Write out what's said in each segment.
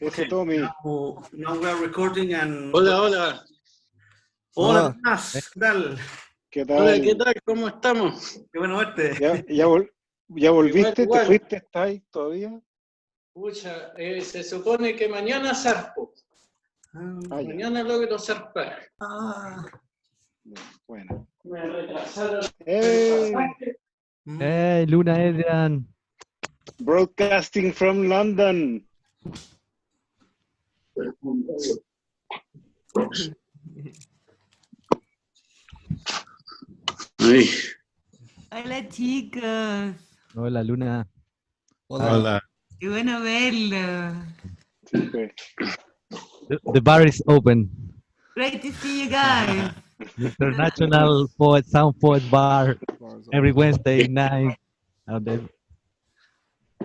Ese Tommy. Now we are recording and... Hola, hola. Hola, Tomás. ¿Qué tal? ¿Qué tal? Hola, ¿qué tal? ¿Cómo estamos? Qué bueno verte. ¿Ya volviste? Igual. ¿Te fuiste? ¿Estás ahí todavía? Pucha, se supone que mañana zarpo. Mañana logro zarpar. Bueno. Me retrasaron. Hey, Luna, Adrian. Broadcasting from London. Ay. Hola chicos. Hola, Luna. Hola. Qué bueno verlo. Sí. The bar is open. Great to see you guys. International Sound Poet Bar every Wednesday night. And then,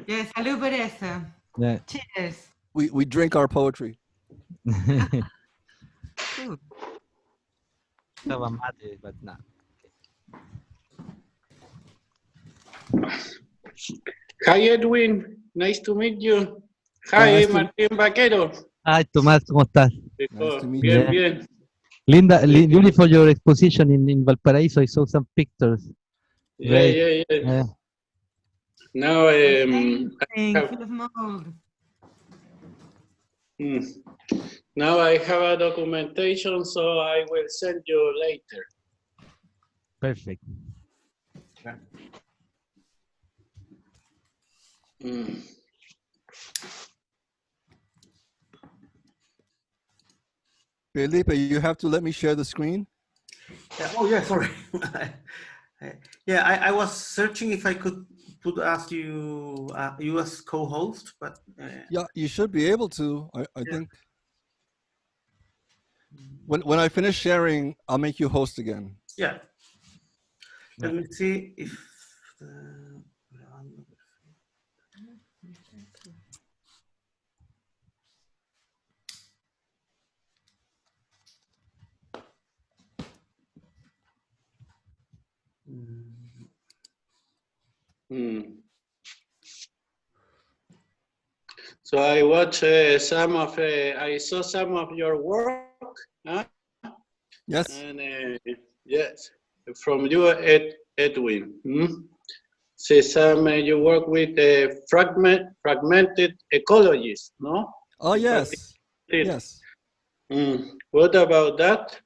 Yeah, salud por eso. yeah. Cheers. We drink our poetry. Cool. Estaba mate, but not. Hi, Edwin. Nice to meet you. Hi, Nice to- Martín Vaquero. Hi, Tomás, ¿cómo estás? Nice to meet Bien, you. bien. Linda, beautiful your exposition in Valparaiso. I saw some pictures. Great. Yeah. Now, Full of mold. now I have a documentation, so I will send you later. Perfect. Felipe, you have to let me share the screen. Oh, yeah, sorry. Yeah, I was searching if I could ask you as co-host, but... Yeah, you should be able to. I think. When I finish sharing, I'll make you host again. Yeah. Let me see if... So I watched I saw some of your work. Huh? Yes. And yes, from you, Edwin. See, some you work with fragmented ecologies, no? Oh, yes. Yes. What about that?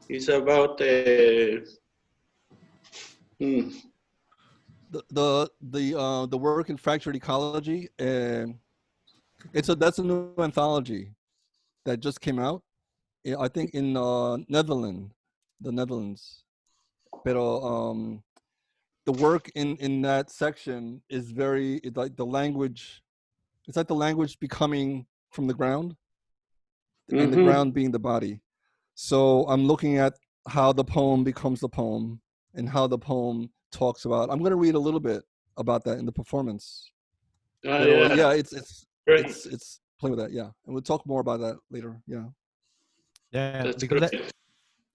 It's about the work in fractured ecology. That's a new anthology that just came out. I think in the Netherlands. Pero the work in that section is it's like the language. It's like the language becoming from the ground, and the ground being the body. So I'm looking at how the poem becomes the poem and how the poem talks about. I'm going to read a little bit about that in the performance. Yeah, it's playing with that. Yeah, and we'll talk more about that later. Yeah. Yeah, because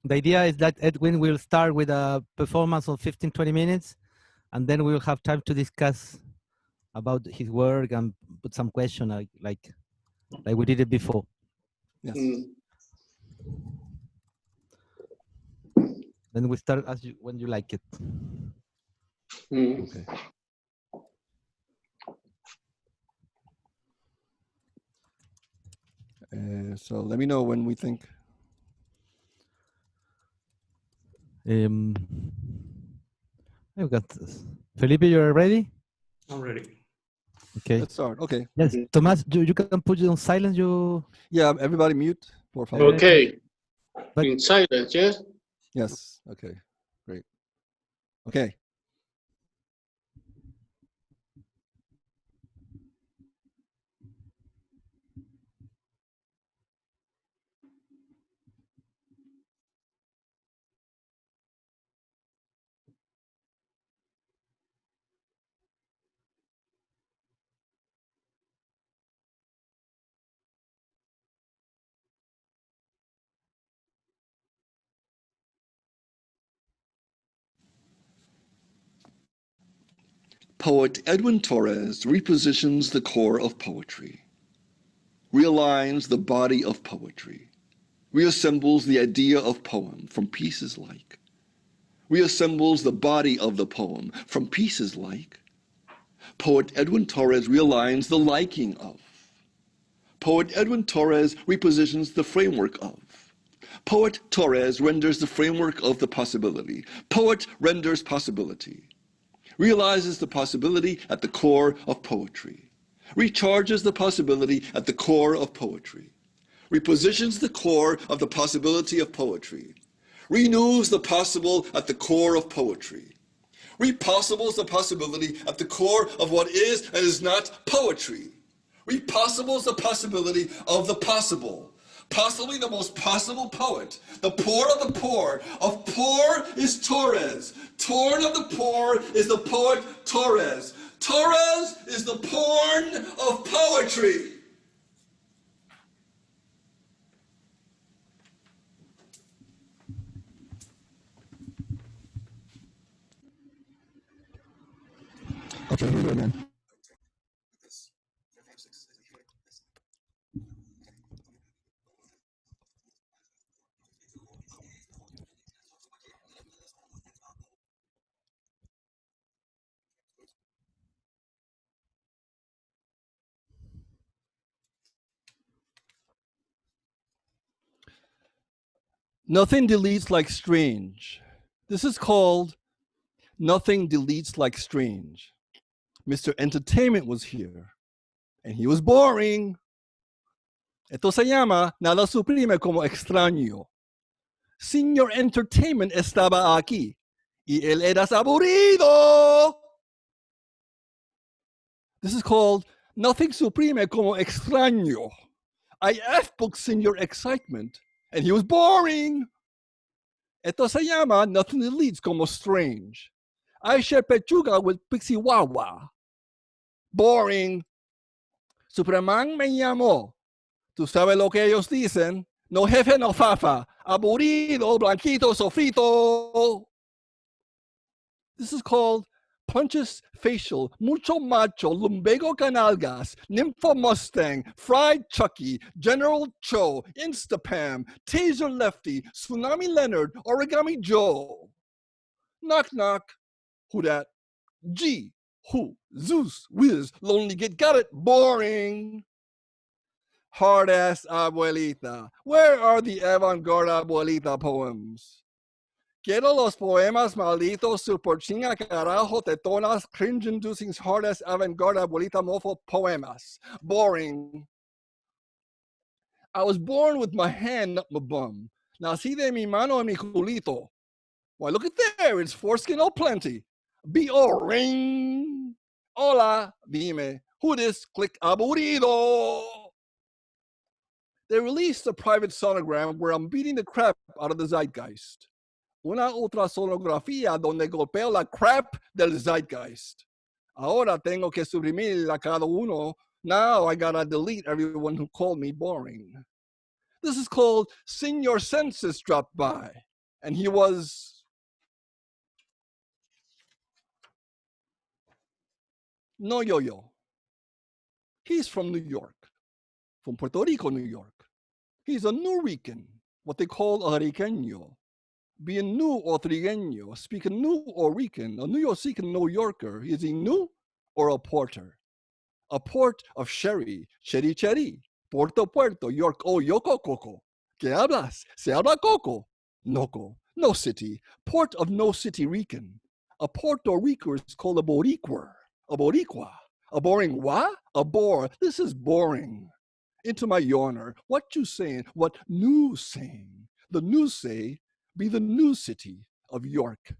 the idea is that Edwin will start with a performance of 15-20 minutes, and then we will have time to discuss about his work and put some question like we did it before. Yes. Then we start when you like it. Okay. So let me know when we think. I've got this. Felipe, you're ready? I'm ready. Okay. Let's start. Okay. Yes, Tomás, you can put it on silence. Yeah, everybody mute. Por favor. Okay. But in silence, yes? Yes. Okay. Great. Okay. Poet Edwin Torres repositions the core of poetry. realigns the body of poetry, reassembles the idea of poem from pieces like, reassembles the body of the poem from pieces like. Poet Edwin Torres realigns the liking of. Poet Edwin Torres repositions the framework of. Poet Torres renders the framework of the possibility. Poet renders possibility. Realizes the possibility at the core of poetry. Recharges the possibility at the core of poetry. Repositions the core of the possibility of poetry. Renews the possible at the core of poetry. Repossibles the possibility at the core of what is and is not poetry. Repossibles the possibility of the possible. Possibly the most possible poet, the poor of the poor. Of poor is Torres. Torn of the poor is the poet Torres. Torres is the porn of poetry. Okay, here we go then. Nothing deletes like strange. This is called Nothing Deletes Like Strange. Mr. Entertainment was here, and he was boring. Esto se llama Nada Suprime como Extraño. Señor Entertainment estaba aquí, y él era aburrido. This is called Nothing Supreme como Extraño. I F-booked Señor Excitement, and he was boring. Esto se llama Nothing Deletes como Strange. I shared pechuga with Pixie Wawa. Boring. Superman me llamó. Tú sabes lo que ellos dicen. No jefe, no fafa. Aburrido, blanquito, sofrito. This is called Punches Facial, Mucho Macho, Lumbago Canalgas, Nympho Mustang, Fried Chucky, General Cho, Instapam, Taser Lefty, Tsunami Leonard, Origami Joe. Knock knock. Who dat? G. Who? Zeus, Wiz, Lonely Get Got It, boring. Hard ass abuelita. Where are the avant-garde abuelita poems? Quiero los poemas malditos, super chinga carajo, tetonas, cringe-inducing hard-ass avant-garde abuelita mofo poemas. Boring. I was born with my hand up my bum. Nací de mi mano en mi culito. Why, look at there, it's foreskin all plenty. Boring. Hola, dime, who this? Click aburrido. They released a private sonogram where I'm beating the crap out of the zeitgeist. Una otra sonografía donde golpeo la crap del zeitgeist. Ahora tengo que suprimir a cada uno. Now I gotta delete everyone who called me boring. This is called Senior Census dropped by. And he was no yo-yo. He's from New York. From Puerto Rico, New York. He's a New Rican, what they call a Riqueño. Being new or trigueño, speaking new or Rican, a New York Yorker, is he new or a porter? A port of sherry, cherry cherry, Puerto Puerto, York, oh yoko coco. ¿Qué hablas? Se habla coco. Noco, no city, port of no city Rican. A Puerto Rico is called a Boricua. A Boricua. A boring what? A bore. This is boring. Into my yawner. What you saying? What news saying? The news say, be the new city of York.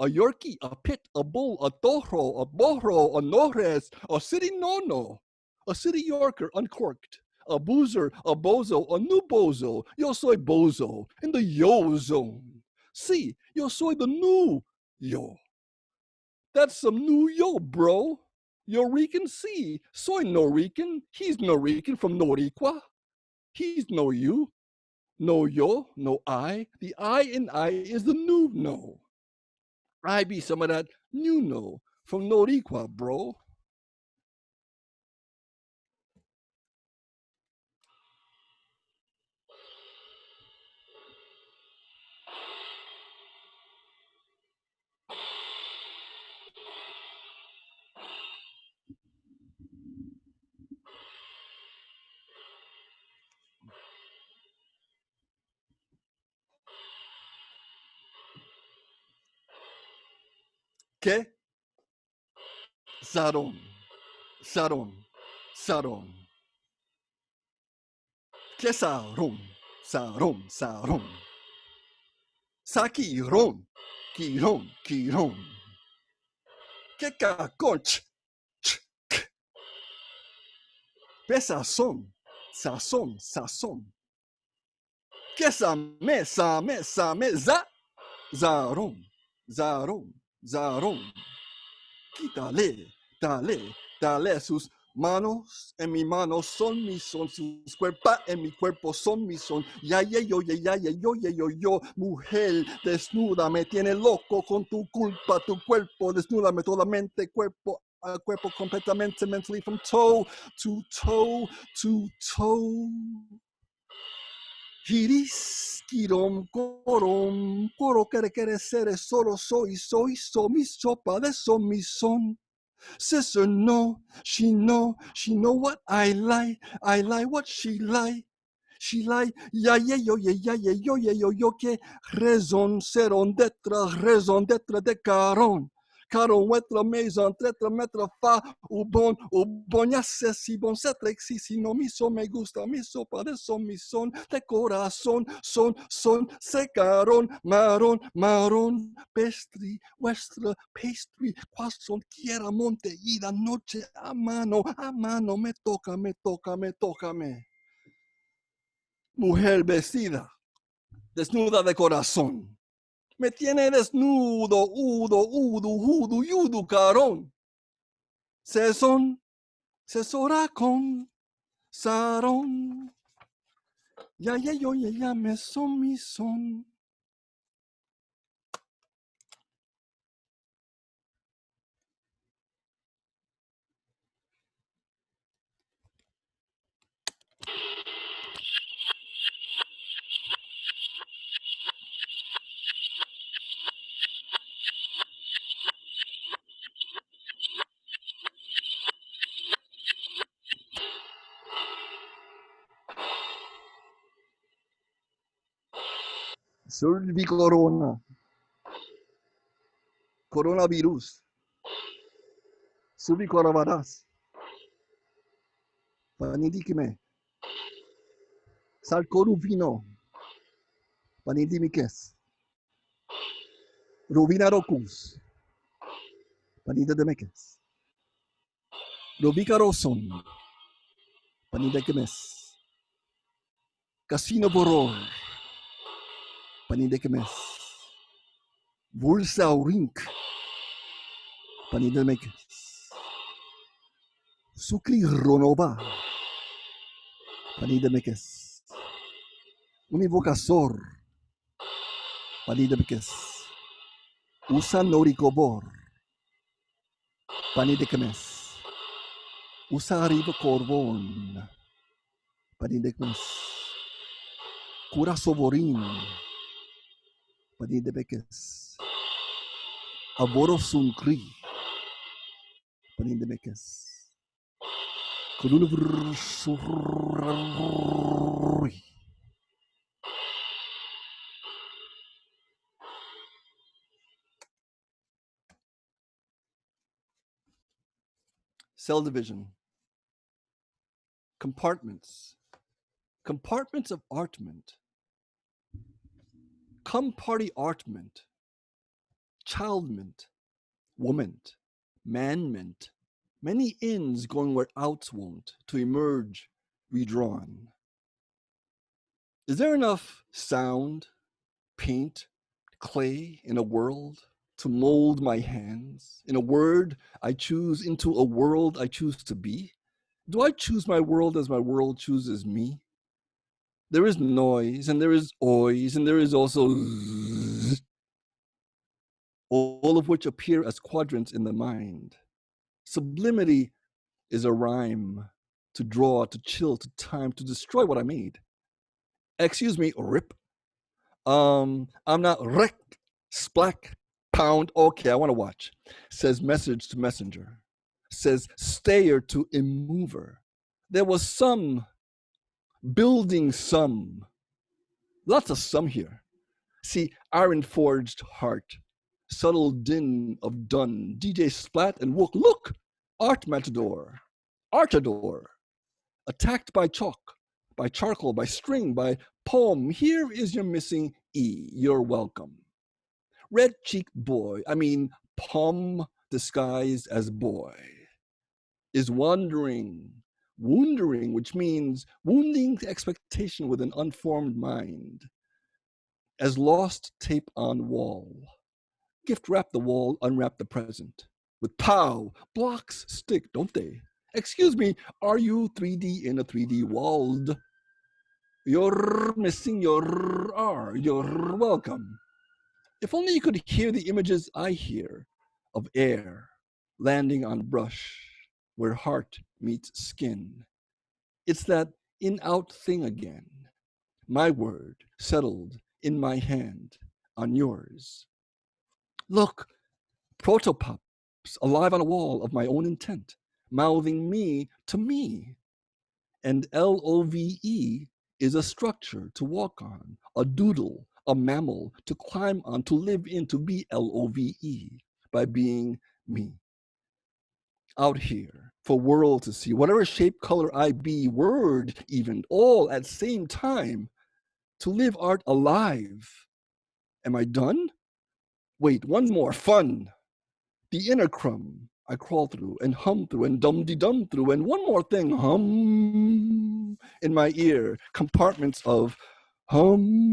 A Yorkie, a pit, a bull, a toro, a borro, a nores, a city no-no. A city Yorker uncorked. A boozer, a bozo, a new bozo. Yo soy bozo in the yo zone. See, yo soy the new yo. That's some new yo, bro. Yo Rican, see, soy no Rican. He's no Rican from Noricua. He's no you. No yo, no I. The I in I is the new no. I be some of that new no from Noricua, bro. Que saron, saron, saron. Que saron, saron, saron. Sakiron, kiron, kiron. Que caconch, pesazón, sazón, sazón. Que same, same, same, zaron, zaron, zaron. Quítale, dale, dale sus manos en mi mano son mis son, sus cuerpos en mi cuerpo son mis son. Ya, yo, mujer desnuda, me tiene loco con tu culpa, tu cuerpo, desnúdame totalmente, cuerpo a cuerpo completamente, mentally from toe to toe to toe. Giris, girom, corom, coro, quere, ser, solo soy, so, mi sopa, de son, mi son. Sister, no, she know what I like what she like. She like, ya, yo, que raison d'être de caron. Caron, huetra, maison, tretra, metra, fa, u bon, ya sé si bon, se trexi, si no, mi son, me gusta, mi sopa de son, mi son, de corazón, son, se caron, marón, pastry, vuestra, pastry, croissant, quiera, monte, ida, noche, a mano, me toca, me. Mujer vestida, desnuda de corazón. Me tiene desnudo, yudu, carón. Sesora con sarón. Ya, me son, mi son. Survi coronavirus. Survi coronavirus. Panidikime. Salcoruvino. Panidimikes. Rubina rocus. Panida demekes. Robicaroson. Panidekemes. Casino boror. Panidekemes. Vulsa urink. Panidemekes. Sucri ronova. Panidemekes. Univocasor. Panidemekes. Usa noricobor. Panidekemes. Usa arriba corvon. Panidekemes. Cura sovorin. Panidemekes. Aboro suncri. Panidemekes. Cell division. Compartments. Compartments of artment. Come-party artment. Childment. Woment. Manment. Many ins going where outs won't, to emerge redrawn. Is there enough sound, paint, clay in a world to mold my hands? In a word I choose into a world I choose to be? Do I choose my world as my world chooses me? There is noise, and there is ois, and there is also zzz, all of which appear as quadrants in the mind. Sublimity is a rhyme to draw, to chill, to time, to destroy what I made. Excuse me, rip. I'm not wreck, splack, pound. Okay, I want to watch. Says message to messenger. Says stayer to immover. There was some building some. Lots of some here. See, iron forged heart. subtle din of dun, DJ splat and wook, look, art matador, artador, attacked by chalk, by charcoal, by string, by poem, here is your missing E, you're welcome. Red-cheeked boy, Pom disguised as boy, is wounding, which means wounding expectation with an unformed mind, as lost tape on wall. Gift wrap the wall, unwrap the present. With pow, blocks stick, don't they? Excuse me, are you 3D in a 3D world? You're missing your R, you're welcome. If only you could hear the images I hear of air landing on brush where heart meets skin. It's that in-out thing again. My word settled in my hand on yours. Look, protopops alive on a wall of my own intent, mouthing me to me. And LOVE is a structure to walk on, a doodle, a mammal to climb on, to live in, to be LOVE by being me. Out here for world to see, whatever shape, color I be, word even, all at same time, to live art alive. Am I done? Wait, one more, fun. The inner crumb I crawl through and hum through and dum-de-dum through, and one more thing, hum in my ear, compartments of hum.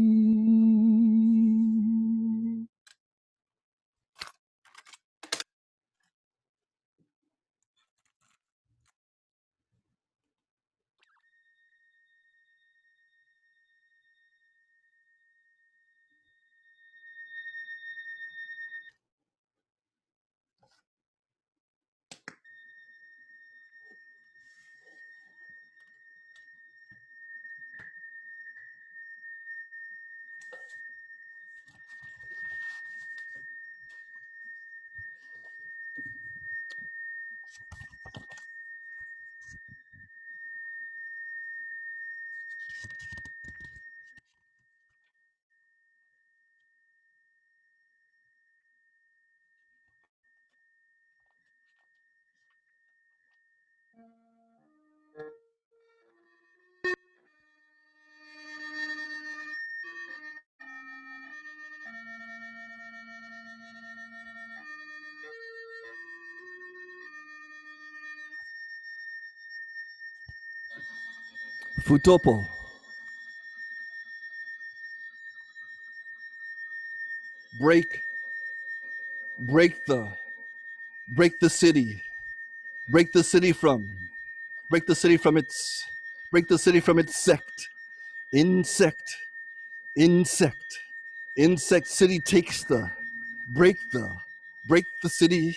Futopo. Break the city. Break the city from its sect. Insect city takes break the city,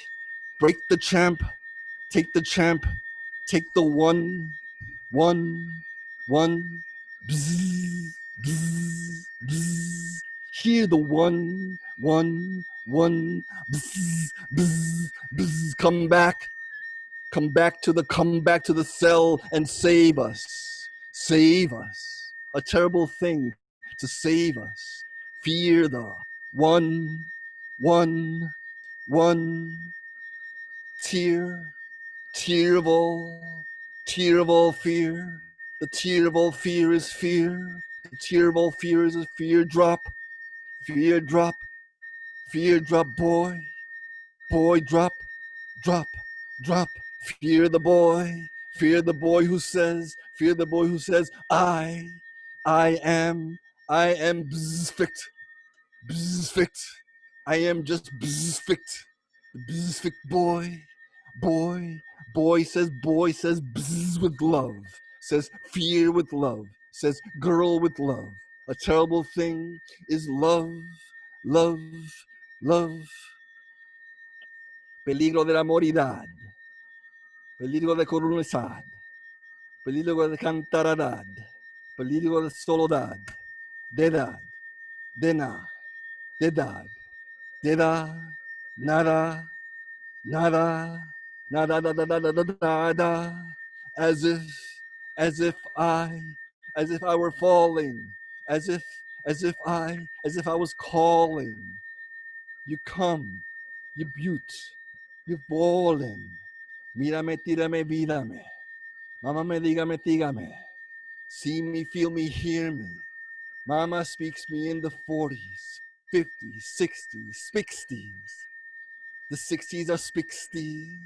break the champ, take the one, bzzz, bzzz, bzzz. Hear the one, bzzz, bzzz, bzzz. Come back to the cell and save us. A terrible thing to save us. Fear the one, tear of all fear. The tear of all fear is fear. The tear of all fear is a fear drop, boy, drop. Fear the boy who says, I am bzzfict. I am just bzzfict. The bzzfict boy says bzz with love, says fear with love, says girl with love. A terrible thing is love. Peligro de la moridad. Peligro de coronizad. Peligro de cantaradad. Peligro de soledad. Dedad. Dena. Dedad. Deda. Nada. As if I were falling. As if I was calling. You come, you beaut, you fallen. Mírame, tírame, vírame. Mama me, dígame. See me, feel me, hear me. Mama speaks me in the 40s, 50s, 60s, 60s. The 60s are 60s.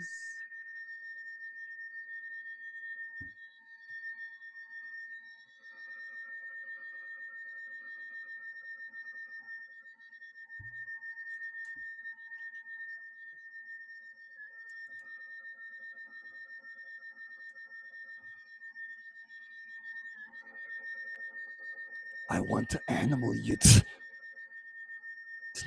I want to animal you, to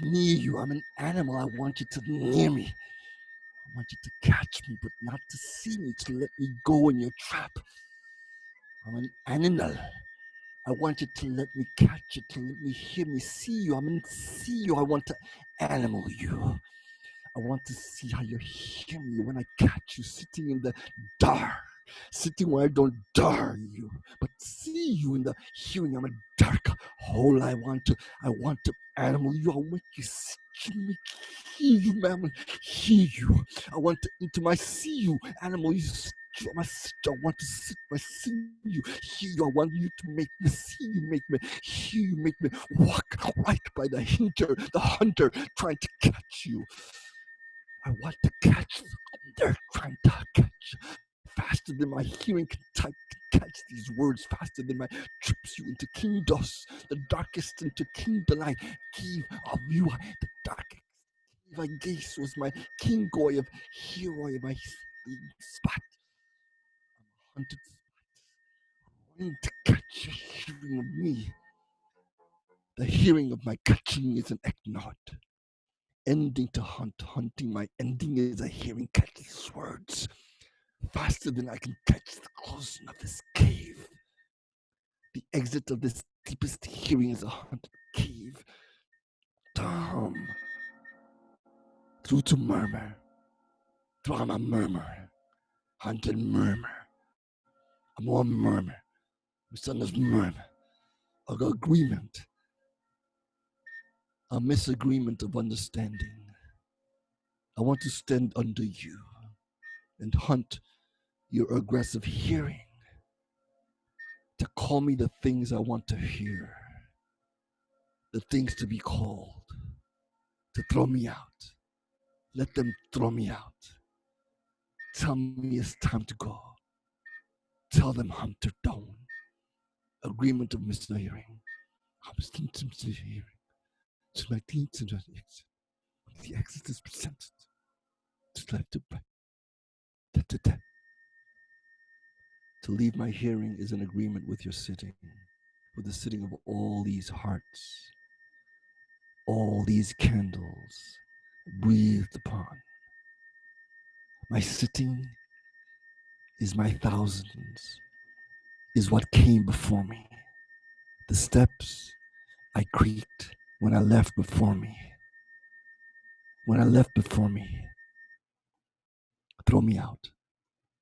near you. I'm an animal. I want you to near me. I want you to catch me, but not to see me, to let me go in your trap. I'm an animal. I want you to let me catch you, to let me hear me, see you. I'm in see you. I want to animal you. I want to see how you hear me when I catch you sitting in the dark, sitting where I don't dare you, but see you in the hearing. I'm a dark hole. I want to animal you. I want you to me hear you, man. Hear you. I want to into my see you, animal you. I want to sit by see you, hear you. I want you to make me see you, make me hear you, make me walk right by the hunter trying to catch you. I want to catch they're trying to catch faster than my hearing can catch these words, faster than my trips you into king dust, the darkest into king delight. Give of you the darkest I gaze was my king goy of hero of my spot. I'm a hunted spot. Running to catch a hearing of me. The hearing of my catching is an eknod. Ending to hunt, hunting my ending is a hearing catches words. Faster than I can catch the closing of this cave. The exit of this deepest hearing is a haunted cave. To hum. Through to murmur. Through I'm a murmur. Haunted murmur. I'm more murmur. My son is murmur. Of agreement. A misagreement of understanding. I want to stand under you and hunt your aggressive hearing. To call me the things I want to hear. The things to be called. To throw me out. Let them throw me out. Tell me it's time to go. Tell them hunter down. Agreement of mishearing. I'm still hearing. To my teens and exit. The exit is presented. To left to right. To leave my hearing is an agreement with your sitting. With the sitting of all these hearts. All these candles breathed upon. My sitting is my thousands, is what came before me. The steps I creaked when I left before me. When I left before me, throw me out,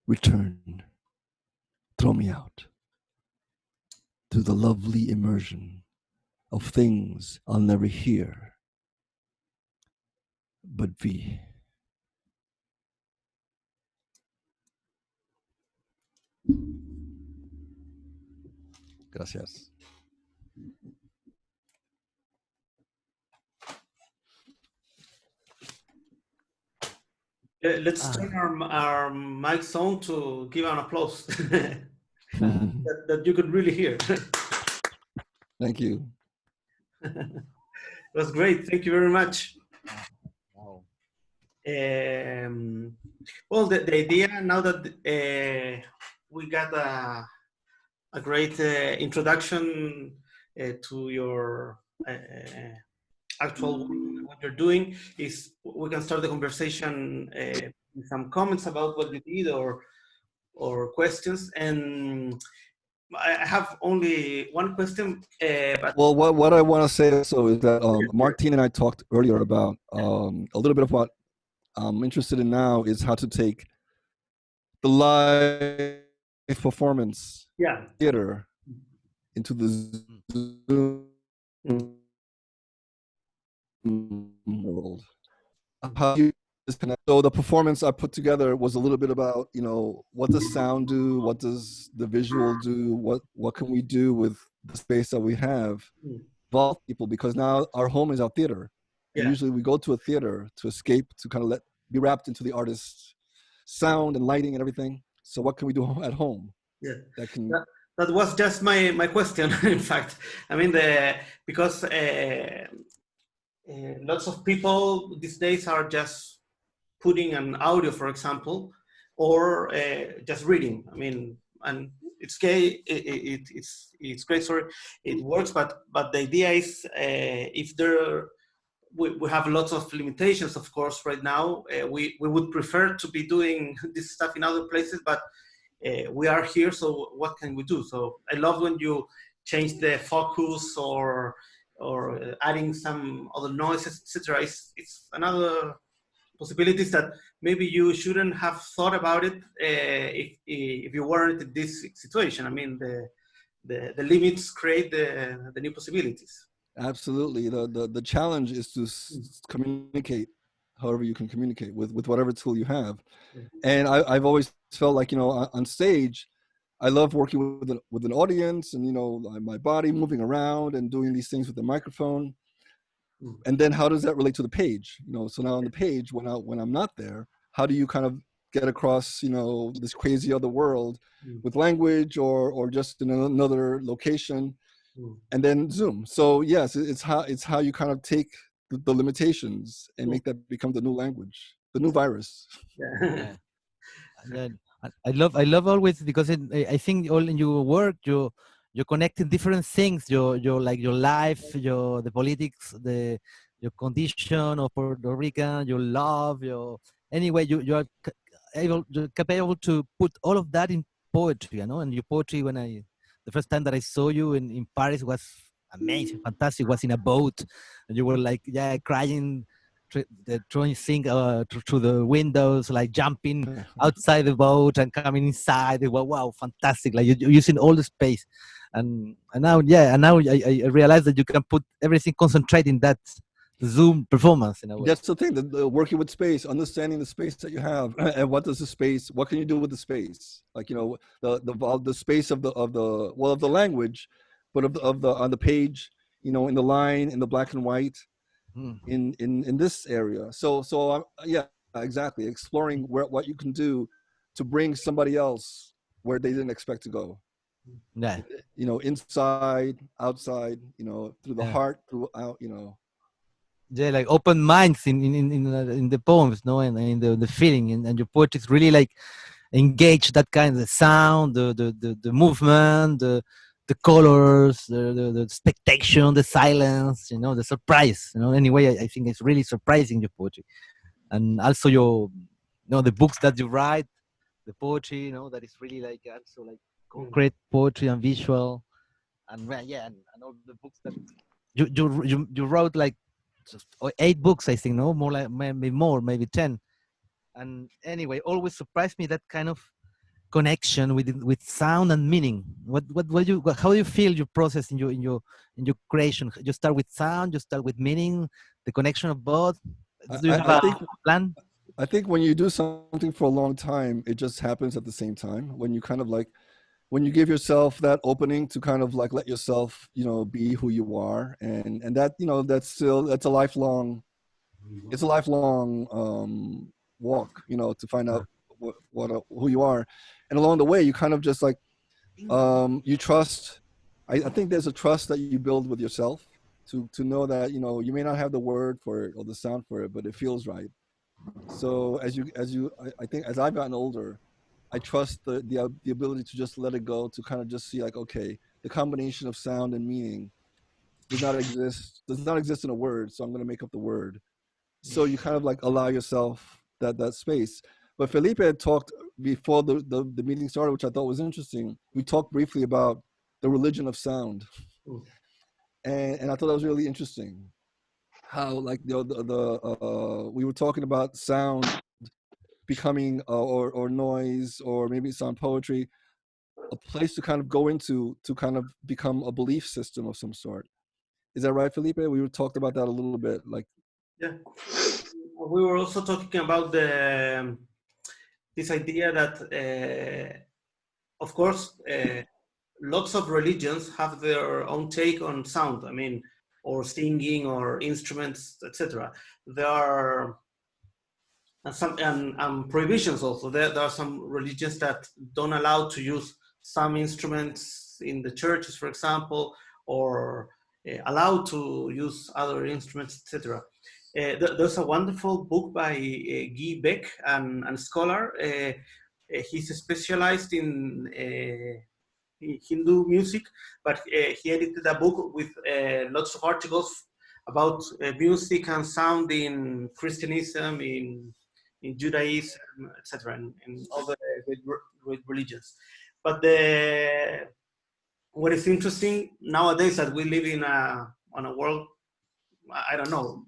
return, throw me out to the lovely immersion of things I'll never hear, but be. Gracias. Let's turn our mics on to give an applause that you could really hear. Thank you. It was great. Thank you very much. Wow. Well, the idea now that we got a great introduction to your actual what you're doing is we can start the conversation with some comments about what you did or questions. And I have only one question. But well, what I want to say so is that Martin and I talked earlier about a little bit of what I'm interested in now is how to take the live performance theater into the Zoom world. How do you disconnect? So the performance I put together was a little bit about, what does sound do? What does the visual do? What can we do with the space that we have? Involve people, because now our home is our theater. And usually we go to a theater to escape, to kind of be wrapped into the artist's sound and lighting and everything. So what can we do at home? Yeah, that was just my question. In fact, I mean, because lots of people these days are just putting an audio, for example, or just reading. I mean, and it's gay. It's great. Sorry, it works. But the idea is, if we have lots of limitations, of course, right now. We would prefer to be doing this stuff in other places, but we are here, so what can we do? So I love when you change the focus or adding some other noises, etc. It's another possibilities that maybe you shouldn't have thought about it if you weren't in this situation. I mean, the limits create the new possibilities. Absolutely. The challenge is to communicate however you can communicate with whatever tool you have. And I've always felt like, on stage, I love working with an audience and, my body moving around and doing these things with the microphone. And then how does that relate to the page? So now on the page, when I'm not there, how do you kind of get across, this crazy other world with language or just in another location? And then Zoom. So yes, it's how you kind of take the limitations and make that become the new language, the new virus. Yeah. I love always, because I think all in your work you're connecting different things. Your like your life, the politics, your condition of Puerto Rican, your love, anyway you're capable to put all of that in poetry, and your poetry, the first time that I saw you in Paris was amazing, fantastic. Was in a boat, and you were like, crying, throwing things through the windows, like jumping outside the boat and coming inside. Wow, fantastic! Like you're using all the space, and now, I realize that you can put everything, concentrate in that Zoom performance in a way. That's the thing. The working with space, understanding the space that you have, and what can you do with the space? Like the space of the language, but of the on the page, in the line, in the black and white, in this area. So yeah, exactly. Exploring what you can do to bring somebody else where they didn't expect to go. Yeah. Inside, outside. Through the heart, throughout. Yeah, like open minds in the poems, no, and in the feeling, and your poetry is really like engage that kind of sound, the movement, the colors, the expectation, the silence, the surprise. Anyway, I think it's really surprising, your poetry, and also the books that you write, the poetry, that is really like also like concrete poetry and visual, and and all the books that you wrote, like 8 books, I think, no more, like maybe 10. And anyway, always surprised me that kind of connection with sound and meaning. How do you feel your process in your creation? You start with sound, you start with meaning, the connection of both. Do you have a plan? I think when you do something for a long time, it just happens at the same time. When you kind of like, when you give yourself that opening to kind of like let yourself, be who you are, and that, that's a lifelong, it's a lifelong walk, to find out who you are, and along the way you kind of just like you trust. I think there's a trust that you build with yourself to know that you may not have the word for it or the sound for it, but it feels right. So I think as I've gotten older, I trust the ability to just let it go, to kind of just see like, okay, the combination of sound and meaning does not exist in a word, so I'm going to make up the word. So you kind of like allow yourself that space. But Felipe had talked before the meeting started, which I thought was interesting. We talked briefly about the religion of sound, and I thought that was really interesting. How like we were talking about sound becoming or noise, or maybe sound poetry, a place to kind of go into to kind of become a belief system of some sort. Is that right, Felipe? We were talked about that a little bit. Like, Yeah. We were also talking about this idea that, of course, lots of religions have their own take on sound. I mean, or singing, or instruments, etc. There are some prohibitions also. There are some religions that don't allow to use some instruments in the churches, for example, or allowed to use other instruments, etc. There's a wonderful book by Guy Beck, and scholar. He's specialized in Hindu music, but he edited a book with lots of articles about music and sound in Christianism, in Judaism, etc., and other great religions. But what is interesting nowadays that we live in on a world, I don't know.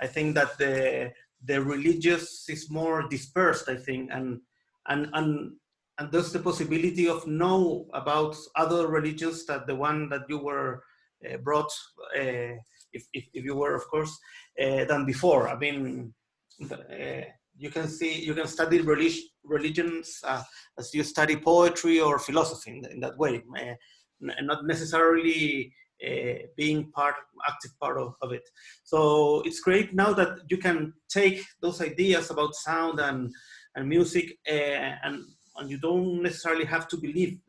I think that the religious is more dispersed. I think, and there's the possibility of know about other religions that the one that you were brought, if you were, of course, than before. I mean, you can study religions as you study poetry or philosophy in that way, not necessarily being active part of it. So it's great now that you can take those ideas about sound and music, and you don't necessarily have to believe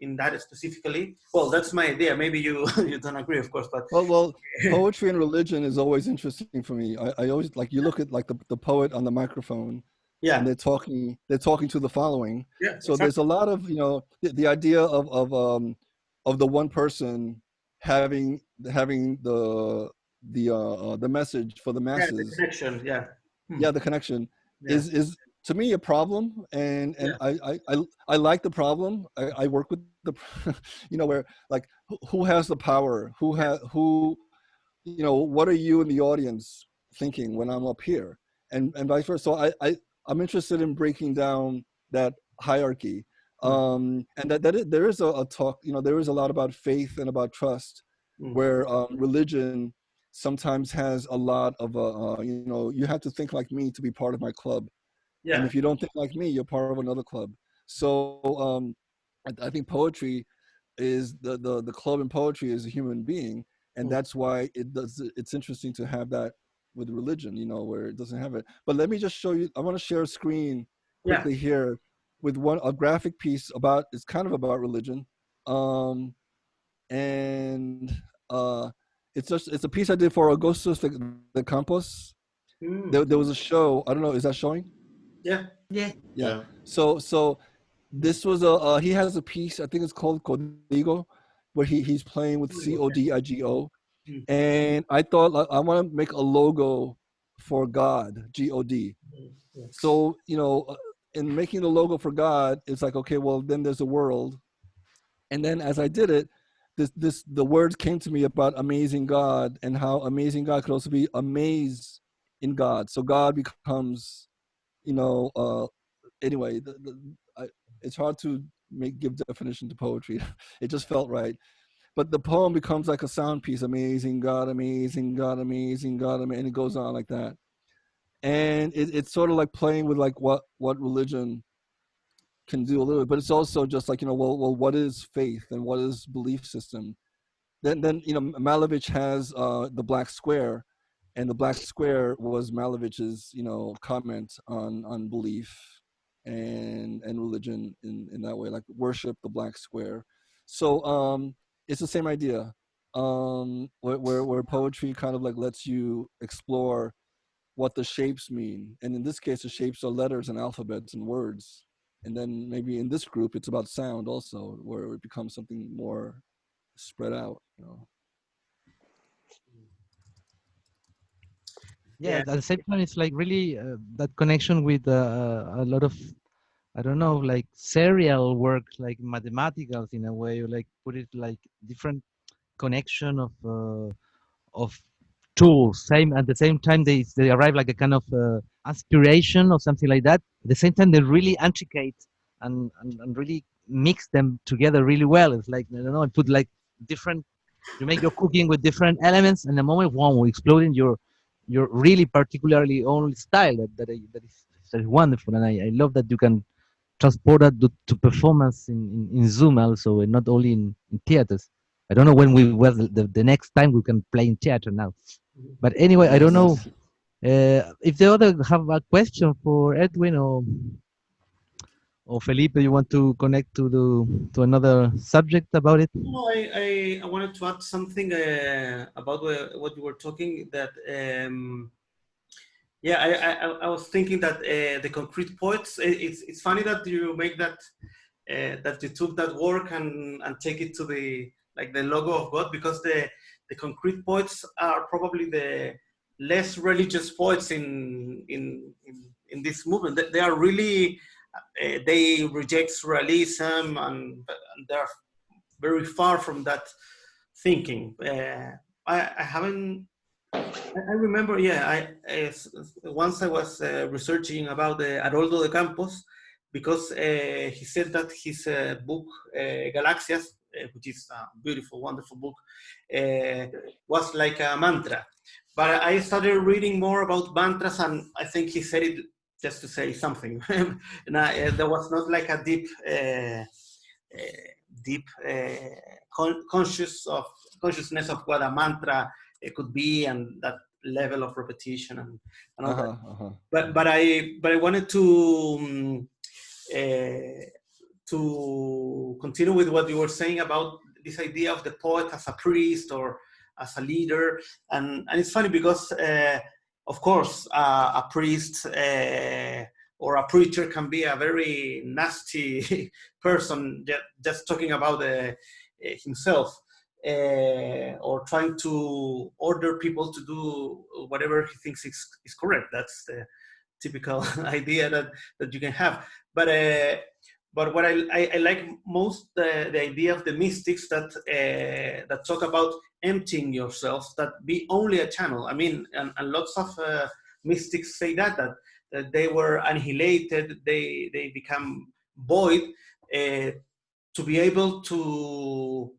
in that specifically. Well, that's my idea. Maybe you you don't agree, of course, but well, poetry and religion is always interesting for me. I always, like, you look at like the poet on the microphone, yeah, and they're talking to the following. yeah. So Exactly. there's a lot of, the idea of the one person having the message for the masses. Yeah, the connection. Yeah. Yeah, the connection is to me a problem, and Yeah. I like the problem. I work with the where, like, who has the power, who what are you in the audience thinking when I'm up here, and vice versa. So I'm interested in breaking down that hierarchy, and there is a talk, there is a lot about faith and about trust, where religion sometimes has a lot of you have to think like me to be part of my club. Yeah. And if you don't think like me, you're part of another club. So I think poetry is the club in poetry is a human being, and that's why it's interesting to have that with religion, where it doesn't have it. But let me just show you. I want to share a screen quickly here with a graphic piece it's kind of about religion, and it's a piece I did for Augustus de Campos. There was a show. I don't know. Is that showing? Yeah. So this was he has a piece, I think it's called Código, where he's playing with CODIGO, and I thought, like, I want to make a logo for God, GOD. So in making the logo for God, it's like, okay, well, then there's a world, and then as I did it, the words came to me about amazing God, and how amazing God could also be amazed in God. So God becomes, anyway, it's hard to give definition to poetry. It just felt right. But the poem becomes like a sound piece. Amazing God, amazing God, amazing God, and it goes on like that. And it's sort of like playing with like what religion can do a little bit, but it's also just like, well, what is faith and what is belief system? Then Malevich has the black square, and the black square was Malevich's comment on belief and religion in that way, like worship the black square. So it's the same idea, where poetry kind of like lets you explore what the shapes mean, and in this case the shapes are letters and alphabets and words. And then maybe in this group it's about sound also, where it becomes something more spread out. Yeah, at the same time, it's like really that connection with a lot of, I don't know, like serial work, like mathematicals in a way, you like put it like different connection of tools. Same at the same time, they arrive like a kind of aspiration or something like that. At the same time, they really intricate and really mix them together really well. It's like, I don't know, I put like different You make your cooking with different elements, and the moment one will explode in your really particularly own style that is wonderful, and I love that you can transport that to performance in Zoom also, and not only in theaters. I don't know when we will the next time we can play in theater now. But anyway, I don't know Yes. if the other have a question for Edwin or Felipe. You want to connect to another subject about it? No, I wanted to add something about what you were talking. That yeah, I was thinking that the concrete poets. It's funny that you make that you took that work and take it to the like the logo of God, because the concrete poets are probably the less religious poets in this movement. They are really they reject surrealism, and they're very far from that thinking. I haven't. I remember, yeah. Once I was researching about Haroldo de Campos, because he said that his book Galaxias, which is a beautiful, wonderful book, was like a mantra. But I started reading more about mantras, and I think he said it just to say something. And there was not like a deep consciousness of what a mantra it could be, and that level of repetition and all that. But I wanted to continue with what you were saying about this idea of the poet as a priest or as a leader, and it's funny because of course a priest or a preacher can be a very nasty person, just talking about himself, or trying to order people to do whatever he thinks is correct. That's the typical idea that you can have. But what I like most the idea of the mystics that talk about emptying yourself, that be only a channel. I mean, and lots of mystics say that they were annihilated, they become void, to be able to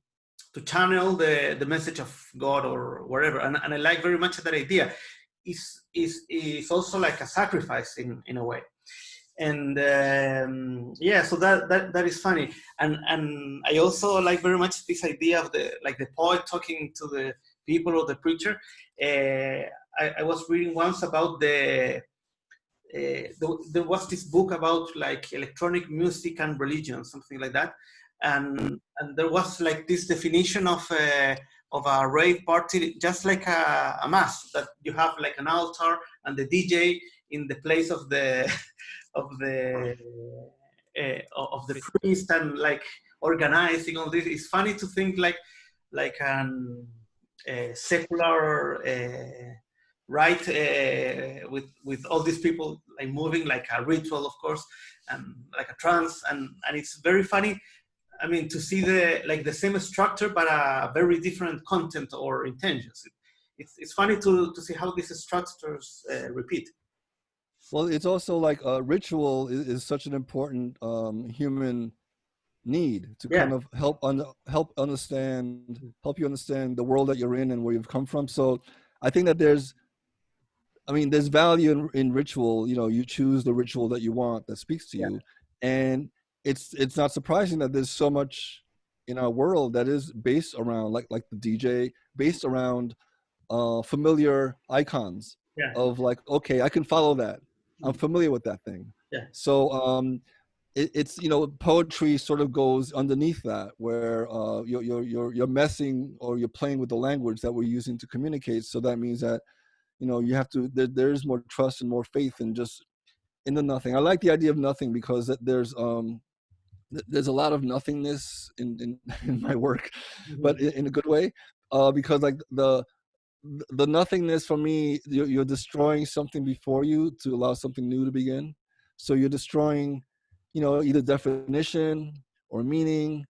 channel the message of God or wherever. And I like very much that idea. Is also like a sacrifice in a way. And yeah, so that is funny. And I also like very much this idea of the poet talking to the people or the preacher. I was reading once about there was this book about like electronic music and religion, something like that, and there was like this definition of a rave party, just like a mass, that you have like an altar and the DJ in the place of the of the priest, and like organizing all this. It's funny to think like an secular right, with all these people like moving like a ritual, of course, and like a trance, and it's very funny. I mean, to see the same structure but a very different content or intentions. It's funny to see how these structures repeat. Well, it's also like a ritual is such an important human need to kind of help you understand the world that you're in and where you've come from. So I think that there's value in ritual. You know, you choose the ritual that you want that speaks to you, and it's not surprising that there's so much in our world that is based around like the DJ, based around familiar icons of like, okay, I can follow that. I'm familiar with that thing. So it's poetry sort of goes underneath that, where you're messing or you're playing with the language that we're using to communicate. So that means that you have to there's more trust and more faith in just in the nothing. I like the idea of nothing because there's a lot of nothingness in my work, but in a good way, because like the nothingness for me, you're destroying something before you to allow something new to begin. So you're destroying either definition or meaning,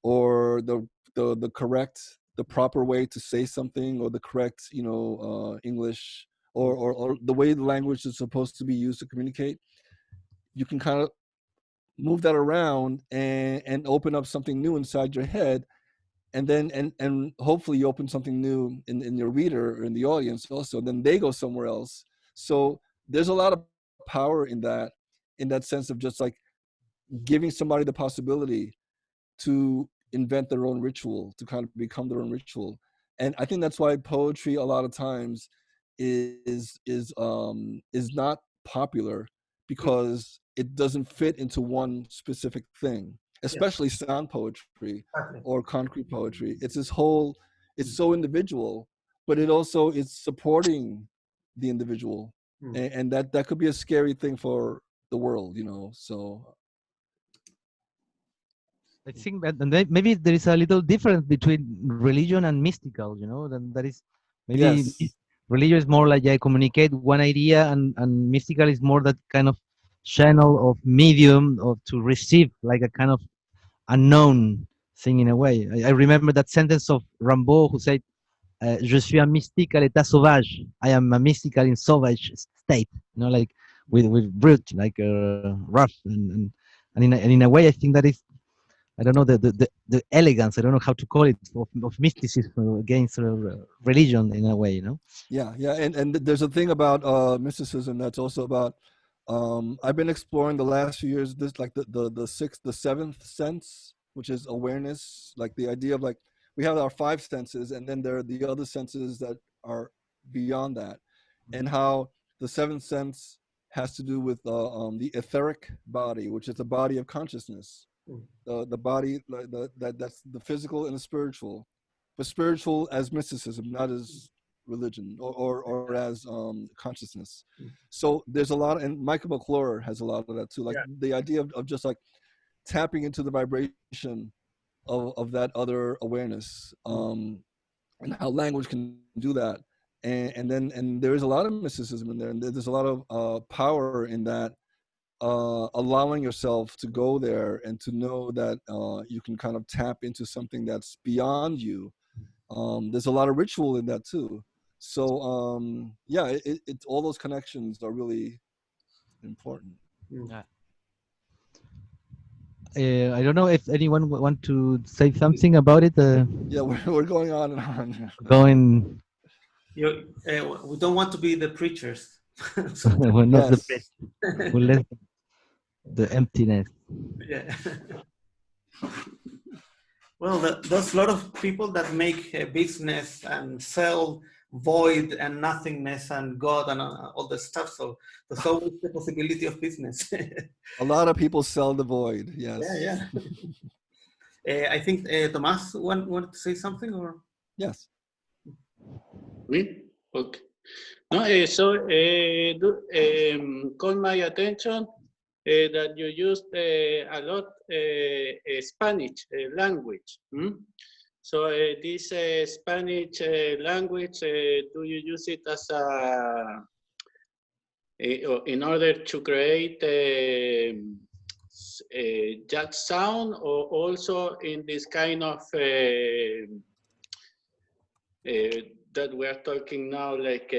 or the correct, the proper way to say something, or the correct English, or the way the language is supposed to be used to communicate. You can kind of move that around and open up something new inside your head. then and hopefully you open something new in your reader or in the audience also, then they go somewhere else. So there's a lot of power in that sense of just like giving somebody the possibility to invent their own ritual, to kind of become their own ritual. And I think that's why poetry a lot of times is not popular, because it doesn't fit into one specific thing, especially sound poetry or concrete poetry. It's this whole, it's so individual, but it also is supporting the individual. And that could be a scary thing for the world, you know. So I think that and maybe there is a little difference between religion and mystical, you know, then that is maybe yes, religion is more like I communicate one idea, and mystical is more that kind of channel of medium of to receive like a kind of unknown thing in a way. I remember that sentence of Rimbaud who said, "Je suis un mystique à l'état sauvage." I am a mystical in savage state, you know, like with brute, like rough, and in a way, I think that is, I don't know, the elegance. I don't know how to call it, of mysticism against religion in a way, you know. yeah, and there's a thing about mysticism that's also about. I've been exploring the last few years this, like the seventh sense, which is awareness, like the idea of like we have our five senses, and then there are the other senses that are beyond that, and how the seventh sense has to do with the etheric body, which is the body of consciousness. The body, that's the physical and the spiritual, but spiritual as mysticism, not as religion or as consciousness. So there's a lot, and Michael McClure has a lot of that too, like the idea of just like tapping into the vibration of that other awareness, and how language can do that. And there is a lot of mysticism in there, and there's a lot of power in that, allowing yourself to go there and to know that you can kind of tap into something that's beyond you. There's a lot of ritual in that too. So yeah, it all those connections are really important. Yeah. I don't know if anyone want to say something about it. Yeah, we're going on and on. Going. We don't want to be the preachers. We're not the Yes. best. We let the emptiness. Yeah. Well, there's a lot of people that make a business and sell void and nothingness and God and all the stuff. So there's always the possibility of business. A lot of people sell the void. Yes. Yeah. I think Tomás wanted to say something, or yes. Me? Okay. No, call my attention that you used a lot Spanish language. So this Spanish language, do you use it as in order to create that sound, or also in this kind of that we are talking now, like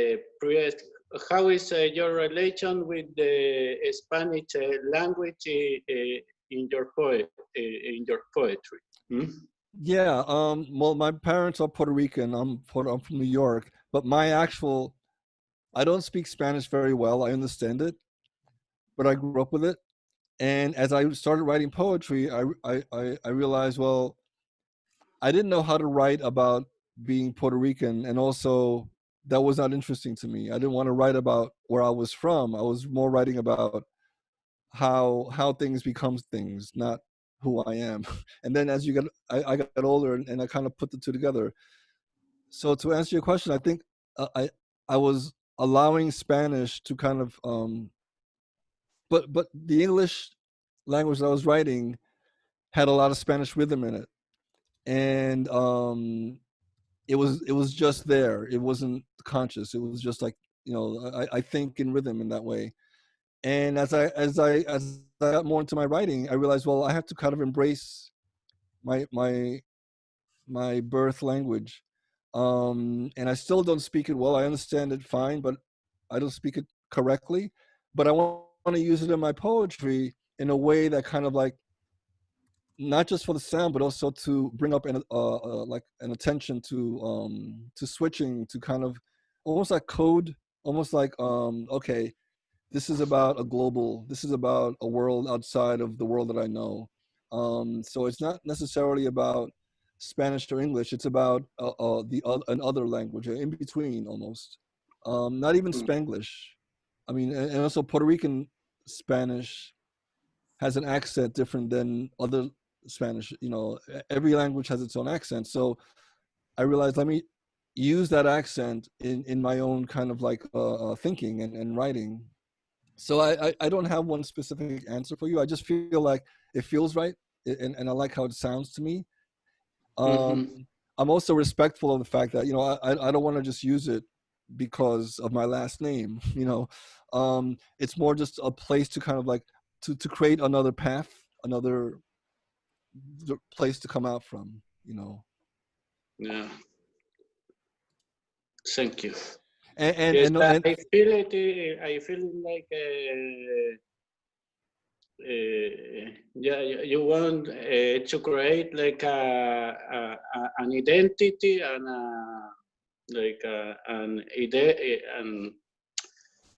how is your relation with the Spanish language in your poetry? Yeah. Well, my parents are Puerto Rican. I'm from New York, but I don't speak Spanish very well. I understand it, but I grew up with it. And as I started writing poetry, I realized, well, I didn't know how to write about being Puerto Rican, and also that was not interesting to me. I didn't want to write about where I was from. I was more writing about how things become things, not who I am. And then as I got older, and I kind of put the two together. So to answer your question, I think I was allowing Spanish to kind of, but the English language that I was writing had a lot of Spanish rhythm in it, and it was just there. It wasn't conscious. It was just like, I think in rhythm in that way. And as I got more into my writing, I realized, well, I have to kind of embrace my birth language, and I still don't speak it well. I understand it fine, but I don't speak it correctly. But I want to use it in my poetry in a way that kind of like not just for the sound, but also to bring up like an attention to switching to kind of almost like code, almost like okay, this is about a world outside of the world that I know. So it's not necessarily about Spanish or English. It's about another language in between almost. Not even Spanglish. I mean, and also Puerto Rican Spanish has an accent different than other Spanish. You know, every language has its own accent. So I realized, let me use that accent in my own kind of like thinking and writing. So I don't have one specific answer for you. I just feel like it feels right, and I like how it sounds to me. I'm also respectful of the fact that, you know, I don't want to just use it because of my last name. You know, it's more just a place to kind of like to create another path, another place to come out from. You know. Yeah. Thank you. And yes, and I feel it. I feel like yeah, you want to create like an identity and like an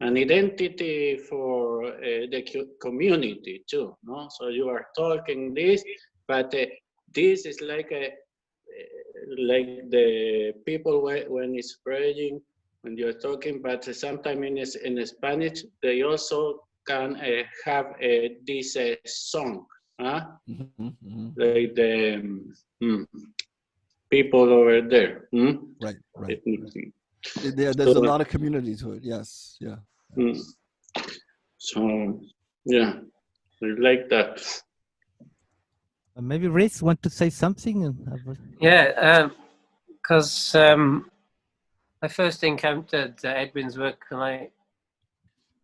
identity for the community too. No, so you are talking this, but this is like like the people when it's praying, when you're talking, but sometimes in Spanish they also can have this song, huh? Like the people over there. Right. There's a lot of community to it. Yes, yeah. So yeah, I like that. Maybe Riz want to say something? Yeah, because I first encountered Edwin's work, and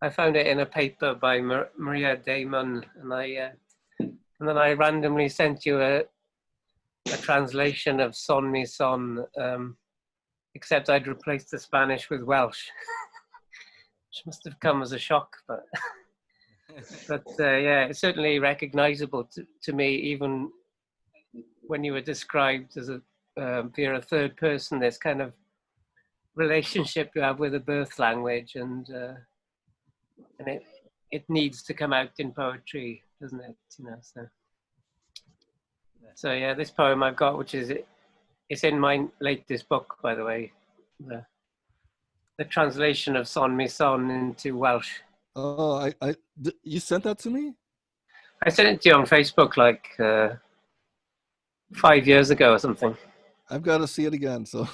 I found it in a paper by Maria Damon, and then I randomly sent you a translation of Son Mi Son, except I'd replaced the Spanish with Welsh, which must have come as a shock, but yeah, it's certainly recognizable to me, even when you were described as you're a third person, this kind of relationship you have with the birth language, and it needs to come out in poetry, doesn't it? You know, so yeah, this poem I've got, which is it's in my latest book, by the way, the translation of Son Mi Son into Welsh. Oh, you sent that to me? I sent it to you on Facebook like 5 years ago or something. I've got to see it again. So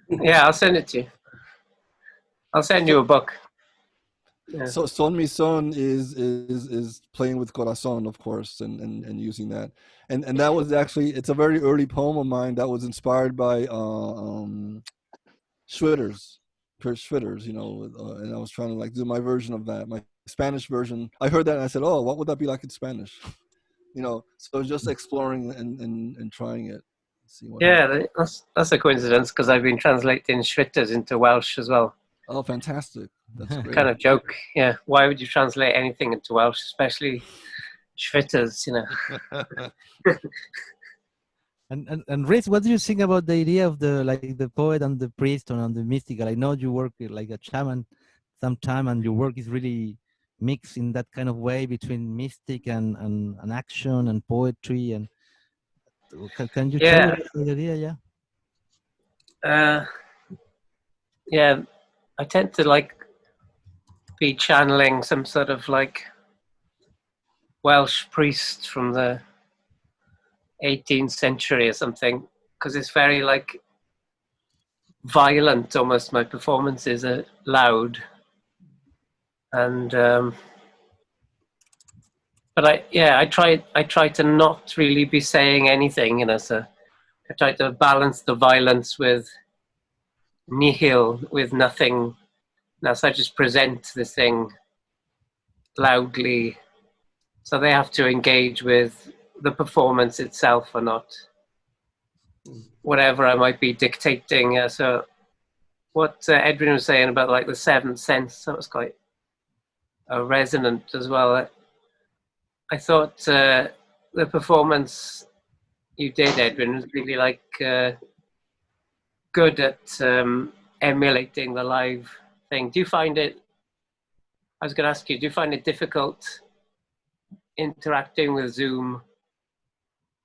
yeah, I'll send it to you. I'll send you a book. Yeah. So Son Mi Son is playing with corazón, of course, and using that, and that was actually, it's a very early poem of mine that was inspired by Schwitters, you know, and I was trying to like do my version of that, my Spanish version. I heard that and I said, oh, what would that be like in Spanish? You know, so just exploring and trying it. See what happens. That's a coincidence, because I've been translating Schwitters into Welsh as well. Oh, fantastic. That's great. Kind of joke. Yeah. Why would you translate anything into Welsh, especially Schwitters, you know? And Riz, what do you think about the idea of the poet and the priest and the mystical? I know you work like a shaman sometime, and your work is really mixed in that kind of way between mystic and action and poetry. And can you tell us the idea? Yeah, I tend to like be channeling some sort of like Welsh priest from the 18th century or something, because it's very like violent almost. My performances are loud, and but I try to not really be saying anything, you know, so I try to balance the violence with nihil, with nothing. Now, so I just present the thing loudly, so they have to engage with the performance itself or not, whatever I might be dictating. So what Edwin was saying about like the seventh sense, that was quite resonant as well. I thought the the performance you did, Edwin, was really like good at emulating the live thing. Do you find it? I was going to ask you, do you find it difficult interacting with Zoom?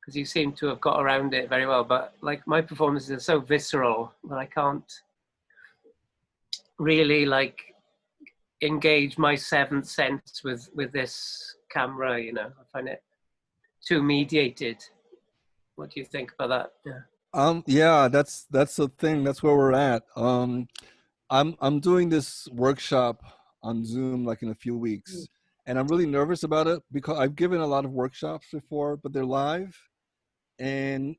Because you seem to have got around it very well, but like my performances are so visceral that I can't really like engage my seventh sense with this camera, you know. I find it too mediated. What do you think about that? Yeah. Yeah, that's the thing. That's where we're at. I'm doing this workshop on Zoom like in a few weeks, and I'm really nervous about it because I've given a lot of workshops before, but they're live, and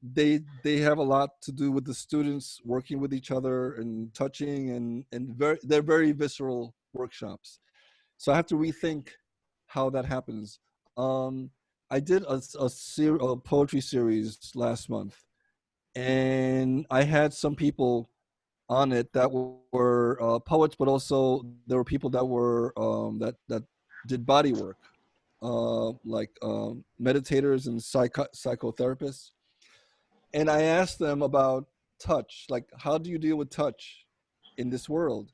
they have a lot to do with the students working with each other and touching and they're very visceral workshops. So I have to rethink how that happens. I did a poetry series last month, and I had some people on it that were poets, but also there were people that were that did body work, like meditators and psychotherapists. And I asked them about touch, like how do you deal with touch in this world?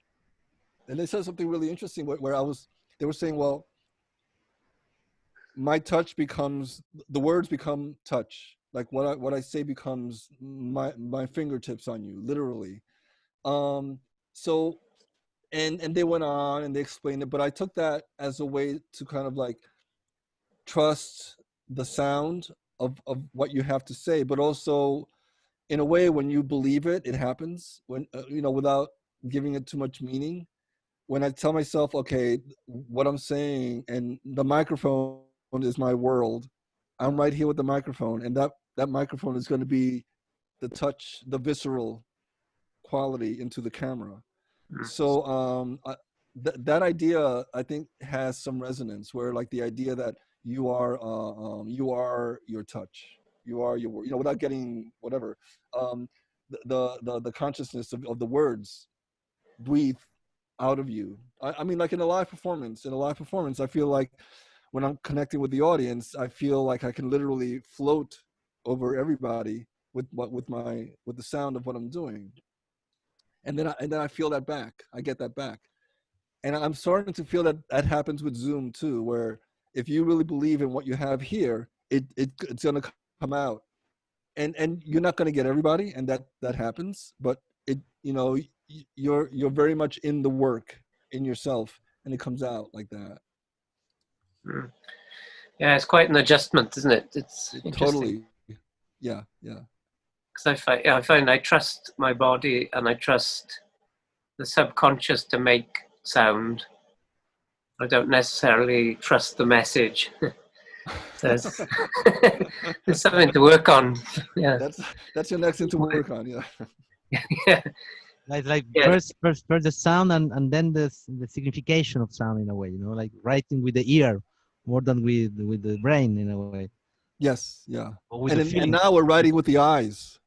And they said something really interesting where they were saying, well, my touch becomes, the words become touch. Like what I say becomes my fingertips on you, literally. So, and they went on and they explained it, but I took that as a way to kind of like trust the sound of what you have to say, but also in a way, when you believe it, it happens, when, you know, without giving it too much meaning. When I tell myself, okay, what I'm saying, and the microphone is my world, I'm right here with the microphone, and that microphone is going to be the touch, the visceral quality into the camera. So that idea, I think, has some resonance, where like the idea that you are your touch, you are your, you know, without getting whatever, the consciousness of the words breathe out of you. I mean, like in a live performance, I feel like when I'm connecting with the audience, I feel like I can literally float over everybody with the sound of what I'm doing. And then I feel that back. I get that back. And I'm starting to feel that happens with Zoom too, where if you really believe in what you have here, it's going to come out. And you're not going to get everybody, and that happens, but it, you know, you're very much in the work, in yourself, and it comes out like that. Yeah, it's quite an adjustment, isn't it? It's totally. Yeah. Because I find I trust my body and I trust the subconscious to make sound. I don't necessarily trust the message. There's something to work on. Yeah, that's your next thing to work on. Yeah. Yeah. Like Yeah. first the sound and then the signification of sound, in a way, you know, like writing with the ear more than with the brain, in a way. Yes. Yeah. And now we're writing with the eyes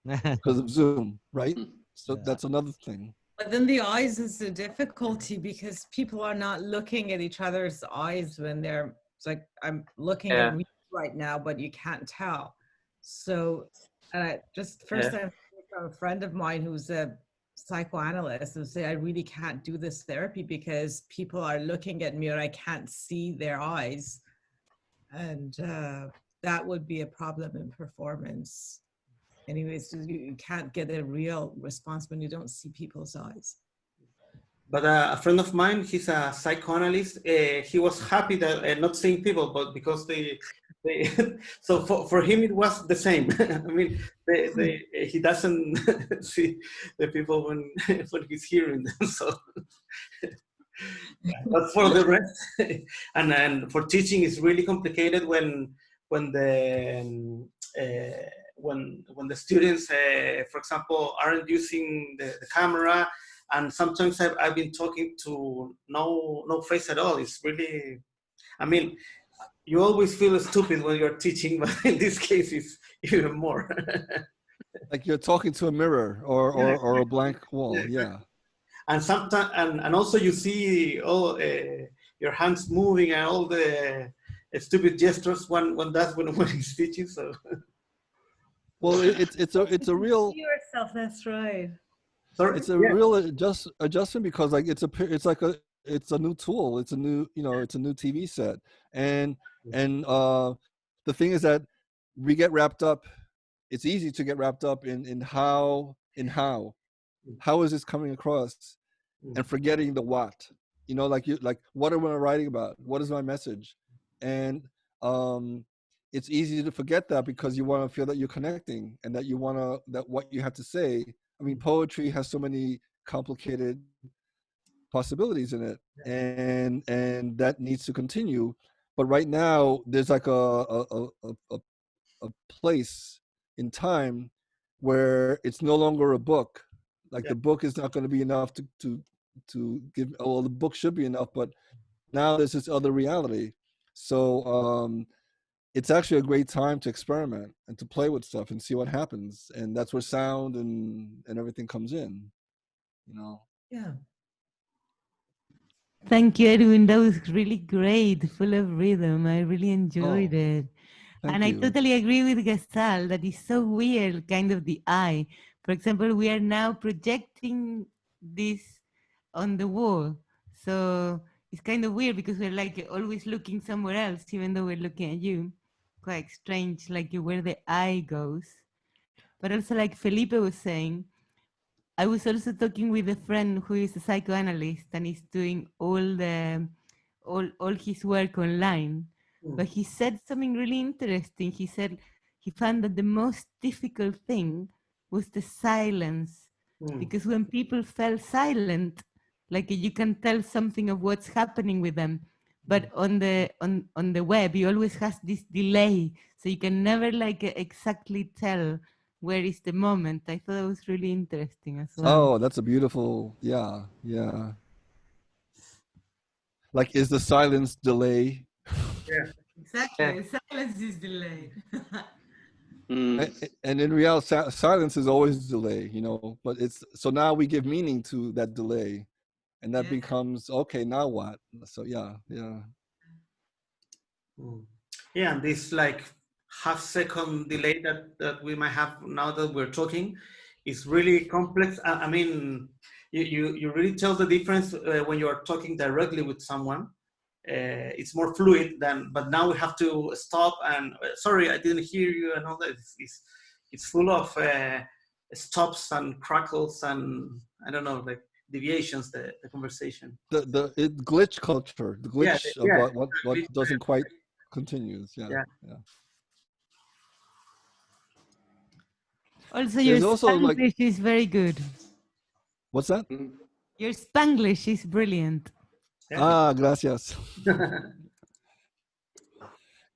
because of Zoom, right? So that's another thing. But then the eyes is the difficulty, because people are not looking at each other's eyes when they're, it's like, I'm looking at you right now, but you can't tell. So, and I just first time from a friend of mine who's a psychoanalyst, and say, I really can't do this therapy because people are looking at me and I can't see their eyes. And that would be a problem in performance. Anyways, you can't get a real response when you don't see people's eyes. But a friend of mine, he's a psychoanalyst. He was happy that not seeing people, but because they so for him it was the same. I mean, he doesn't see the people when he's hearing them. So, but for the rest, and for teaching, it's really complicated when the students, for example, aren't using the camera. And sometimes I've been talking to no face at all. It's really, I mean, you always feel stupid when you're teaching, but in this case, it's even more. Like you're talking to a mirror or a blank wall. Yeah. And sometimes, and also you see all your hands moving and all the stupid gestures one does when he's teaching. So, Well, it's a real See yourself. That's right. sorry. it's a Yeah. real adjustment because like it's a new tool. It's a new it's a new TV set, and the thing is that we get wrapped up. It's easy to get wrapped up in how is this coming across, and forgetting the what. Like what am I writing about? What is my message? And it's easy to forget that because you want to feel that you're connecting and that you want to that what you have to say. I mean, poetry has so many complicated possibilities in it, and that needs to continue. But right now, there's like a place in time where it's no longer a book. Like the book is not going to be enough to give. Well, the book should be enough, but now there's this other reality. So it's actually a great time to experiment and to play with stuff and see what happens. And that's where sound and everything comes in. Yeah. Thank you, Edwin. That was really great, full of rhythm. I really enjoyed it. Thank And I you. totally agree with Gastal that it's so weird, kind of the eye. For example, we are now projecting this on the wall. So it's kind of weird because we're like always looking somewhere else, even though we're looking at you. Quite strange, like where the eye goes. But also, like Felipe was saying, I was also talking with a friend who is a psychoanalyst and is doing all his work online. But he said something really interesting. He said he found that the most difficult thing was the silence, because when people felt silent, like you can tell something of what's happening with them. But on the web, you always has this delay, so you can never like exactly tell where is the moment. I thought it was really interesting as well. Oh, that's a beautiful, yeah. Like, is the silence delay? Yeah. Exactly. Silence is delayed. And in reality, silence is always delay, but so now we give meaning to that delay, and that becomes, okay, now what? So yeah. Yeah, and this like half-second delay that we might have now that we're talking is really complex. I mean, you really tell the difference when you are talking directly with someone. It's more fluid but now we have to stop and sorry, I didn't hear you, and all that. It's full of stops and crackles and I don't know, like deviations, the conversation. The glitch culture, the glitch of what doesn't quite continues. Yeah. Also, your Spanglish is very good. What's that? Your Spanglish is brilliant. Gracias.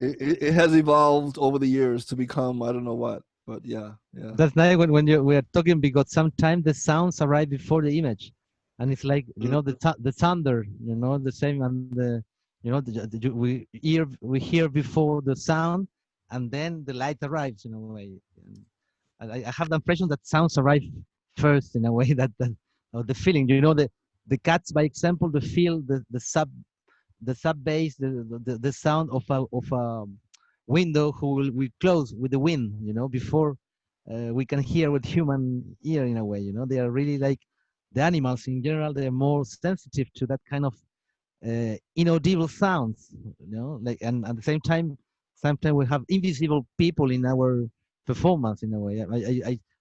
It has evolved over the years to become I don't know what, but yeah. That's nice when we are talking, because sometimes the sounds arrive before the image, and it's like the thunder, the same, and we hear before the sound, and then the light arrives in a way. And I have the impression that sounds arrive first in a way that the feeling, the cats, by example, the feel, the sub bass, the sound of a window who will close with the wind, before we can hear with human ear in a way. They are really like the animals in general. They are more sensitive to that kind of inaudible sounds, like, and at the same time, sometimes we have invisible people in our performance in a way.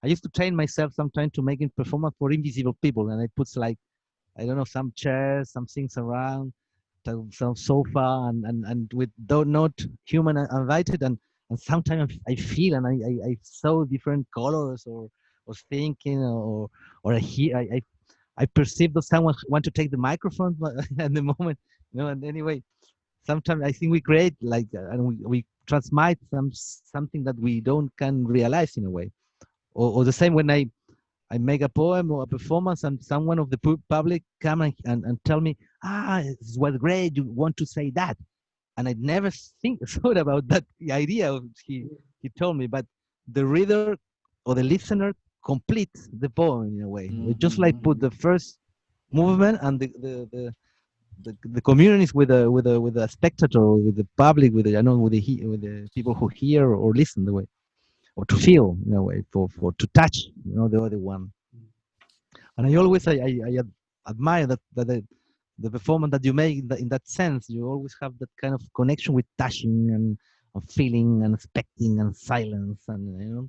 I used to train myself sometimes to making performance for invisible people, and I put like, I don't know, some chairs, some things around, some sofa, and with though not human invited, and sometimes I feel and I saw different colors or thinking or I hear I perceive that someone want to take the microphone at the moment, and anyway, sometimes I think we create like and we transmit something that we don't can realize in a way, or the same when I make a poem or a performance and someone of the public come and tell me, this was great, you want to say that. And I never thought about that idea he told me, but the reader or the listener completes the poem in a way. We just like put the first movement and the communities with the spectator, with the public, with the with the people who hear or listen the way, or to feel in a way, for to touch the other one. And I always I admire that the performance that you make in that sense. You always have that kind of connection with touching and feeling and expecting and silence and.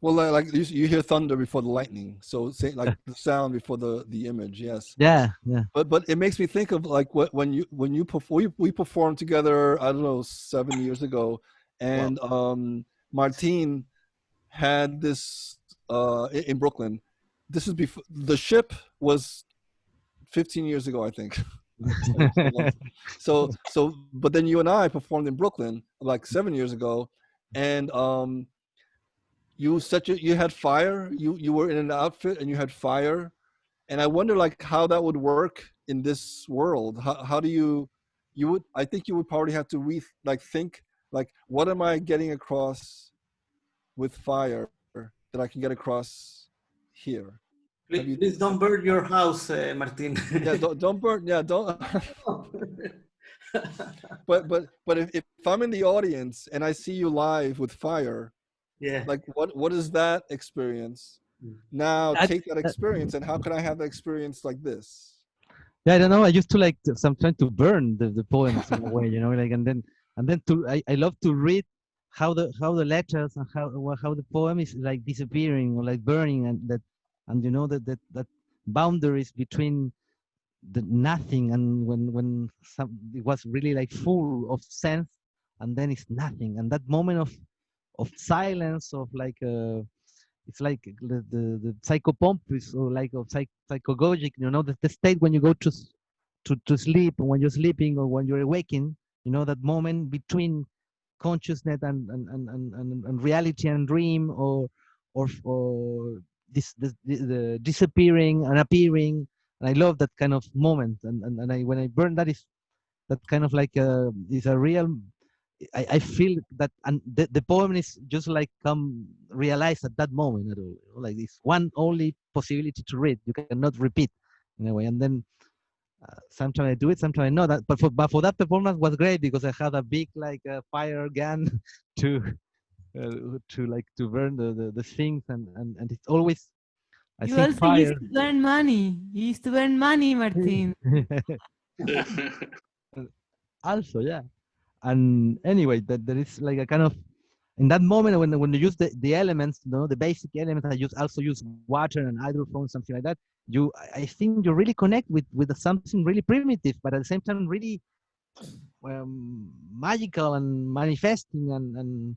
Well, like you hear thunder before the lightning, so say like the sound before the image. Yes. Yeah, yeah. But it makes me think of like when you perform. We performed together. I don't know, 7 years ago, and Martin had this in Brooklyn. This is before the ship was 15 years ago, I think. so but then you and I performed in Brooklyn like 7 years ago, and you had fire. You were in an outfit and you had fire, and I wonder like how that would work in this world. How do you would, I think you would probably have to think like, what am I getting across with fire that I can get across here? Please don't burn your house, Martin. Yeah, don't burn. Yeah, don't. but if I'm in the audience and I see you live with fire, yeah, like what is that experience? Now take that experience and how can I have the experience like this? Yeah, I don't know. I used to like sometimes to burn the poems in a way, like and then I love to read how the letters and how the poem is like disappearing or like burning, and that that boundaries between the nothing and when it was really like full of sense, and then it's nothing, and that moment of silence, of like it's like the psychopompis, or like of psychogogic, the state when you go to sleep, when you're sleeping or when you're awaking, that moment between consciousness and reality and dream, or the disappearing and appearing. And I love that kind of moment, and when I burn that, is that kind of like is a real. I feel that, and the poem is just like come realize at that moment at all. Like it's one only possibility to read. You cannot repeat in a way. And then sometimes I do it, sometimes I know that. But for that performance was great because I had a big like fire gun to burn the things, and it's always. I think also fire. used to burn money. You used to burn money, Martin. Also, yeah. And anyway, that there is like a kind of, in that moment when you use the elements, the basic elements, I also use water and hydrophone, something like that. I think you really connect with something really primitive, but at the same time really magical and manifesting, and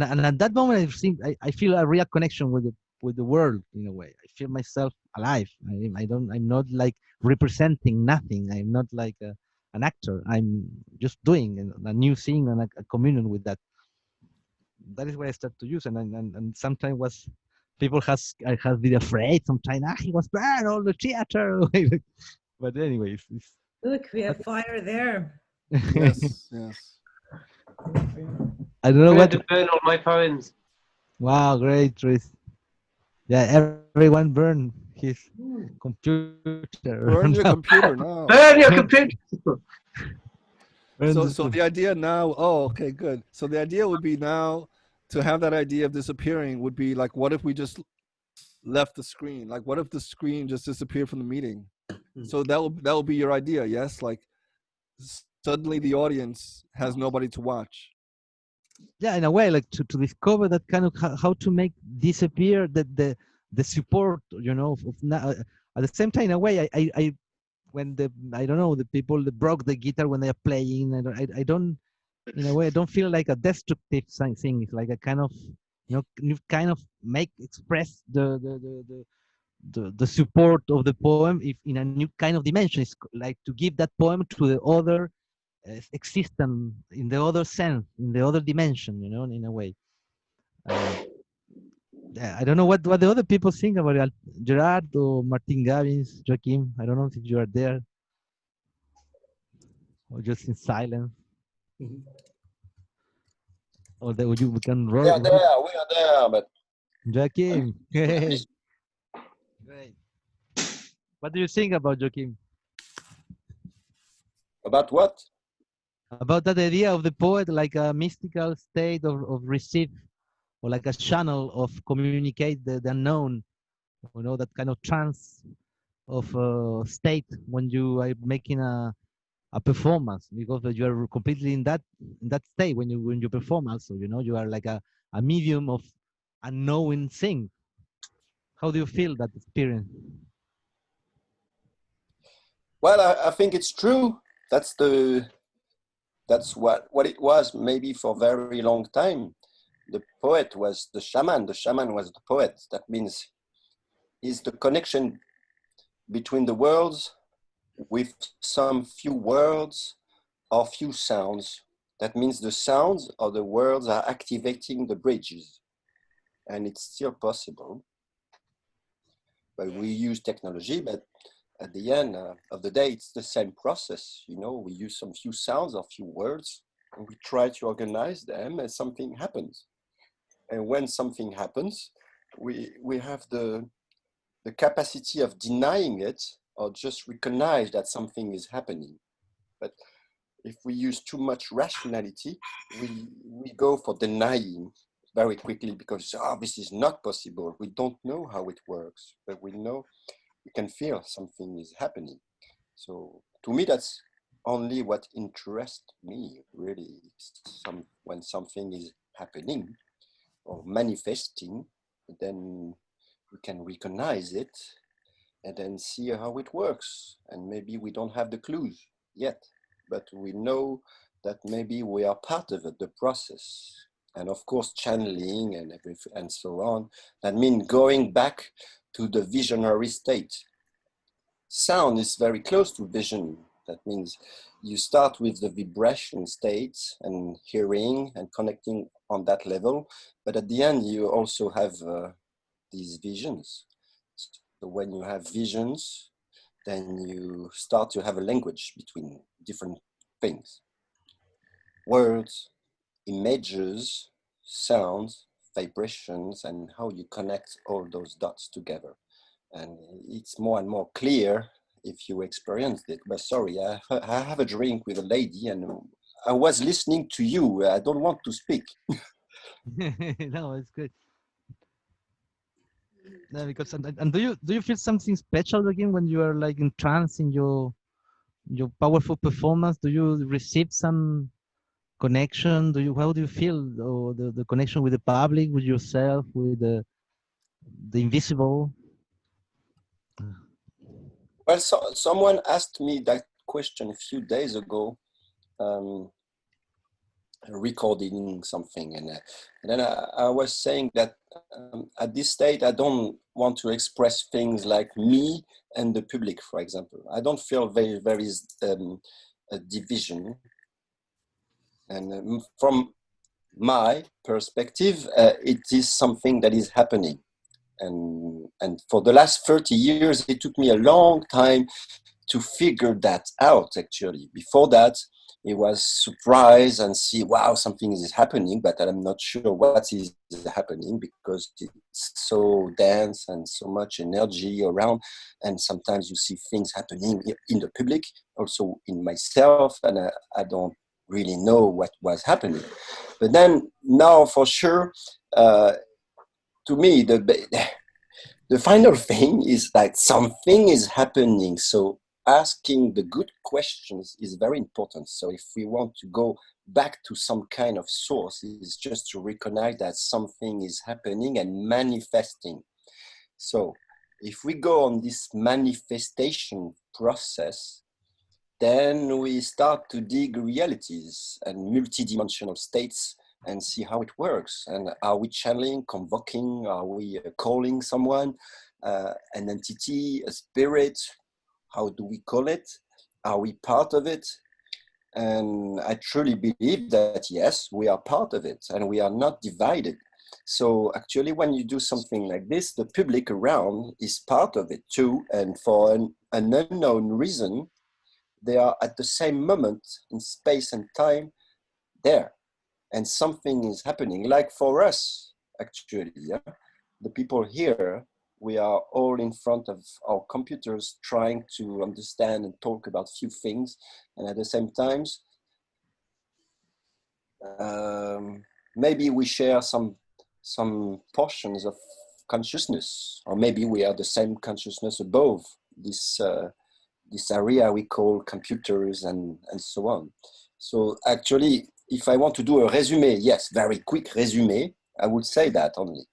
at that moment I feel a real connection with the world in a way. I feel myself alive. I'm not like representing nothing. I'm not like an actor. I'm just doing a new thing and a communion with that. That is why I start to use, and sometimes people have been afraid. Sometimes he was bad all the theater, but anyway, Look, we have fire there. Yes, yes. I don't know what to burn all my poems. Wow, great, Tris. Yeah, everyone burn his computer. Burn your computer now. Burn your computer. So the idea now, okay, good. So the idea would be now to have that idea of disappearing would be like, what if we just left the screen? Like, what if the screen just disappeared from the meeting? So that will be your idea, yes? Like suddenly the audience has nobody to watch. Yeah, in a way, like to discover that kind of how to make disappear the support, at the same time, in a way, I when I don't know, the people that broke the guitar when they're playing, I don't, in a way, I don't feel like a destructive thing. It's like a kind of, you kind of express the support of the poem if in a new kind of dimension. It's like to give that poem to the other existence, in the other sense, in the other dimension, in a way. I don't know what the other people think about it. Gerard or Martin Gavins, Joaquim. I don't know if you are there or just in silence. Or that we can roll. We are there, but Joaquim. Great. What do you think about Joaquim? About what? About that idea of the poet, like a mystical state of receive, or like a channel of communicate the unknown, you know, that kind of trance of state when you are making a performance, because you are completely in that state when you perform also, you know, you are like a medium of unknowing thing. How do you feel that experience? Well, I think it's true. That's what it was maybe for a very long time. The poet was the shaman was the poet. That means is the connection between the worlds with some few words or few sounds. That means the sounds or the words are activating the bridges, and it's still possible. But we use technology, but at the end of the day, it's the same process. You know, we use some few sounds or few words, and we try to organize them, and something happens. And when something happens, we have the capacity of denying it or just recognize that something is happening. But if we use too much rationality, we go for denying very quickly because this is not possible. We don't know how it works, but we know we can feel something is happening. So to me, that's only what interests me really. When something is happening or manifesting, then we can recognize it and then see how it works. And maybe we don't have the clues yet, but we know that maybe we are part of it, the process. And of course, channeling and everything and so on. That means going back to the visionary state. Sound is very close to vision. That means you start with the vibration state and hearing and connecting on that level. But at the end, you also have these visions. So when you have visions, then you start to have a language between different things. Words, images, sounds, vibrations, and how you connect all those dots together. And it's more and more clear if you experienced it. But sorry, I have a drink with a lady and I was listening to you. I don't want to speak. No, it's good. No, because and do you feel something special again when you are like in trance in your powerful performance? Do you receive some connection? How do you feel, or the connection with the public, with yourself, with the invisible? Well, someone asked me that question a few days ago, recording something, and then I was saying that at this state I don't want to express things like me and the public, for example. I don't feel very a division, and from my perspective, it is something that is happening. And for the last 30 years, it took me a long time to figure that out, actually. Before that, it was surprise and see, wow, something is happening, but I'm not sure what is happening because it's so dense and so much energy around. And sometimes you see things happening in the public, also in myself, and I don't really know what was happening. But then now for sure, to me, the final thing is that something is happening. So asking the good questions is very important. So if we want to go back to some kind of source, it's just to recognize that something is happening and manifesting. So if we go on this manifestation process, then we start to dig realities and multidimensional states and see how it works. And are we channeling, convoking? Are we calling someone, an entity, a spirit? How do we call it? Are we part of it? And I truly believe that, yes, we are part of it and we are not divided. So actually, when you do something like this, the public around is part of it too. And for an unknown reason, they are at the same moment in space and time there. And something is happening, like for us, actually, yeah? The people here, we are all in front of our computers trying to understand and talk about few things, and at the same time, maybe we share some portions of consciousness, or maybe we are the same consciousness above this this area we call computers and so on. So actually, if I want to do a resume, yes, very quick resume, I would say that only.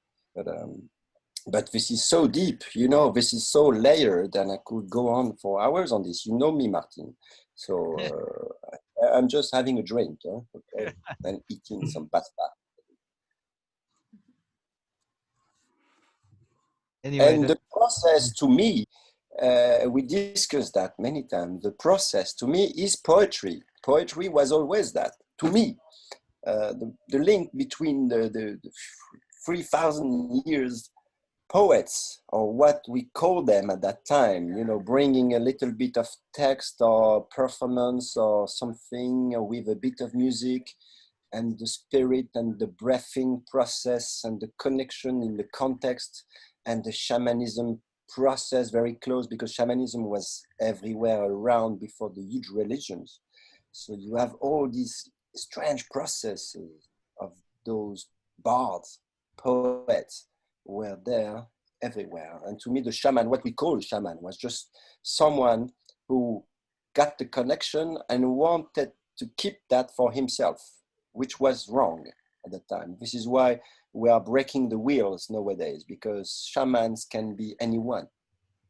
But this is so deep, you know, this is so layered, and I could go on for hours on this. You know me, Martin. So I'm just having a drink, okay, and eating some pasta. Anyway, and the process to me, we discussed that many times. The process to me is poetry. Poetry was always that to me. The link between the 3,000 years poets, or what we call them at that time, you know, bringing a little bit of text or performance or something with a bit of music, and the spirit and the breathing process and the connection in the context, and the shamanism process very close, because shamanism was everywhere around before the huge religions. So you have all these strange processes of those bards, poets, were there everywhere. And to me, the shaman, what we call shaman, was just someone who got the connection and wanted to keep that for himself, which was wrong at the time. This is why we are breaking the wheels nowadays, because shamans can be anyone.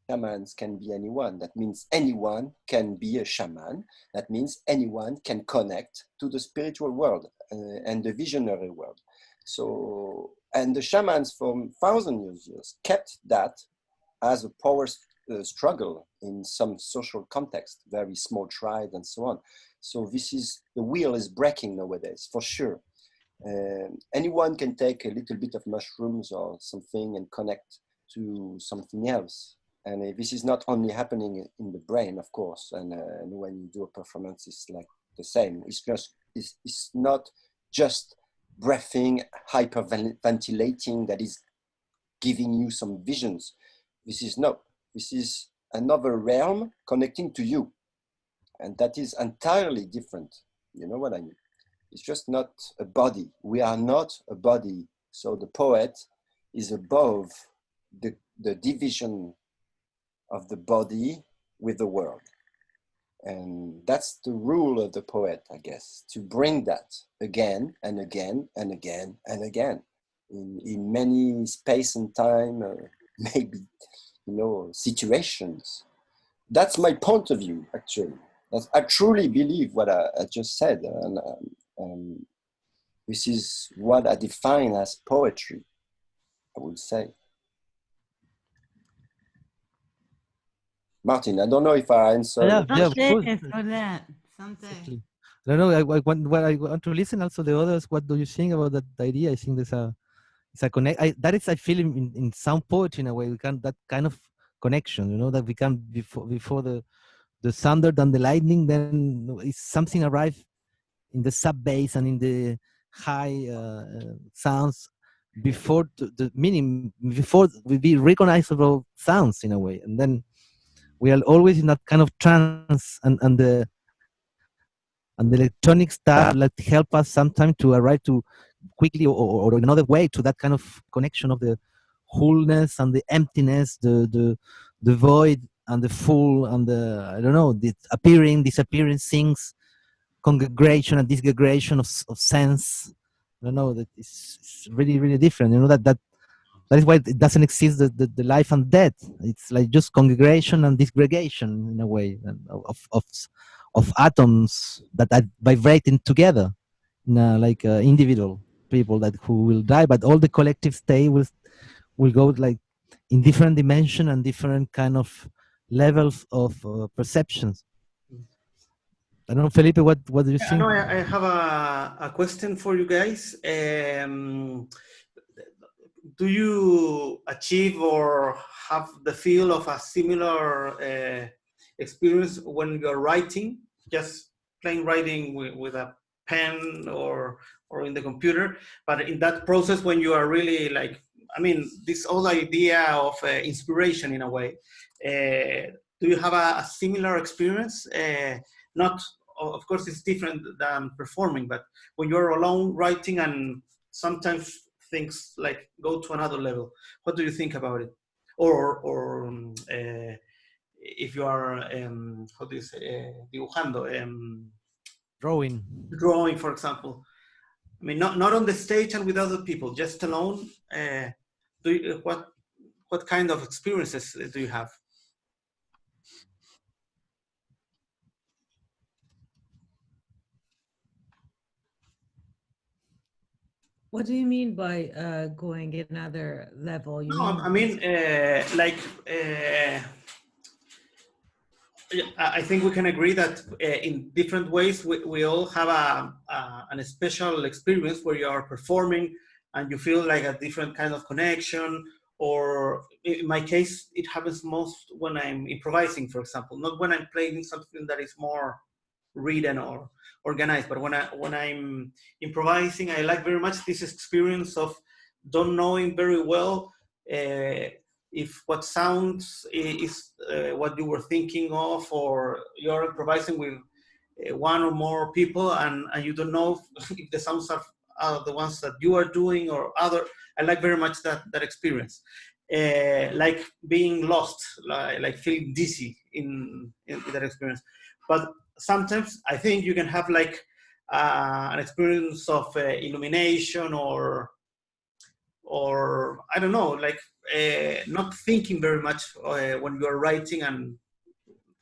Shamans can be anyone. That means anyone can be a shaman. That means anyone can connect to the spiritual world and the visionary world. So, and the shamans from 1,000 years kept that as a power struggle in some social context, very small tribe and so on. So this is, the wheel is breaking nowadays, for sure. Anyone can take a little bit of mushrooms or something and connect to something else. And this is not only happening in the brain, of course. And when you do a performance, it's like the same. It's just, it's not just breathing, hyperventilating that is giving you some visions. This is not. This is another realm connecting to you. And that is entirely different. You know what I mean? It's just not a body. We are not a body. So the poet is above the division of the body with the world. And that's the rule of the poet, I guess, to bring that again and again and again and again in many space and time, maybe, you know, situations. That's my point of view, actually. I truly believe what I just said. And this is what I define as poetry, I would say. Martin, I don't know if I answered. Yeah, of course. For that, someday. Exactly. I don't know. I want to listen also the others. What do you think about that idea? I think there's a connect. That is, I feel in sound poetry in a way. We can that kind of connection. You know, that we can before the thunder and the lightning. Then it's something arrive in the sub bass and in the high sounds before the meaning, before we be recognizable sounds in a way, and then we are always in that kind of trance, and the electronic stuff like help us sometimes to arrive to quickly or in another way to that kind of connection of the wholeness and the emptiness, the void and the full and the, I don't know, the appearing, disappearing things, congregation and disgregation of sense. I don't know, that it's really, really different. You know, that is why it doesn't exist, the life and death. It's like just congregation and disgregation in a way of atoms that are vibrating together, like individual people who will die, but all the collective stay will go like in different dimension and different kind of levels of perceptions. I don't know, Felipe, what do you think? No, I have a question for you guys. Do you achieve or have the feel of a similar experience when you're writing, just plain writing with a pen or in the computer, but in that process when you are really like I mean, this whole idea of inspiration in a way. Do you have a similar experience? Not, of course, it's different than performing, but when you're alone writing and sometimes things like go to another level, what do you think about it? Or if you are, how do you say, dibujando, drawing, for example. I mean, not on the stage and with other people, just alone. What kind of experiences do you have? What do you mean by going another level? You mean? I mean, like, I think we can agree that in different ways we all have a special experience where you are performing and you feel like a different kind of connection. Or in my case, it happens most when I'm improvising, for example, not when I'm playing something that is more written or organized, but when I'm improvising, I like very much this experience of don't knowing very well if what sounds is what you were thinking of, or you're improvising with one or more people and you don't know if the sounds are the ones that you are doing or other. I like very much that experience. Like being lost, like feeling dizzy in that experience. But sometimes I think you can have like an experience of illumination or I don't know, like not thinking very much when you're writing and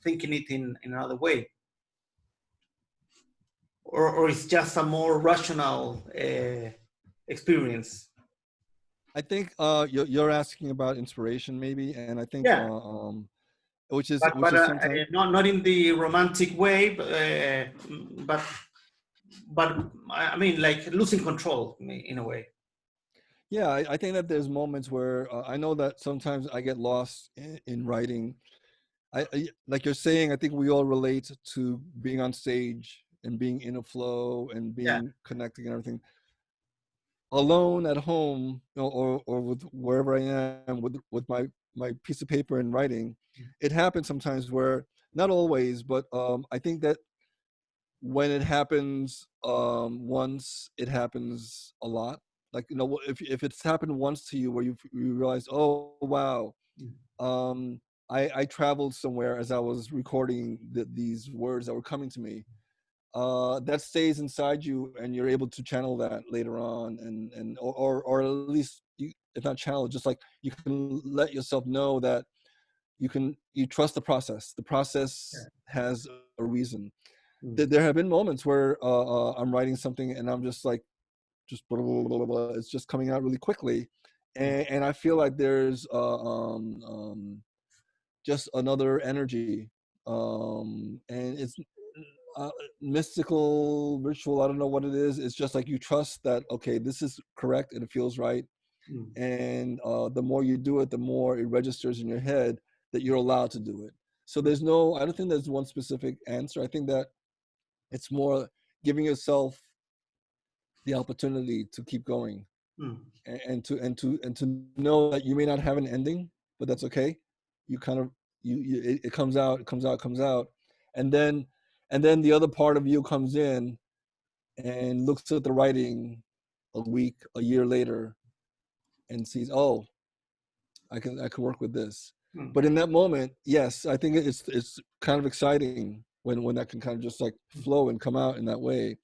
thinking it in another way. Or it's just a more rational experience. I think you're asking about inspiration, maybe, and I think yeah. Which is sometimes not in the romantic way, but I mean, like losing control in a way. Yeah, I think that there's moments where I know that sometimes I get lost in writing. I like you're saying, I think we all relate to being on stage and being in a flow and being connecting and everything. Alone at home, or with wherever I am with my piece of paper and writing, it happens sometimes where, not always, but I think that when it happens once, it happens a lot. Like, if it's happened once to you where you realize, oh wow, I traveled somewhere as I was recording these words that were coming to me. That stays inside you, and you're able to channel that later on, or at least, if not channel, just like you can let yourself know that you trust the process. The process has a reason. There have been moments where I'm writing something and I'm just like, blah, blah, blah, blah, it's just coming out really quickly, and I feel like there's just another energy, and it's mystical, ritual. I don't know what it is. It's just like you trust that, okay, this is correct and it feels right, and the more you do it, the more it registers in your head that you're allowed to do it. So I don't think there's one specific answer. I think that it's more giving yourself the opportunity to keep going, and to know that you may not have an ending, but that's okay. You kind of it comes out, and then the other part of you comes in and looks at the writing a week, a year later, and sees, oh, I can work with this. But in that moment, yes, I think it's kind of exciting when that can kind of just like flow and come out in that way.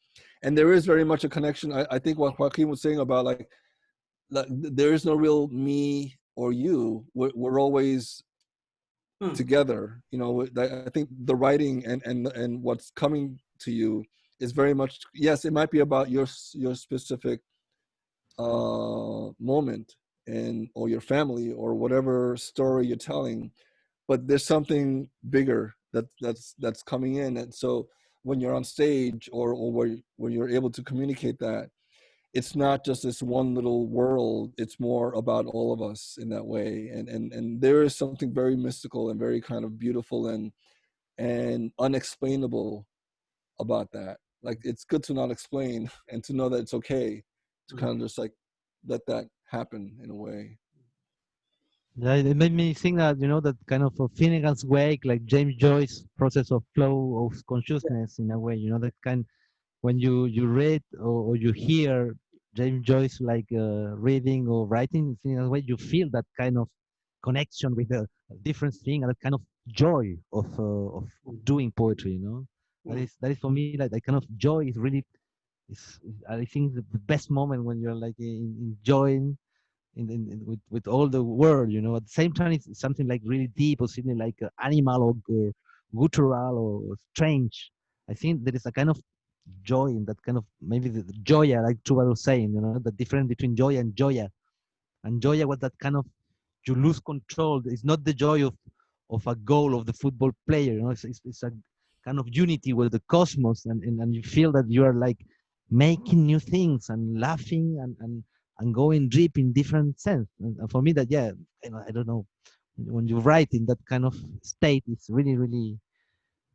And there is very much a connection. I think what Joaquin was saying about like there is no real me or you. We're always together. I think the writing and what's coming to you is very much, yes, it might be about your specific moment or your family or whatever story you're telling, but there's something bigger that's coming in. And so when you're on stage or when you're able to communicate that, it's not just this one little world, it's more about all of us in that way. And there is something very mystical and very kind of beautiful and unexplainable about that. Like, it's good to not explain and to know that it's okay to kind of just like let that happen in a way. Yeah, it made me think that, you know, that kind of a Finnegan's Wake, like James Joyce process of flow of consciousness in a way, you know, that kind, when you read or you hear James Joyce like reading or writing in a way, you feel that kind of connection with a different thing and that kind of joy of doing poetry, you know. That is for me, like that kind of joy is really, is I think the best moment when you're like enjoying with all the world, you know. At the same time, it's something like really deep or something like animal or guttural or strange. I think there is a kind of joy in that kind of, maybe the joya, like Chuba was saying, you know, the difference between joy and joya. And joya was that kind of, you lose control. It's not the joy of a goal of the football player, you know. It's a kind of unity with the cosmos, and you feel that you are like making new things and laughing and going deep in different sense. And for me, that, yeah, you know, I don't know, when you write in that kind of state, it's really, really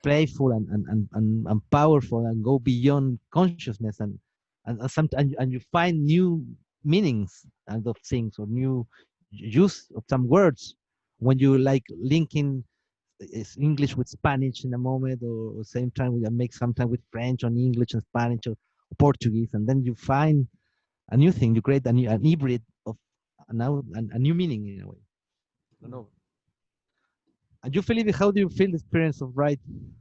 playful and powerful and go beyond consciousness and you find new meanings and of things or new use of some words when you like linking English with Spanish in a moment, or same time we make sometimes with French on English and Spanish or Portuguese, and then you find a new thing. You create an hybrid of a new meaning in a way. I don't know. And you, Felipe, how do you feel the experience of writing?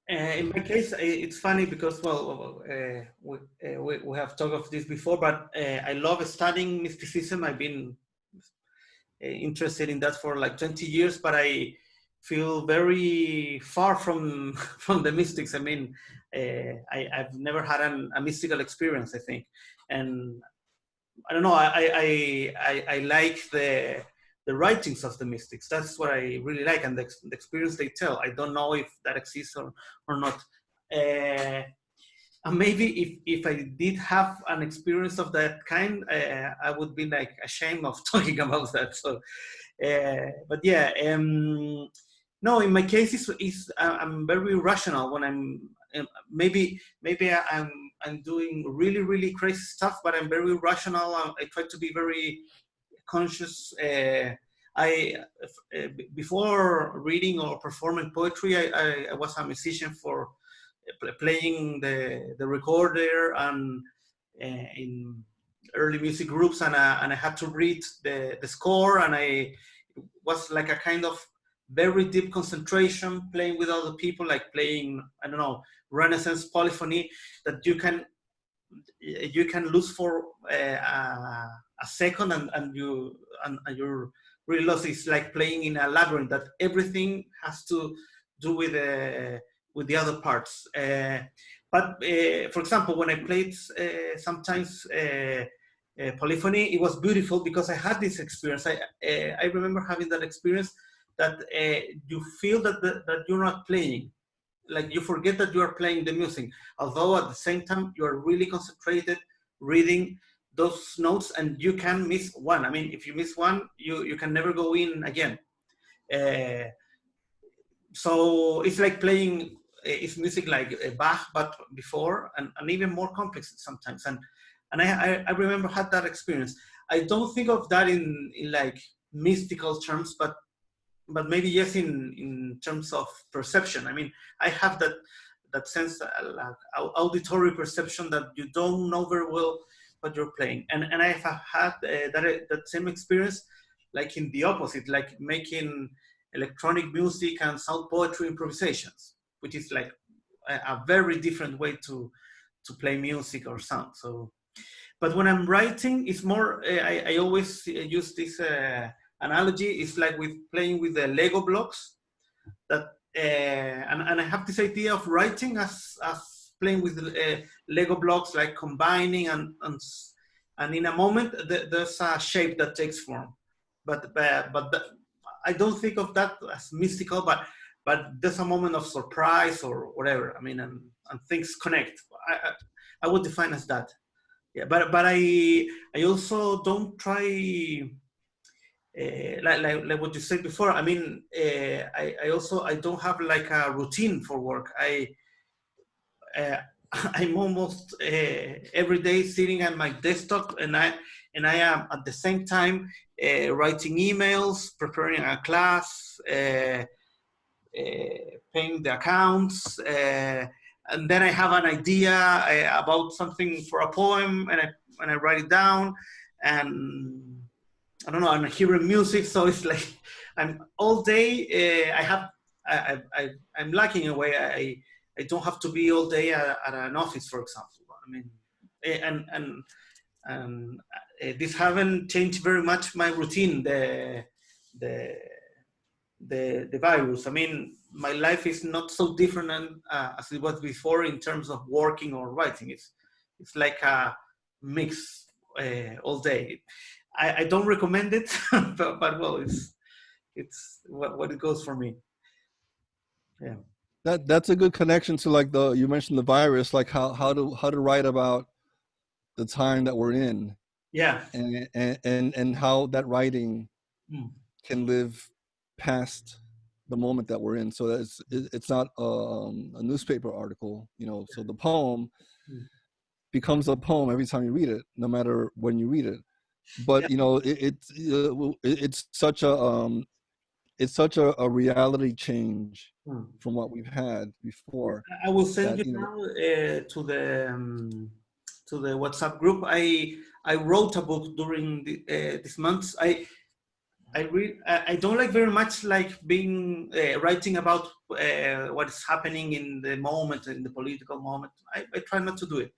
In my case, it's funny because, well, we have talked of this before, but I love studying mysticism. I've been interested in that for like 20 years, but I feel very far from from the mystics. I mean, I've never had a mystical experience, I think, and I don't know. I like the writings of the mystics. That's what I really like, and the experience they tell. I don't know if that exists or not. And maybe if I did have an experience of that kind, I would be like ashamed of talking about that. So, but yeah, no. In my case, I'm very rational when maybe I'm doing really crazy stuff, but I'm very rational. I try to be very conscious. Before reading or performing poetry, I was a musician for playing the recorder and in early music groups, and I had to read the score, and I was like a kind of very deep concentration playing with other people, like playing, I don't know, Renaissance polyphony, that you can lose for a second, and you're really lost. It's like playing in a labyrinth that everything has to do with the other parts. But for example, when I played sometimes polyphony, it was beautiful because I had this experience. I remember having that experience that you feel that you're not playing. Like you forget that you are playing the music, although at the same time you are really concentrated reading those notes, and you can miss one. I mean, if you miss one, you can never go in again. So it's like playing it's music like Bach, but before, and even more complex sometimes. And I remember had that experience. I don't think of that in like mystical terms, but maybe yes in terms of perception. I mean, I have that sense, like auditory perception, that you don't know very well what you're playing, and I've had that same experience, like in the opposite, like making electronic music and sound poetry improvisations, which is like a very different way to play music or sound. So, but when I'm writing, it's more. I always use this analogy. It's like with playing with the Lego blocks. That and I have this idea of writing as playing with Lego blocks, like combining and in a moment there's a shape that takes form. But I don't think of that as mystical, but there's a moment of surprise or whatever. I mean, and things connect. I would define as that. Yeah, but I also don't try like what you said before. I mean, I don't have like a routine for work. I'm almost every day sitting at my desktop, and and I am at the same time writing emails, preparing a class, paying the accounts, and then I have an idea about something for a poem, and I write it down, and I don't know, I'm hearing music, so it's like I'm all day. I'm lacking a way. I don't have to be all day at an office, for example. I mean, and this haven't changed very much my routine. The virus. I mean, my life is not so different as it was before in terms of working or writing. It's like a mix all day. I don't recommend it, but well, it's what it goes for me. Yeah. That's a good connection to like you mentioned the virus, like how to write about the time that we're in. Yeah. And how that writing can live past the moment that we're in. So that it's not a newspaper article, you know. So the poem becomes a poem every time you read it, no matter when you read it. But you know, it's such a reality change from what we've had before. I will send you now to the WhatsApp group. I wrote a book during this month. I don't like very much like being writing about what is happening in the moment, in the political moment. I try not to do it,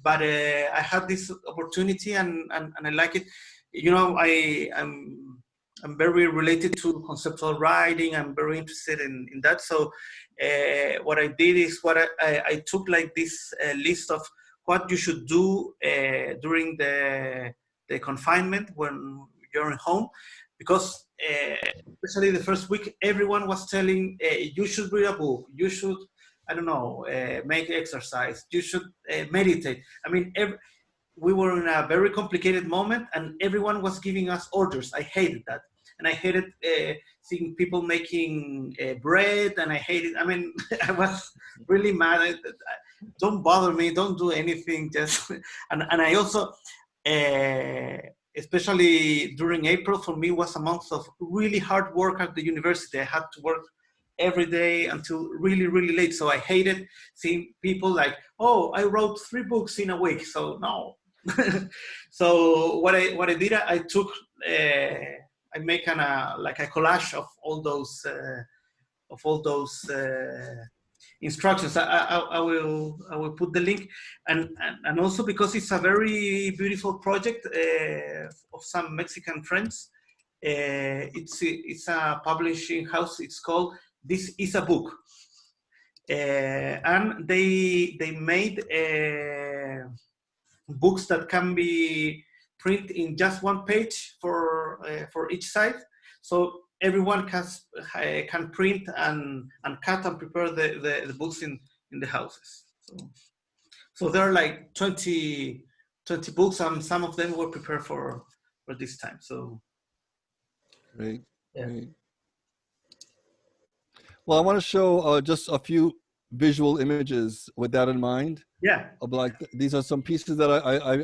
but I had this opportunity and I like it. You know, I'm very related to conceptual writing. I'm very interested in that. So what I did is I took like this list of what you should do during the confinement when you're at home, because especially the first week, everyone was telling you should read a book, you should, I don't know, make exercise, you should meditate. I mean, we were in a very complicated moment and everyone was giving us orders. I hated that. And I hated seeing people making bread, and I hated, I mean, I was really mad. Don't bother me, don't do anything, just, and I also, especially during April, for me was a month of really hard work at the university. I had to work every day until really, really late. So I hated seeing people like, oh, I wrote 3 books in a week. So no. So what I did, I took, I make like a collage of all those instructions. I will put the link, and also because it's a very beautiful project of some Mexican friends. It's a publishing house. It's called This Is a Book, and they made books that can be print in just 1 page for each side. So everyone can print and cut and prepare the books in the houses. So there are like 20 books, and some of them were prepared for this time. So great. Yeah. Great. Well, I want to show just a few visual images with that in mind. Yeah. Of like, these are some pieces that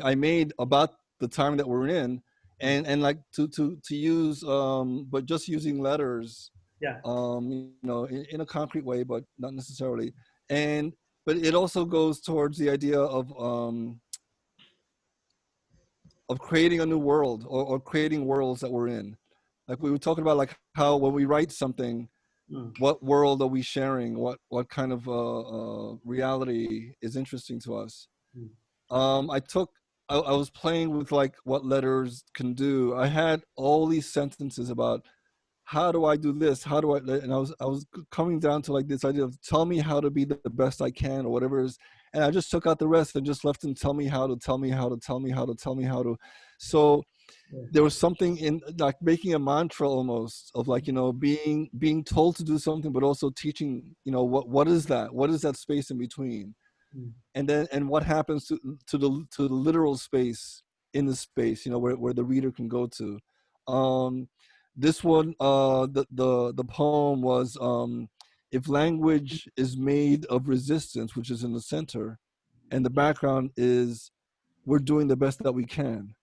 I made about the time that we're in, and like to use but just using letters. Yeah. You know, in a concrete way, but not necessarily. But it also goes towards the idea of creating a new world, or creating worlds that we're in. Like we were talking about, like how when we write something, what world are we sharing? What kind of reality is interesting to us? I was playing with like what letters can do. I had all these sentences about how do I do this? How do I? And I was coming down to like this idea of tell me how to be the best I can, or whatever it is. And I just took out the rest and just left them tell me how to, tell me how to, tell me how to, tell me how to. So there was something in like making a mantra almost of like, you know, being told to do something, but also teaching, you know, what is that? What is that space in between? And what happens to the literal space in the space, you know, where the reader can go to. This one, the poem was, if language is made of resistance, which is in the center, and the background is we're doing the best that we can.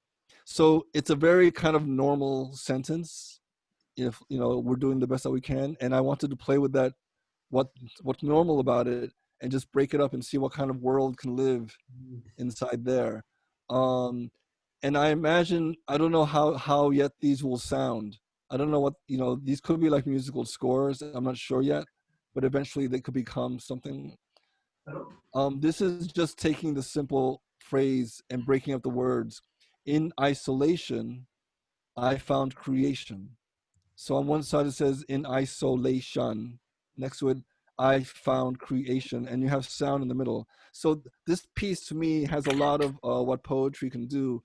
So it's a very kind of normal sentence. If we're doing the best that we can, and I wanted to play with that, what's normal about it, and just break it up and see what kind of world can live inside there. And I imagine, I don't know how yet these will sound. I don't know what, these could be like musical scores. I'm not sure yet, but eventually they could become something. This is just taking the simple phrase and breaking up the words. In isolation, I found creation. So on one side it says in isolation. Next to it, I found creation, and you have sound in the middle. So this piece to me has a lot of what poetry can do,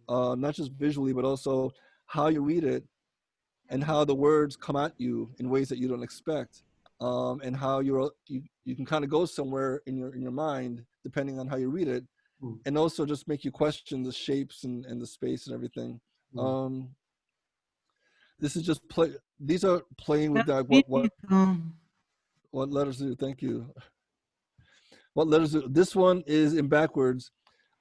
not just visually, but also how you read it and how the words come at you in ways that you don't expect, and how you can kind of go somewhere in your mind depending on how you read it, and also just make you question the shapes and the space and everything. This is just play. These are playing with that. What letters do? Thank you. What letters do? This one is in backwards.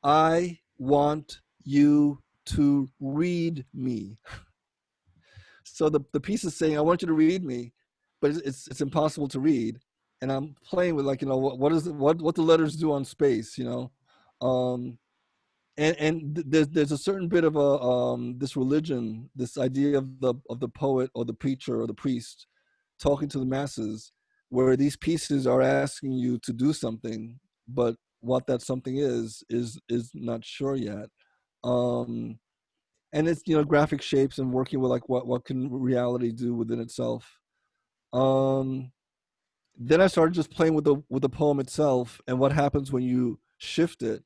I want you to read me. So the piece is saying, I want you to read me, but it's impossible to read. And I'm playing with like, what the letters do on space, and there's a certain bit of this religion, this idea of the poet or the preacher or the priest talking to the masses, where these pieces are asking you to do something, but what that something is not sure yet. And it's graphic shapes and working with like what can reality do within itself. Then I started just playing with the poem itself and what happens when you shift it.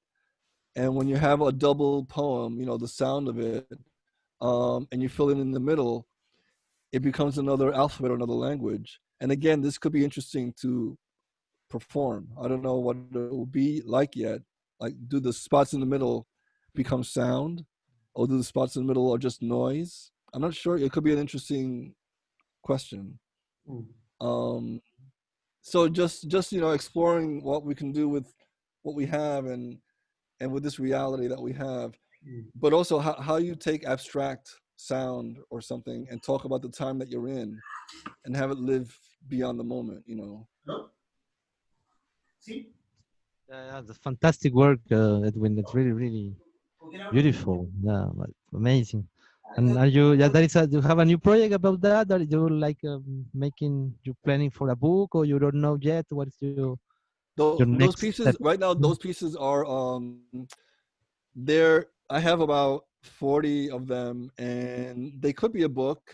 And when you have a double poem, the sound of it, and you fill it in the middle, it becomes another alphabet or another language. And again, this could be interesting to perform. I don't know what it will be like yet. Like, do the spots in the middle become sound, or do the spots in the middle are just noise? I'm not sure. It could be an interesting question. So just exploring what we can do with what we have and with this reality that we have, but also how you take abstract sound or something and talk about the time that you're in and have it live beyond the moment, That's fantastic work, Edwin. That's really, really beautiful. Yeah, amazing. And are you? Yeah, do you have a new project about that? Are you like you planning for a book, or you don't know yet? What's your those next pieces step? right now? Those pieces are there. I have about 40 of them, and they could be a book,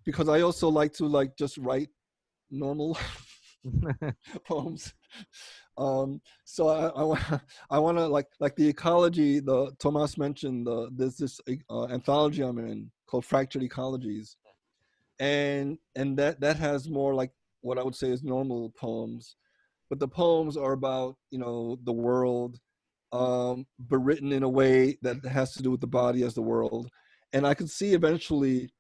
because I also like to just write normal poems. So I want to like the ecology. The Tomas mentioned there's this anthology I'm in called Fractured Ecologies, and that has more like what I would say is normal poems, but the poems are about the world, but written in a way that has to do with the body as the world. And I could see eventually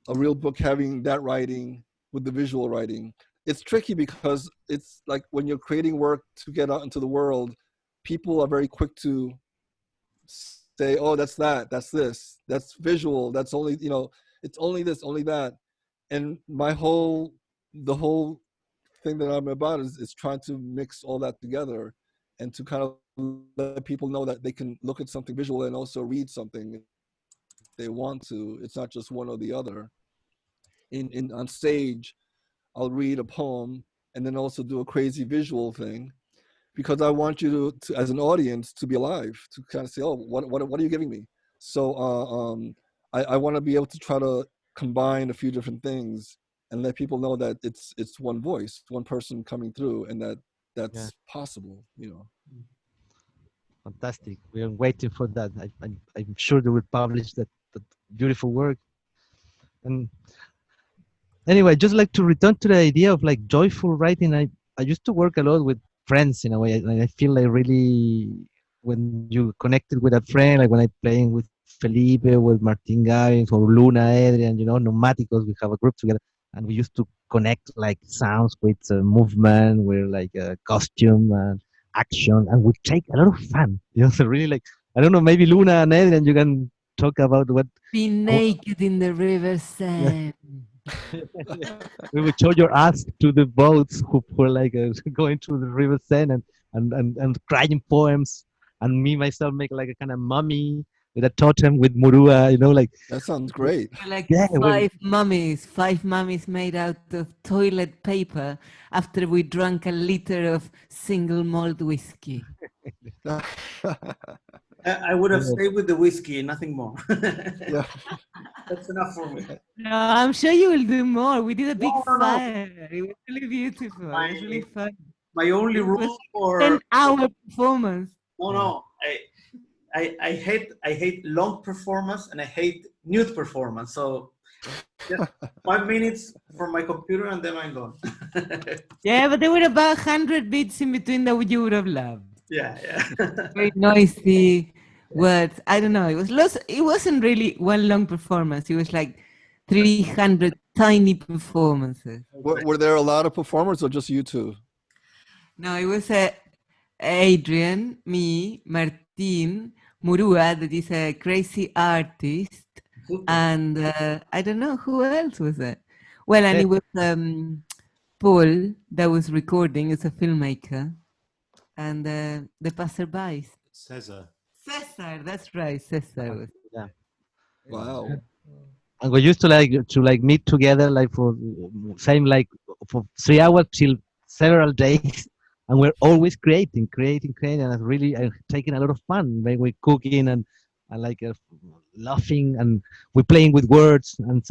a real book having that writing with the visual writing. It's tricky because it's like when you're creating work to get out into the world, people are very quick to say, oh, that's this, that's visual, that's only, it's only this, only that. And the whole thing that I'm about is trying to mix all that together and to kind of let people know that they can look at something visual and also read something if they want to. It's not just one or the other. In on stage, I'll read a poem and then also do a crazy visual thing, because I want you to as an audience to be alive, to kind of say, oh, what are you giving me? So I want to be able to try to combine a few different things and let people know that it's one voice, one person coming through, and that's possible, Fantastic. We are waiting for that. I'm sure they will publish that beautiful work. And anyway, just like to return to the idea of like joyful writing. I used to work a lot with friends in a way. I feel like really when you connected with a friend, like when I playing with Felipe, with Martin Gavin, or Luna, Adrian, Pneumáticos, we have a group together, and we used to connect like sounds with movement, with like costume and action, and we take a lot of fun. So really like I don't know, maybe Luna and Adrian, you can talk about what. Be naked in the river sand. We would show your ass to the boats who were like going through the river Seine and crying poems, and me myself make like a kind of mummy with a totem with Murua, you know, like That sounds great. Like yeah, five mummies made out of toilet paper after we drank a liter of single malt whiskey. I would have stayed with the whiskey, nothing more. Yeah. That's enough for me. No, I'm sure you will do more. We did a big No. fire. It was really beautiful. It was really fun. My only It was rule for 10-hour performance. no, I hate long performance and I hate nude performance. So just 5 minutes from my computer and then I'm gone. Yeah, but there were about 100 beats in between that you would have loved. Yeah. Very noisy words. I don't know. It wasn't really one long performance. It was like 300 tiny performances. Were there a lot of performers or just you two? No, it was Adrian, me, Martin, Murua, that is a crazy artist, and I don't know who else was it. Well, and it was Paul that was recording as a filmmaker, and the passerbys. Cesar, that's right, Cesar was. Yeah. Wow. And we used to like meet together like for same like for 3 hours till several days, and we're always creating, and it's really taking a lot of fun. Like we're cooking and like laughing, and we're playing with words, and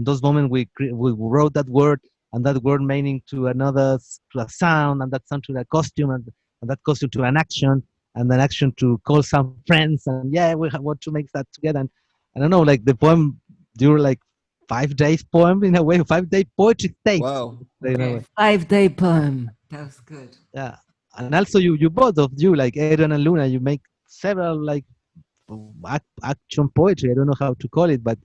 those moments we wrote that word, and that word meaning to a sound, and that sound to a costume, and that costume to an action, and then action to call some friends, and yeah, we want to make that together. And I don't know, like the poem, during like 5 days poem in a way, 5-day poetry state. Wow. In a way. 5-day poem. That was good. Yeah, and also you both of you, like Aaron and Luna, you make several like action poetry. I don't know how to call it, but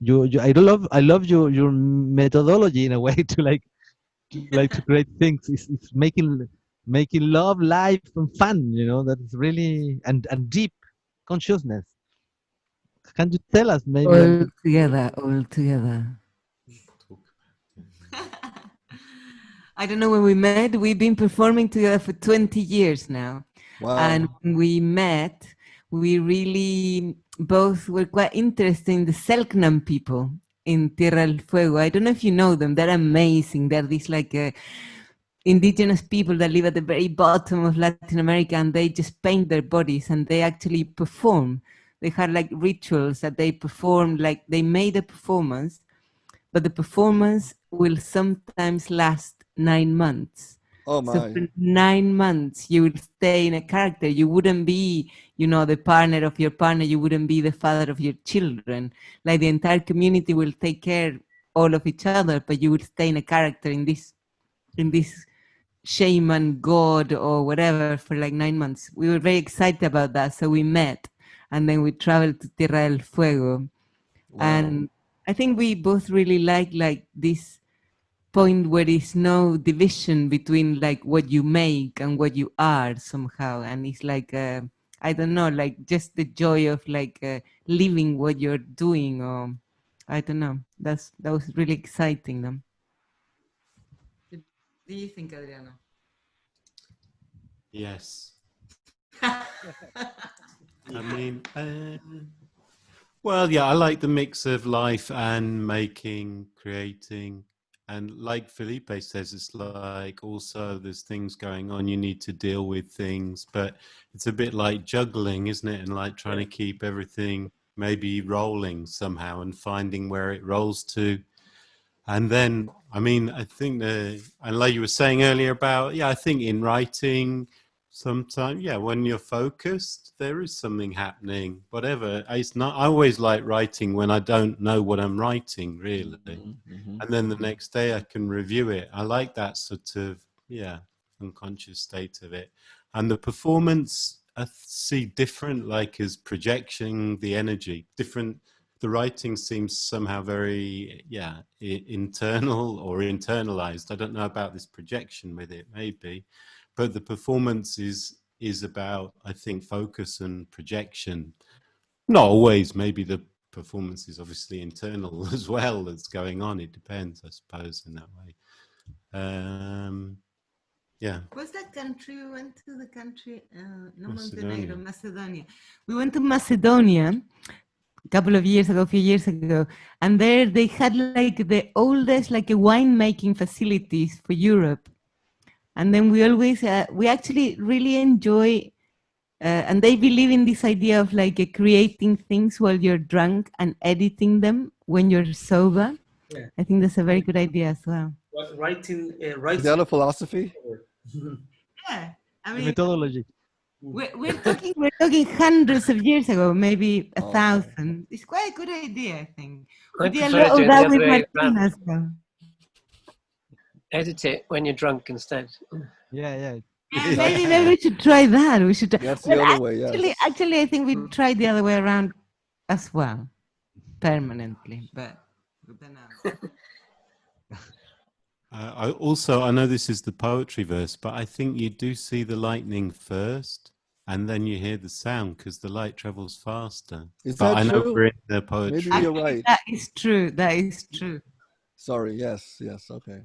I love your methodology in a way to to create things. It's making love, life, and fun. You know, that is really and deep consciousness. Can you tell us maybe? All together. I don't know when we met. We've been performing together for 20 years now. Wow. And when we met, we really both were quite interested in the Selknam people in Tierra del Fuego. I don't know if you know them. They're amazing. They're these like indigenous people that live at the very bottom of Latin America, and they just paint their bodies and they actually perform. They had like rituals that they performed, like they made a performance, but the performance will sometimes last 9 months. Oh my. So for 9 months, you will stay in a character. You wouldn't be, the partner of your partner. You wouldn't be the father of your children. Like the entire community will take care all of each other, but you would stay in a character in this shaman god or whatever for like 9 months. We were very excited about that. So we met, and then we traveled to Tierra del Fuego. Wow. And I think we both really like this point where there's no division between like what you make and what you are somehow, and it's like I don't know, like just the joy of like living what you're doing, or I don't know. That was really exciting. What do you think, Adriano? Yes. I mean, well, yeah, I like the mix of life and making, creating. And like Felipe says, it's like also there's things going on. You need to deal with things, but it's a bit like juggling, isn't it? And like trying to keep everything maybe rolling somehow and finding where it rolls to. And then, I mean, I think and like you were saying earlier about, I think in writing, sometimes, when you're focused, there is something happening, whatever. It's not, I always like writing when I don't know what I'm writing, really. Mm-hmm. And then the next day I can review it. I like that sort of, unconscious state of it. And the performance, I see different, like as projection, the energy, different. The writing seems somehow very, internal or internalized. I don't know about this projection with it, maybe. But the performance is is about, I think, focus and projection. Not always. Maybe the performance is obviously internal as well that's going on. It depends, I suppose, in that way. Yeah. What's that country we went to? The country, no Macedonia. Montenegro, Macedonia. We went to Macedonia a couple of years ago, a few years ago, and there they had like the oldest, like a winemaking facilities for Europe. And then we always, we actually really enjoy, and they believe in this idea of like creating things while you're drunk and editing them when you're sober. Yeah. I think that's a very good idea as well. Writing, Is that a philosophy? Yeah, I The mean, methodology. we're talking hundreds of years ago, maybe 1,000. It's quite a good idea, I think. I We did a prefer lot to do of it that the with other way Martin around. as well. Edit it when you're drunk instead. Yeah. Yeah, maybe we should try that. We should. That's the other way, yes. Actually, I think we tried the other way around as well, permanently. But then, I know this is the poetry verse, but I think you do see the lightning first, and then you hear the sound because the light travels faster. Is but that I know true? we're in the poetry. Maybe you're right. That is true. That is true. Sorry. Yes. Okay.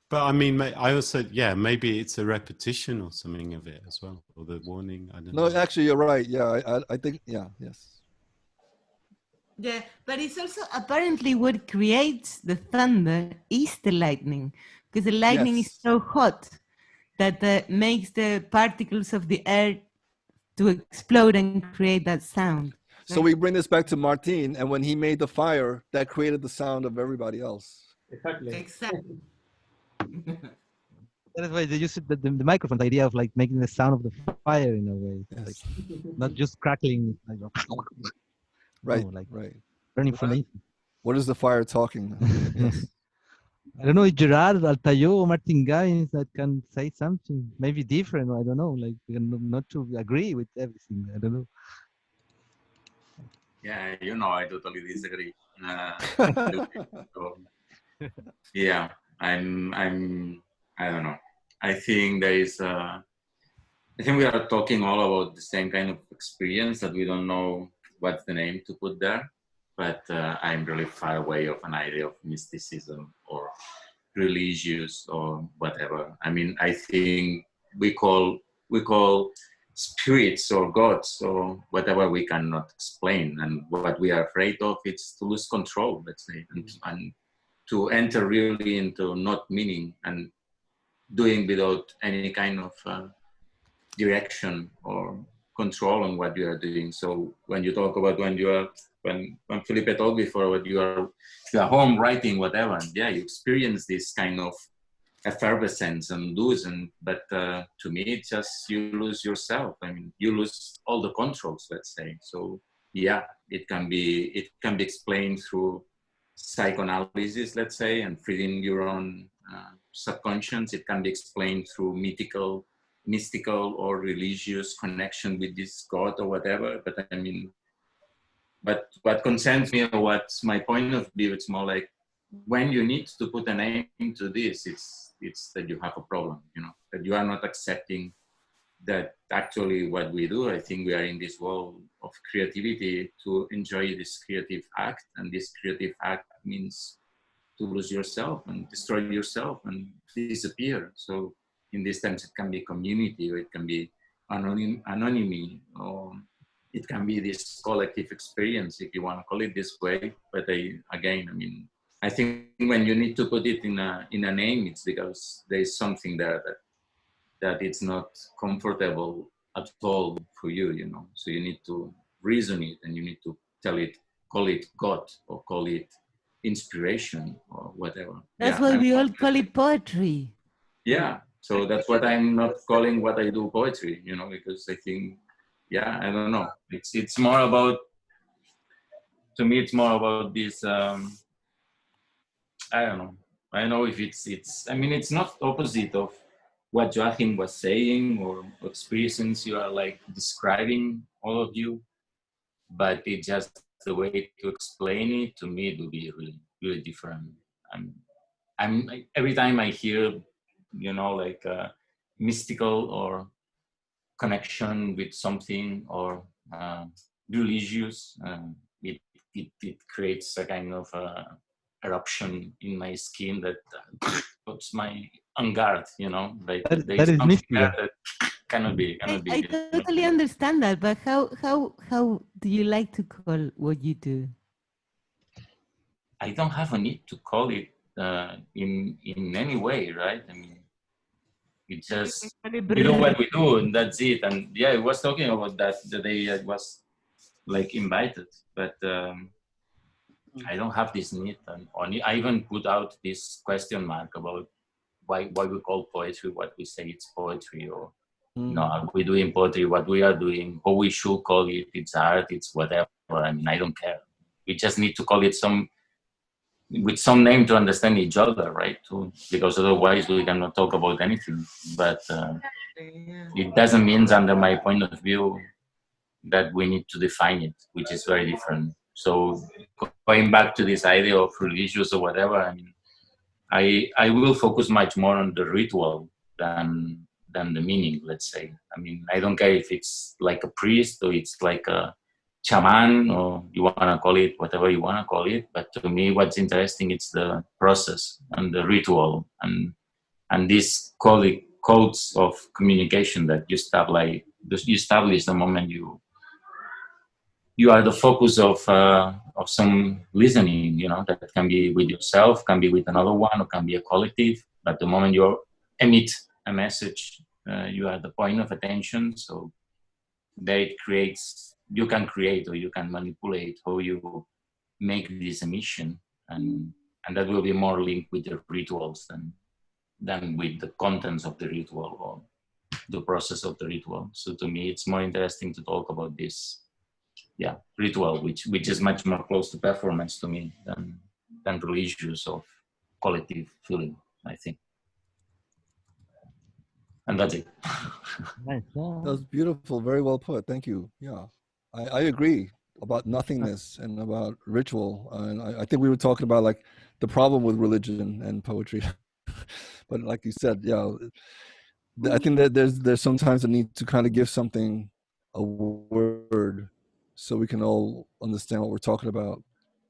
But I mean, I also, maybe it's a repetition or something of it as well, or the warning. I don't know. No, actually, you're right. Yeah, I think. Yes. Yeah, but it's also apparently what creates the thunder is the lightning, because the lightning is so hot that makes the particles of the air to explode and create that sound. So we bring this back to Martin, and when he made the fire, that created the sound of everybody else. Exactly. That's why they use the microphone, the idea of like making the sound of the fire in a way. Yes. Like, not just crackling. Like, right. No, like right. burning from What is the fire talking? Yes. I don't know if Gerard Altayo or Martin Gaines that can say something maybe different. I don't know. Like not to agree with everything. I don't know. Yeah, I totally disagree. So, yeah, I'm. I don't know. I think there is. I think we are talking all about the same kind of experience that we don't know what's the name to put there. But I'm really far away of an idea of mysticism or religious or whatever. I mean, I think we call spirits or gods or whatever we cannot explain, and what we are afraid of is to lose control, let's say, and to enter really into not meaning and doing without any kind of direction or control on what you are doing. So when you talk about when Felipe told before, what you are home writing, whatever, you experience this kind of effervescence and losing, but to me it's just you lose yourself. I mean, you lose all the controls, let's say. So it can be explained through psychoanalysis, let's say, and freeing your own subconscious. It can be explained through mystical or religious connection with this god or whatever. But I mean, but what concerns me, or what's my point of view, it's more like when you need to put a name to this, it's that you have a problem, that you are not accepting that actually what we do. I think we are in this world of creativity to enjoy this creative act, and this creative act means to lose yourself and destroy yourself and disappear. So in these terms, it can be community, or it can be anonymity, or it can be this collective experience, if you want to call it this way. But I think when you need to put it in a name, it's because there is something there that it's not comfortable at all for you, So you need to reason it, and you need to call it God, or call it inspiration, or whatever. That's why we all call it poetry. Yeah, so that's what I'm not calling what I do poetry, because I think, I don't know. It's more about, to me, it's more about this. I don't know. I don't know if it's not opposite of what Joachim was saying or experiences you are like describing, all of you, but it's just the way to explain it. To me, it will be really, really different. Every time I hear, like mystical or connection with something or religious. It creates a kind of eruption in my skin that puts my on guard, you know, like there That is is something mystic. there that cannot be. I totally understand that, but how do you like to call what you do? I don't have a need to call it in any way, right? I mean, it's just we do what we do, and that's it. And yeah, I was talking about that the day I was like invited, but I don't have this need. And I even put out this question mark about why we call poetry what we say it's poetry, or you know, are we doing poetry what we are doing, or we should call it it's art, it's whatever. I mean, I don't care. We just need to call it with some name to understand each other, right? Too, because otherwise we cannot talk about anything. But it doesn't mean, under my point of view, that we need to define it, which is very different. So going back to this idea of religious or whatever, I mean, I will focus much more on the ritual than the meaning, let's say. I mean, I don't care if it's like a priest or it's like a shaman, or you want to call it whatever you want to call it. But to me, what's interesting is the process and the ritual and these codes of communication that you establish the moment you are the focus of some listening, you know, that can be with yourself, can be with another one, or can be a collective. But the moment you emit a message, you are the point of attention. So that you can create or you can manipulate how you make this emission, and that will be more linked with the rituals than with the contents of the ritual or the process of the ritual. So to me, it's more interesting to talk about this ritual, which is much more close to performance to me than religious or collective feeling, I think. And that's it. That was beautiful, very well put. Thank you. Yeah, I agree about nothingness and about ritual. And I think we were talking about like the problem with religion and poetry. But like you said, yeah, I think that there's sometimes a need to kind of give something a word so we can all understand what we're talking about.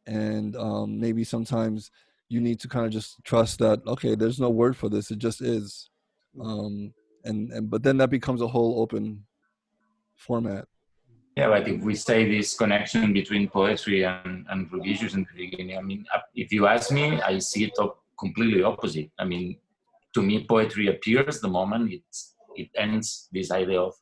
And maybe sometimes you need to kind of just trust that, okay, there's no word for this, it just is. But then that becomes a whole open format. Yeah, but if we say this connection between poetry and religious in the beginning, I mean, if you ask me, I see it completely opposite. I mean, to me, poetry appears the moment it ends this idea of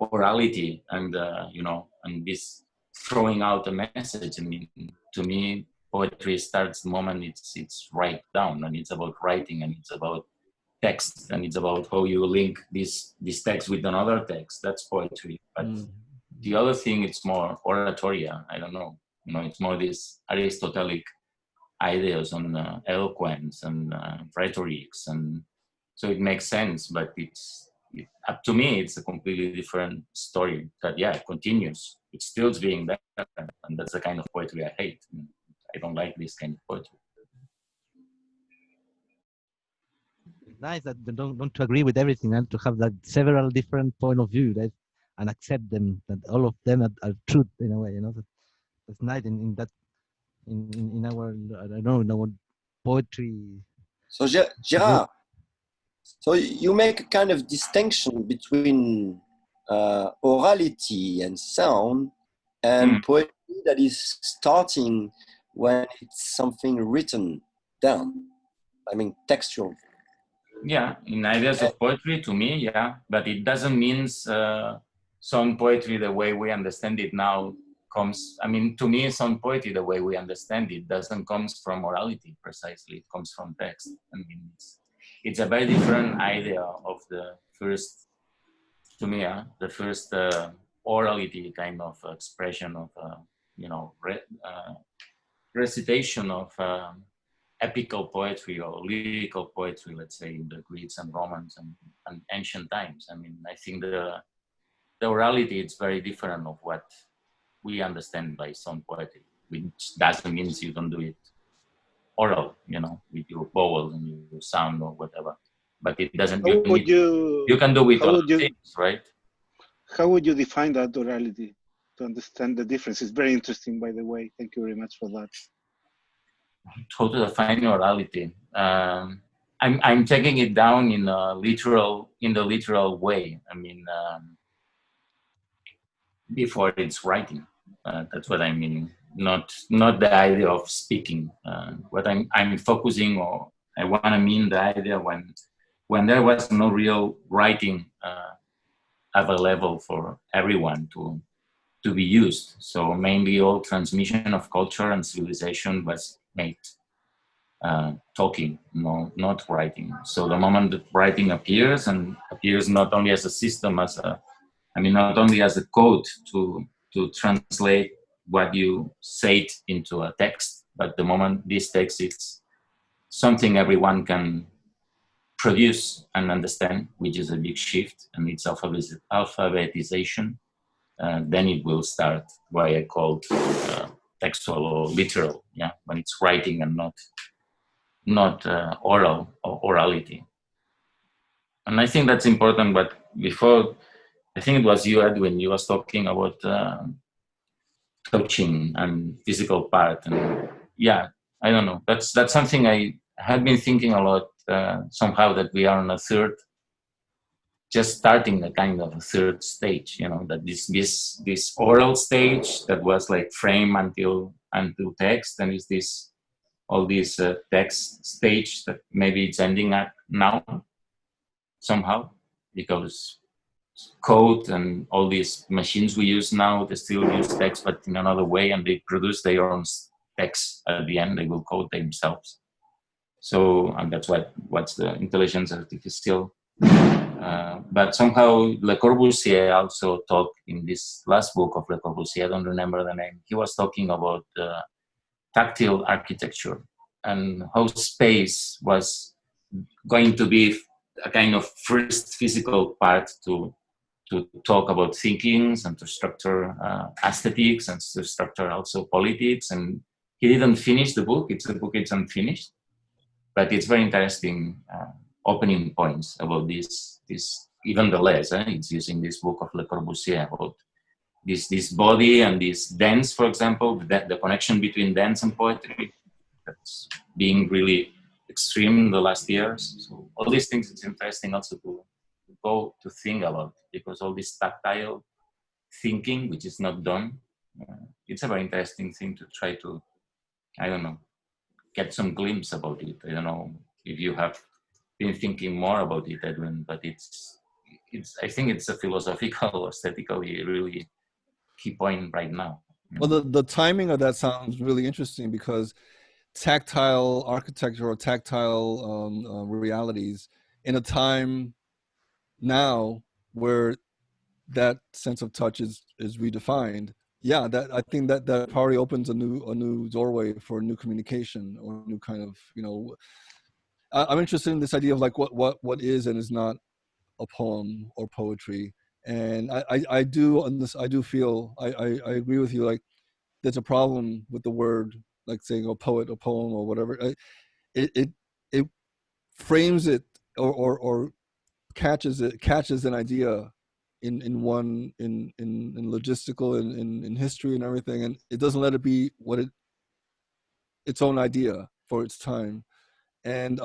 orality and and this throwing out a message. I mean, to me, poetry starts the moment it's right down, and it's about writing, and it's about text, and it's about how you link this text with another text. That's poetry. But the other thing, it's more oratoria. I don't know. You know, it's more this Aristotelic ideas on eloquence and rhetorics, and so it makes sense. But up to me, it's a completely different story. That continues. It still being there, and that's the kind of poetry I hate. I don't like this kind of poetry. Nice that they don't to agree with everything and to have that several different point of view, right? And accept them, that all of them are truth in a way, you know. That's nice in our, I don't know, in our poetry. So Gerard, so you make a kind of distinction between orality and sound and poetry that is starting when it's something written down. I mean, textual. Yeah, in ideas of poetry, to me, yeah, but it doesn't mean sound poetry the way we understand it now comes. I mean, to me, sound poetry the way we understand it doesn't come from morality precisely. It comes from text. I mean, it's a very different idea of the first, to me, the first orality kind of expression of, recitation of epical poetry or lyrical poetry, let's say, in the Greeks and Romans and ancient times. I mean, I think the orality is very different of what we understand by sound poetry, which doesn't mean you don't do it oral, you know, with your vowels and your sound or whatever. But it doesn't. You can do with other things, right? How would you define that orality to understand the difference? It's very interesting, by the way. Thank you very much for that. How to define orality? I'm taking it down in the literal way. I mean, before it's writing. That's what I mean. Not the idea of speaking. What I'm focusing, or I want to mean the idea when there was no real writing available for everyone to be used. So mainly all transmission of culture and civilization was made talking, not writing. So the moment that writing appears, and appears not only as a system, not only as a code to translate what you said into a text, but the moment this text is something everyone can produce and understand, which is a big shift, and it's alphabetization, then it will start what I called textual or literal, when it's writing and not oral or orality. And I think that's important, but before, I think it was you, Edwin, you was talking about touching and physical part. And I don't know. That's something I had been thinking a lot, somehow, that we are on a third, just starting a kind of a third stage, that this oral stage that was like frame until text, and is this all this text stage that maybe it's ending at now somehow, because code and all these machines we use now, they still use text, but in another way, and they produce their own text at the end. They will code themselves. So, and that's what's the intelligence artificial. But somehow Le Corbusier also talked in this last book of Le Corbusier, I don't remember the name, he was talking about tactile architecture and how space was going to be a kind of first physical part to talk about thinkings and to structure aesthetics and to structure also politics. And he didn't finish the book. It's unfinished, but it's very interesting opening points about this even the less. It's using this book of Le Corbusier about this body and this dance, for example, the connection between dance and poetry that's being really extreme in the last years. So all these things, it's interesting also to go to think about, because all this tactile thinking, which is not done, it's a very interesting thing to try to, I don't know, get some glimpse about it. I don't know if you have been thinking more about it, Edwin, but it's I think it's a philosophical, aesthetically really key point right now. Well, the timing of that sounds really interesting, because tactile architecture or tactile realities in a time now where that sense of touch is redefined. Yeah, that I think that probably opens a new doorway for new communication, or new kind of, I'm interested in this idea of like what is and is not a poem or poetry. And I do feel I agree with you, like there's a problem with the word, like saying a poet or poem or whatever. It frames it or catches an idea in logistical and in history and everything, and it doesn't let it be what its own idea for its time. And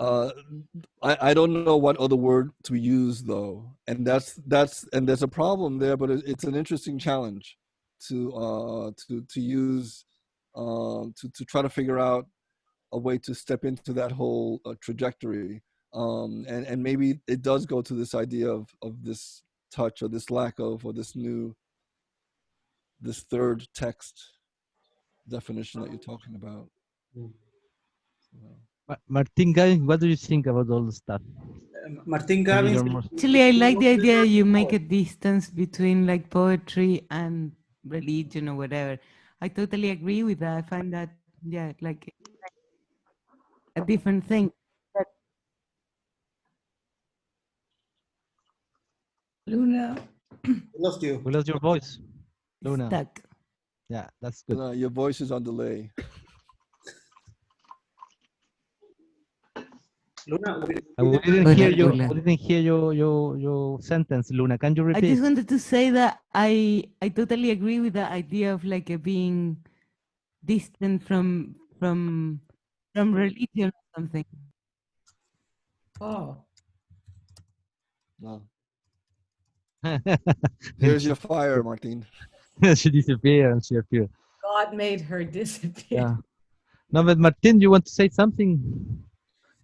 I don't know what other word to use though, and that's and there's a problem there, but it's an interesting challenge to use to try to figure out a way to step into that whole trajectory, and maybe it does go to this idea of this touch, or this lack of, or this third text definition that you're talking about. Martin Gavin, what do you think about all the stuff? Martin Gavin. Actually, I like the idea you make a distance between like poetry and religion or whatever. I totally agree with that. I find that, like a different thing. Luna. We lost you. We lost your voice, Luna. Stuck. Yeah, that's good. Your voice is on delay. Luna, We didn't Hola, hear you. hola. We didn't hear your sentence, Luna. Can you I repeat? just wanted to say that I totally agree with the idea of like being distant from religion or something. Oh, No. Here's your fire, Martin. She disappeared and she appeared. God made her disappear. Yeah. No, but Martin, you want to say something?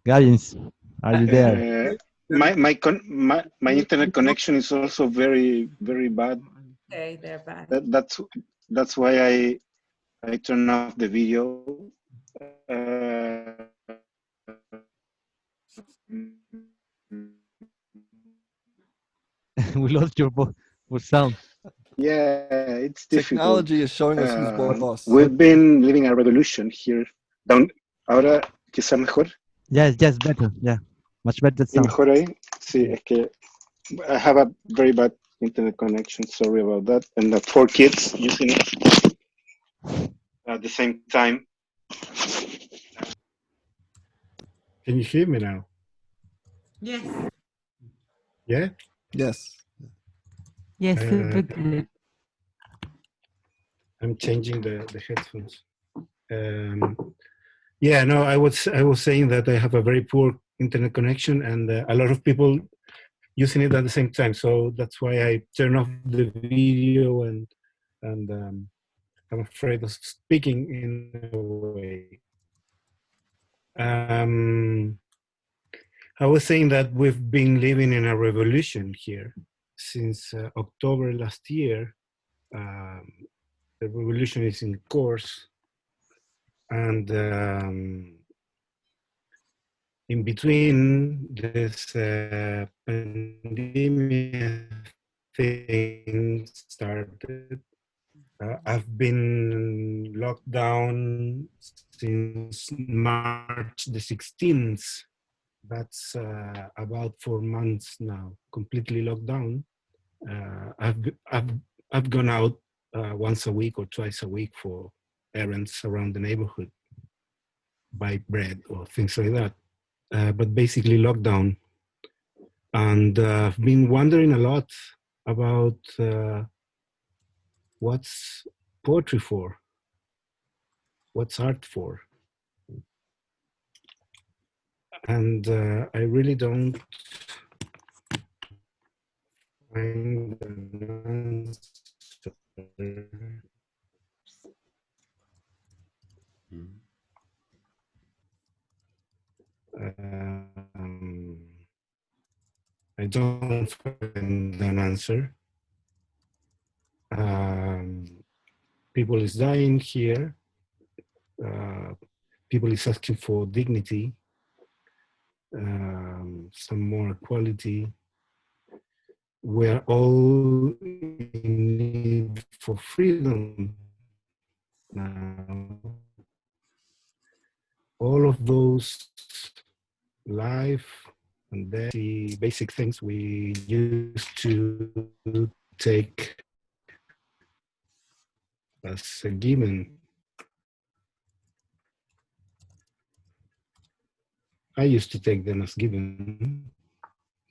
Guys, are you there? My internet connection is also very bad. Okay, they're back. That's why I turn off the video. We lost your sound. Yeah, it's difficult. Technology is showing us who's boss. We've been living a revolution here. Ahora quizá mejor. Yes, better. Yeah, much better ¿Y sound. mejor ahí? Sí, es que I have a very bad internet connection. Sorry about that. And the 4 kids using it at the same time. Can you hear me now? Yes. Yeah? Yes. Yes, super good. I'm changing the headphones. Yeah, no, I was saying that I have a very poor internet connection and a lot of people using it at the same time. So that's why I turn off the video and I'm afraid of speaking in a way. I was saying that we've been living in a revolution here since October last year. The revolution is in course, and in between this pandemic thing started. I've been locked down since March the 16th. That's about 4 months now, completely locked down. I've gone out once a week or twice a week for errands around the neighborhood, buy bread or things like that. But basically lockdown. And I've been wondering a lot about what's poetry for? What's art for? And I really don't find an answer. I don't find an answer. People is dying here. People is asking for dignity, some more equality. We're all in need for freedom now. All of those life and the basic things we used to take as a given. I used to take them as given.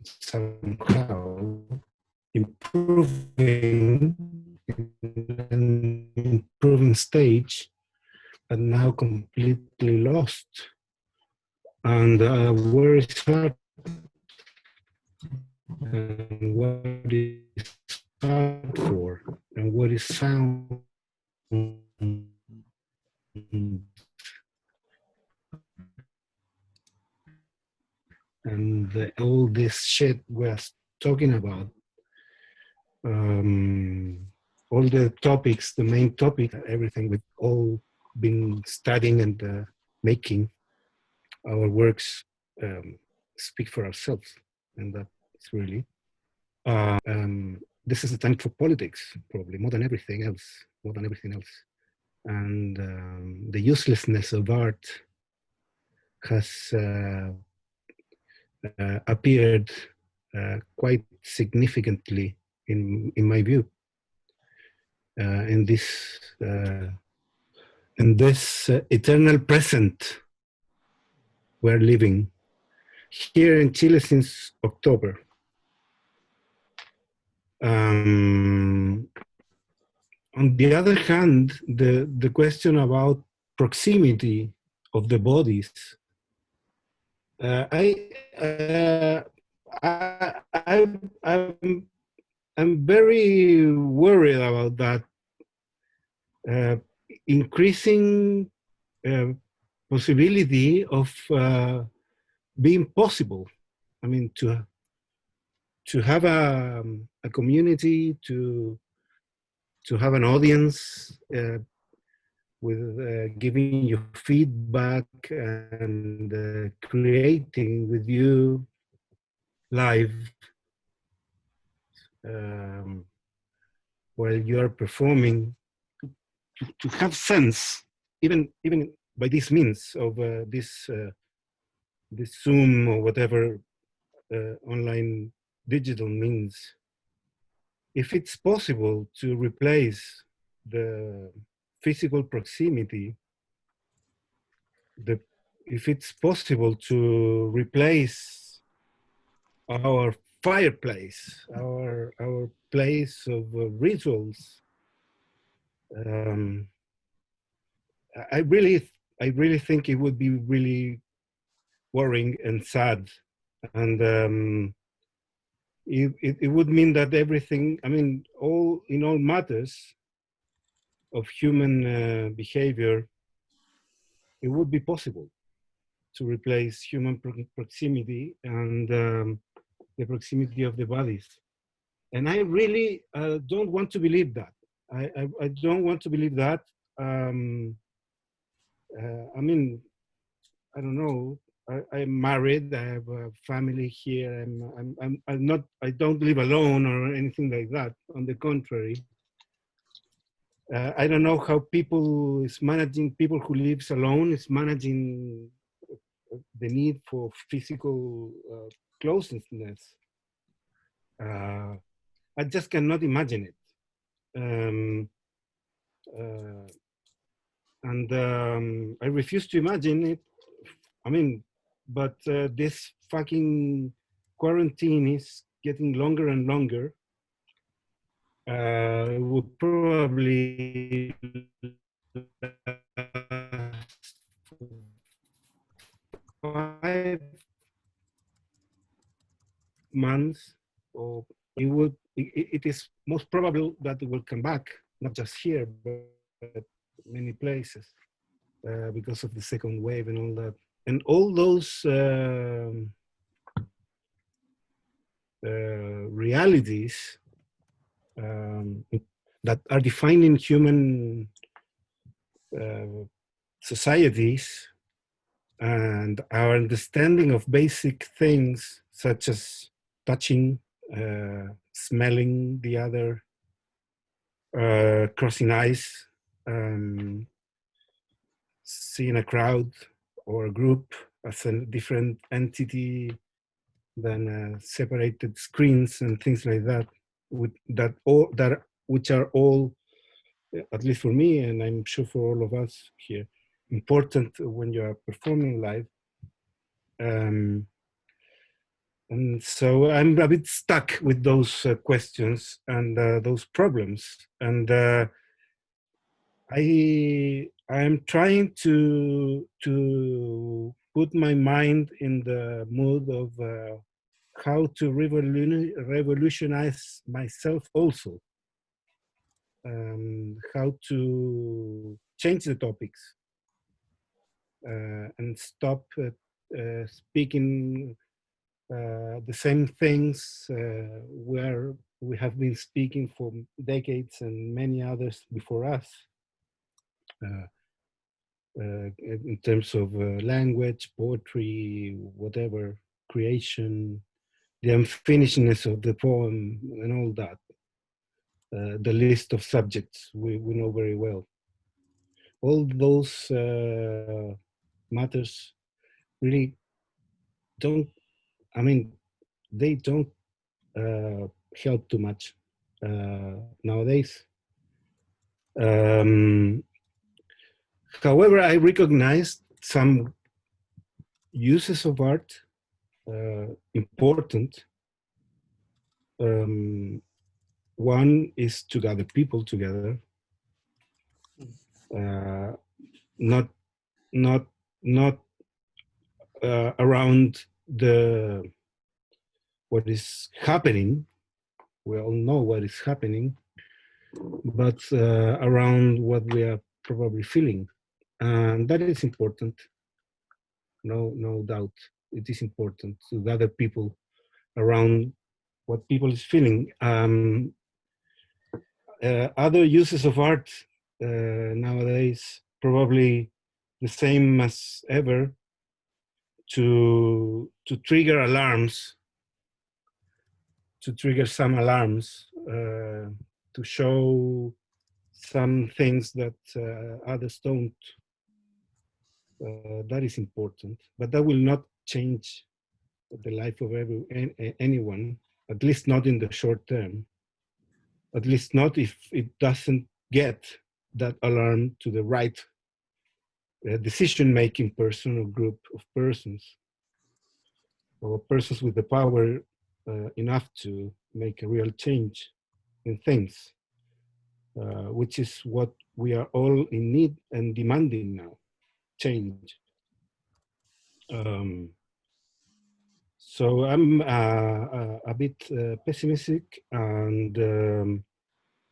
Somehow improving in an improving stage, but now completely lost. And where is art? And what is art for? And what is sound? And all this shit we're talking about, all the topics, the main topic, everything we've all been studying and making, our works speak for ourselves, and that's really this is a time for politics, probably more than everything else, and the uselessness of art has appeared quite significantly in my view in this eternal present we're living, here in Chile since October. On the other hand, the question about proximity of the bodies, I'm very worried about that. Increasing possibility of being possible. I mean, to have a community, to have an audience with giving you feedback and creating with you live while you are performing, to have sense, even by this means of this Zoom or whatever online digital means, if it's possible to replace the physical proximity, if it's possible to replace our fireplace, our place of rituals, I really think it would be really worrying and sad, and it would mean that everything, I mean, in all matters of human behavior, it would be possible to replace human proximity and the proximity of the bodies. And I really don't want to believe that. I don't want to believe that. I mean, I don't know. I'm married. I have a family here. I'm not. I don't live alone or anything like that. On the contrary, I don't know how people who lives alone is managing the need for physical closeness. I just cannot imagine it. And I refuse to imagine it. I mean, but this fucking quarantine is getting longer and longer. It will probably last 5 months, or it is most probable that it will come back, not just here, but many places, because of the second wave and all that. And all those realities that are defining human societies, and our understanding of basic things such as touching, smelling the other, crossing eyes, seeing a crowd or a group as a different entity than separated screens and things like that, which are all, at least for me, and I'm sure for all of us here, important when you are performing live. And so I'm a bit stuck with those questions and those problems. And I'm trying to put my mind in the mood of how to revolutionize myself also. How to change the topics and stop speaking the same things where we have been speaking for decades and many others before us, in terms of language, poetry, whatever, creation, the unfinishedness of the poem and all that. The list of subjects we know very well. All those matters really don't, I mean, they don't help too much nowadays. However, I recognize some uses of art important. One is to gather people together, not not not around the what is happening. We all know what is happening, but around what we are probably feeling, and that is important. No doubt, it is important to gather people around what people is feeling. Other uses of art nowadays probably the same as ever to trigger alarms, to trigger some alarms, to show some things that others don't. That is important, but that will not change the life of anyone, at least not in the short term. At least not if it doesn't get that alarm to the right decision-making person or group of persons, or persons with the power enough to make a real change in things, which is what we are all in need and demanding now, change. So I'm a bit pessimistic and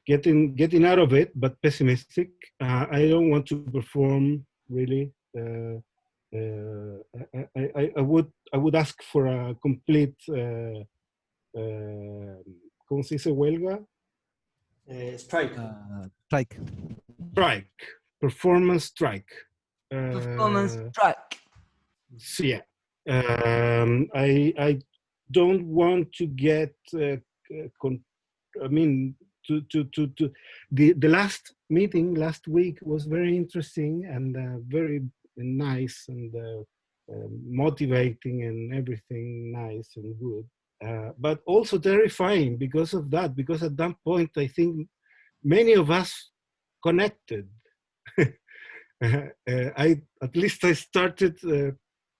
getting out of it, but pessimistic. I don't want to perform really. I would ask for a complete ¿cómo se dice huelga? Strike. Strike. Strike. Performance strike. Performance strike. So yeah. I don't want to get I mean to the last meeting last week was very interesting and very nice and motivating and everything nice and good, but also terrifying because of that, because at that point I think many of us connected. At least I started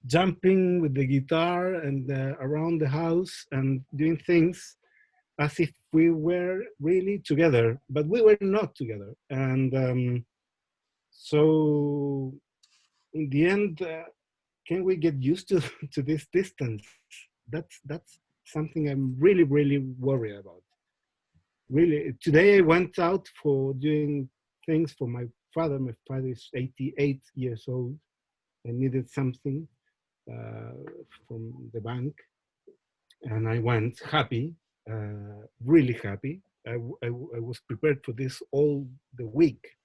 jumping with the guitar and around the house and doing things as if we were really together, but we were not together. And so in the end, can we get used to, to this distance? That's something I'm really, really worried about. Really, today I went out for doing things for my father. My father is 88 years old and needed something from the bank. And I went happy, really happy. I was prepared for this all the week,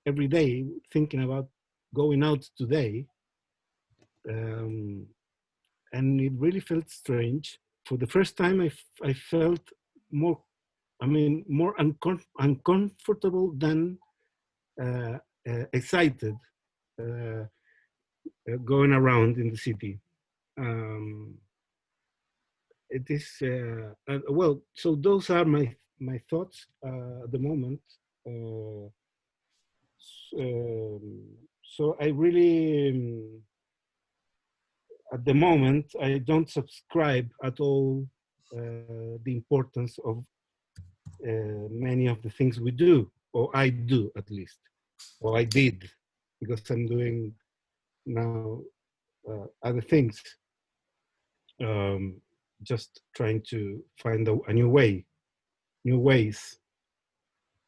every day, thinking about going out today. And it really felt strange. For the first time, I felt more, more uncomfortable than excited going around in the city. It is well. So those are my thoughts at the moment. So I really, at the moment, I don't subscribe at all the importance of many of the things we do, or I do at least, or I did, because I'm doing now other things. Just trying to find a new way, new ways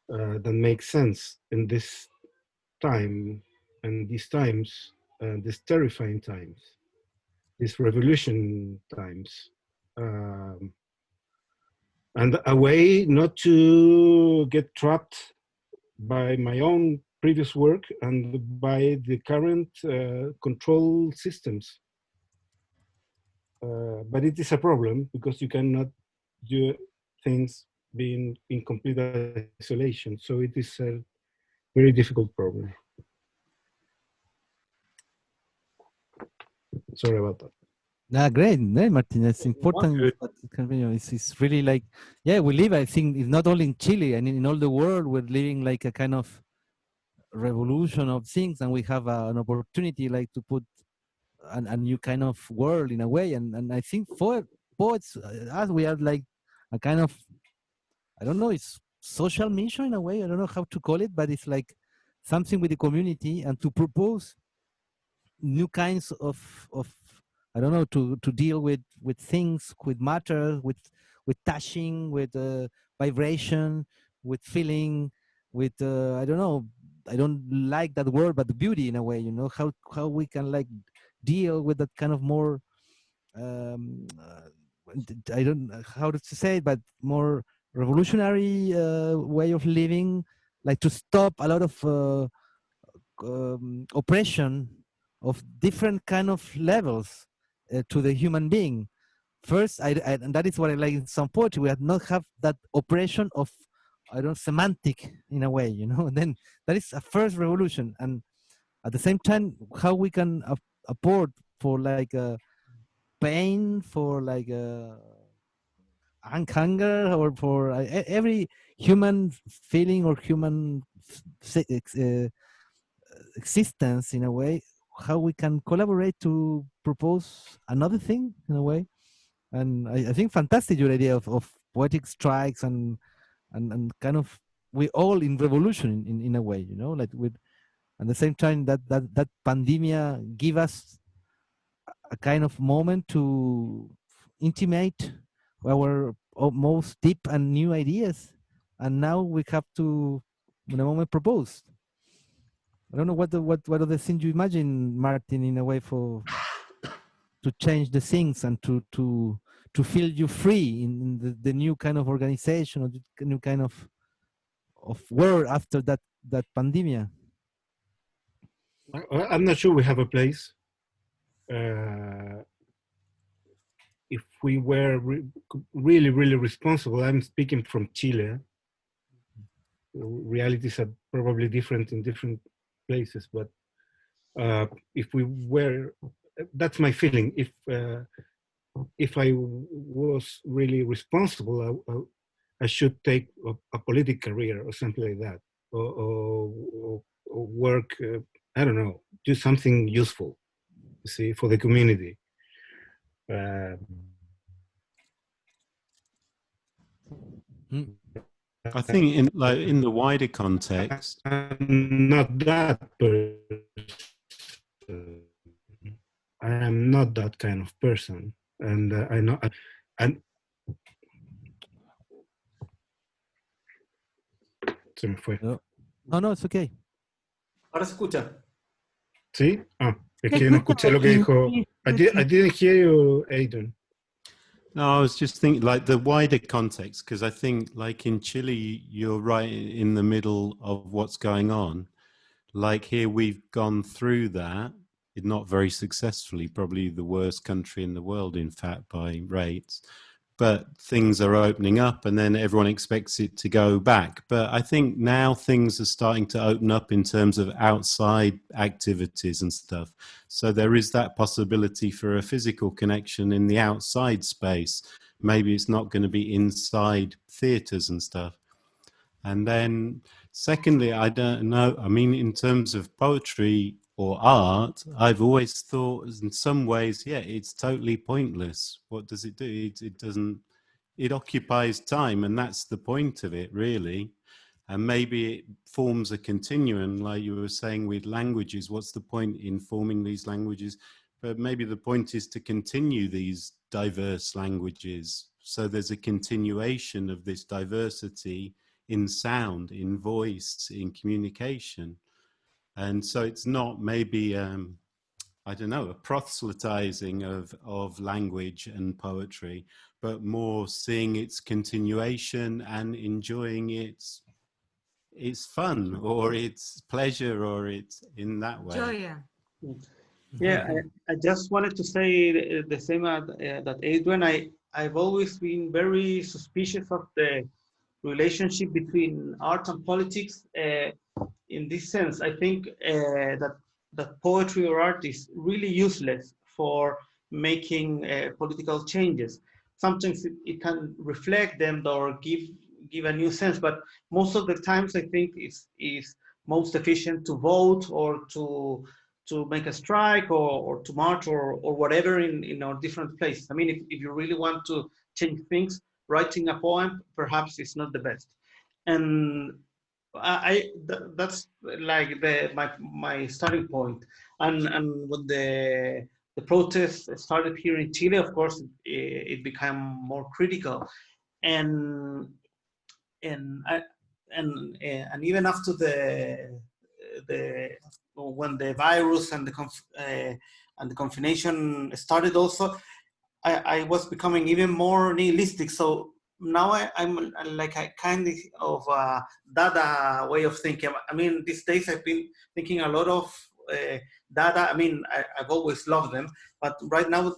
that make sense in this time and these times, these terrifying times, these revolution times. And a way not to get trapped by my own previous work and by the current control systems. But it is a problem because you cannot do things being in complete isolation. So it is a very difficult problem. Sorry about that. Great, Martin. It's important. It's really like, yeah, we live, I think, it's not only in Chile, and in all the world, we're living like a kind of revolution of things, and we have an opportunity like to put a new kind of world in a way. And I think for poets, as we are like a kind of, I don't know, it's social mission in a way. I don't know how to call it, but it's like something with the community and to propose new kinds of I don't know, to deal with things, with matter, with touching, with vibration, with feeling, with I don't know, I don't like that word, but the beauty in a way, you know, how we can like deal with that kind of more um, uh, I don't know how to say it, but more revolutionary way of living, like to stop a lot of oppression of different kind of levels to the human being. First, and that is what I like in some poetry. We have not have that oppression of, I don't know, semantic in a way, you know. And then that is a first revolution, and at the same time, how we can afford for like pain, for like hunger, or for every human feeling or human existence in a way, how we can collaborate to propose another thing in a way. And I think fantastic your idea of poetic strikes and kind of we all in revolution in a way, you know, like with at the same time that pandemia give us a kind of moment to intimate our most deep and new ideas, and now we have to in a moment propose. I don't know what are the things you imagine, Martin, in a way for to change the things and to feel you free in the new kind of organization or the new kind of world after that pandemia. I'm not sure we have a place. If we were really responsible, I'm speaking from Chile. Realities are probably different in different places, but if we were, that's my feeling. If I was really responsible, I should take a political career or something like that, or work. I don't know, do something useful, you see, for the community. I think in the wider context, I'm not that person. I am not that kind of person, and I know. And se me fue. No, it's okay. Ahora se escucha. ¿Sí? Es que yo no escuché lo que dijo. I didn't hear you, Aidan. No, I was just thinking like the wider context, because I think like in Chile, you're right in the middle of what's going on. Like here, we've gone through that, not very successfully, probably the worst country in the world, in fact, by rates. But things are opening up and then everyone expects it to go back. But I think now things are starting to open up in terms of outside activities and stuff. So there is that possibility for a physical connection in the outside space. Maybe it's not going to be inside theaters and stuff. And then secondly, I don't know, I mean, in terms of poetry or art, I've always thought in some ways, yeah, it's totally pointless. What does it do? It doesn't, it occupies time, and that's the point of it, really. And maybe it forms a continuum, like you were saying with languages. What's the point in forming these languages? But maybe the point is to continue these diverse languages. So there's a continuation of this diversity in sound, in voice, in communication. And so it's not maybe, I don't know, a proselytizing of language and poetry, but more seeing its continuation and enjoying its fun or its pleasure or it's in that way. Joya. Yeah, I just wanted to say the same that Adrian. I've always been very suspicious of the relationship between art and politics. In this sense, I think that poetry or art is really useless for making political changes. Sometimes it can reflect them or give a new sense, but most of the times I think it's most efficient to vote or to to make a strike or to march or whatever in our different places. I mean, if you really want to change things, writing a poem perhaps is not the best. And that's like my starting point. And when the protests started here in Chile, of course, it became more critical. And and I, and even after the when the virus and the confination started, also I was becoming even more nihilistic. So now I'm like a kind of Dada way of thinking. I mean, these days I've been thinking a lot of Dada. I mean, I've always loved them, but right now,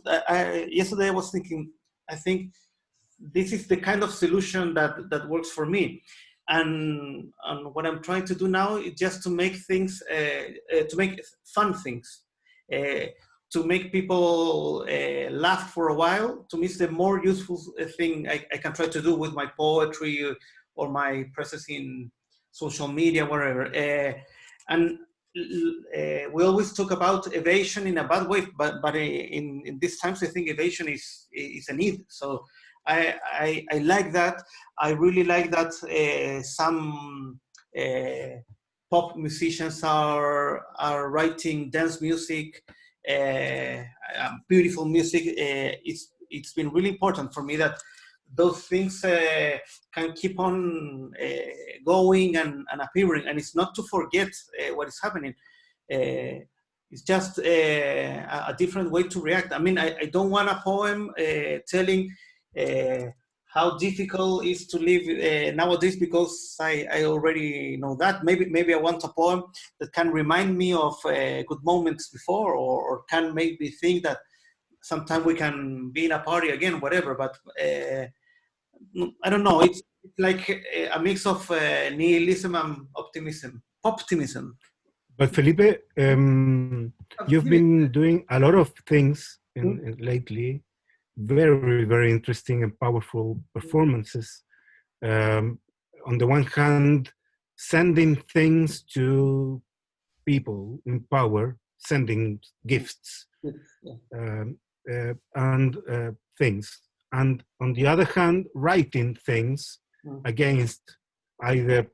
yesterday I was thinking, I think this is the kind of solution that works for me. And what I'm trying to do now is just to make things, to make fun things, to make people laugh for a while. To me, it's the more useful thing I can try to do with my poetry or my presence in social media, whatever. And we always talk about evasion in a bad way, but in these times, I think evasion is a need. So I like that. I really like that some pop musicians are writing dance music, beautiful music. It's been really important for me that those things can keep on going and appearing, and it's not to forget what is happening. It's just a different way to react. I mean, I don't want a poem telling how difficult it is to live nowadays, because I already know that. Maybe I want a poem that can remind me of good moments before, or can make me think that sometime we can be in a party again, whatever. But I don't know. It's like a mix of nihilism and optimism. But Felipe, you've been doing a lot of things lately, very, very interesting and powerful performances. On the one hand, sending things to people in power, sending gifts and things. And on the other hand, writing things against either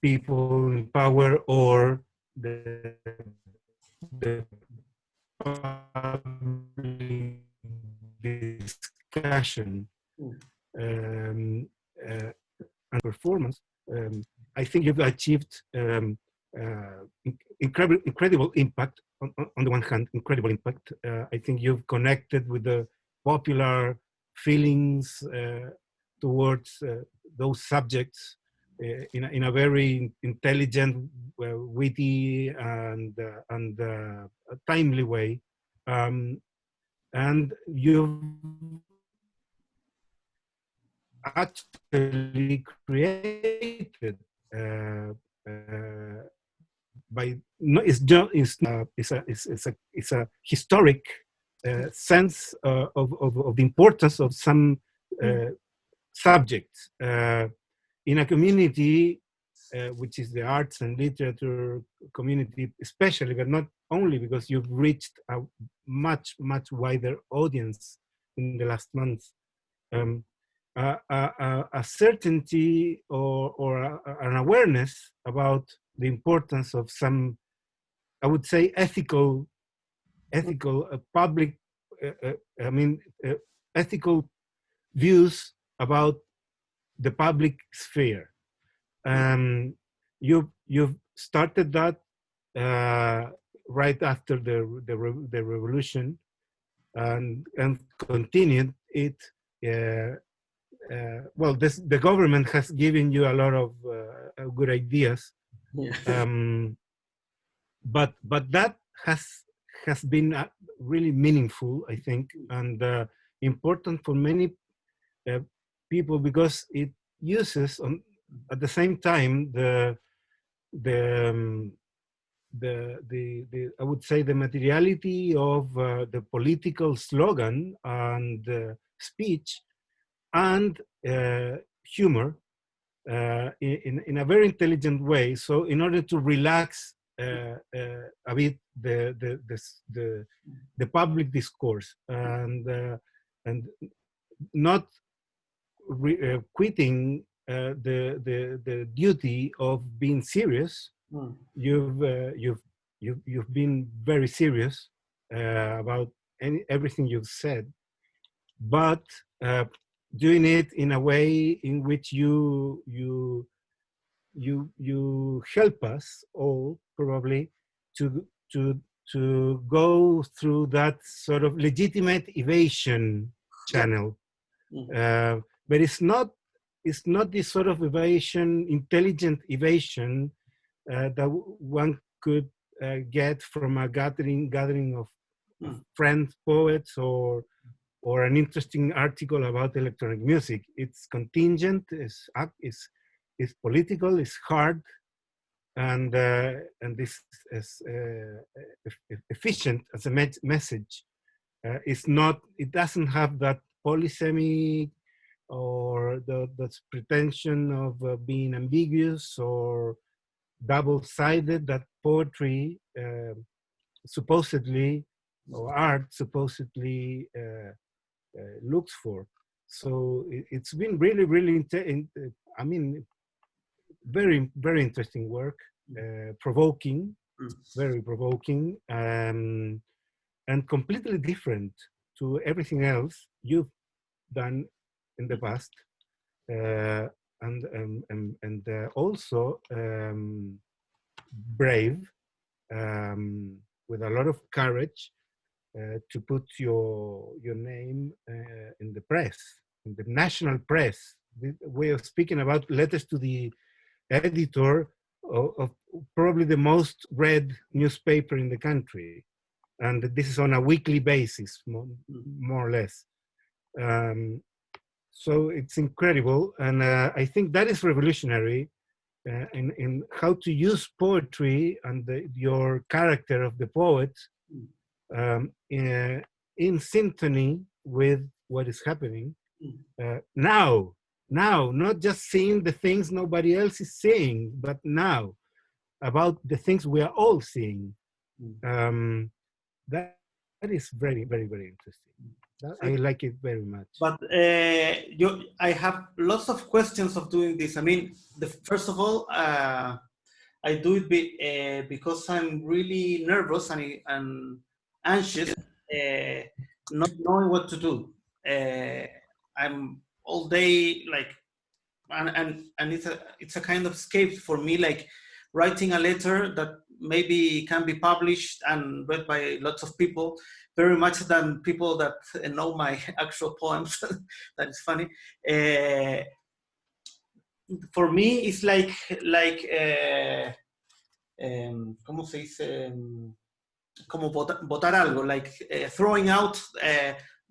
people in power or the public discussion and performance. I think you've achieved incredible impact. On the one hand, incredible impact. I think you've connected with the popular feelings towards those subjects in a very intelligent, witty, and timely way. And you've actually created by no, it's a historic sense of the importance of some subjects in a community which is the arts and literature community, especially, but not only, because you've reached a much wider audience in the last months. A certainty or an awareness about the importance of some, I would say, ethical public, ethical views about the public sphere. You've started that right after the revolution, and continued it. Well, the government has given you a lot of good ideas, but that has been really meaningful, I think, and important for many people, because it uses at the same time the I would say the materiality of the political slogan and speech and humor in a very intelligent way. So in order to relax a bit the public discourse, and not quitting the duty of being serious. You've been very serious about everything you've said, but doing it in a way in which you help us all probably to go through that sort of legitimate evasion channel. But it's not this sort of evasion, intelligent evasion that one could get from a gathering of friends, poets, or an interesting article about electronic music. It's contingent, it's political, it's hard, and this is efficient as a message. It's not. It doesn't have that polysemy or that pretension of being ambiguous or double-sided that poetry supposedly, or art supposedly looks for. So it's been really, really, I mean, very, very interesting work, provoking, very provoking, and completely different to everything else you've done in the past, and also brave, with a lot of courage, to put your name in the press, in the national press. We are speaking about letters to the editor of probably the most read newspaper in the country, and this is on a weekly basis, more or less. So it's incredible, and I think that is revolutionary in how to use poetry and your character of the poet in symphony with what is happening now, not just seeing the things nobody else is seeing, but now about the things we are all seeing. That is very, very, very interesting. I like it very much. But I have lots of questions of doing this. I mean, first of all, I do it because I'm really nervous and anxious, not knowing what to do. I'm all day like, and it's a kind of escape for me, like writing a letter that maybe can be published and read by lots of people, very much than people that know my actual poems. That is funny. For me, it's like ¿cómo se dice? Como botar algo, like throwing out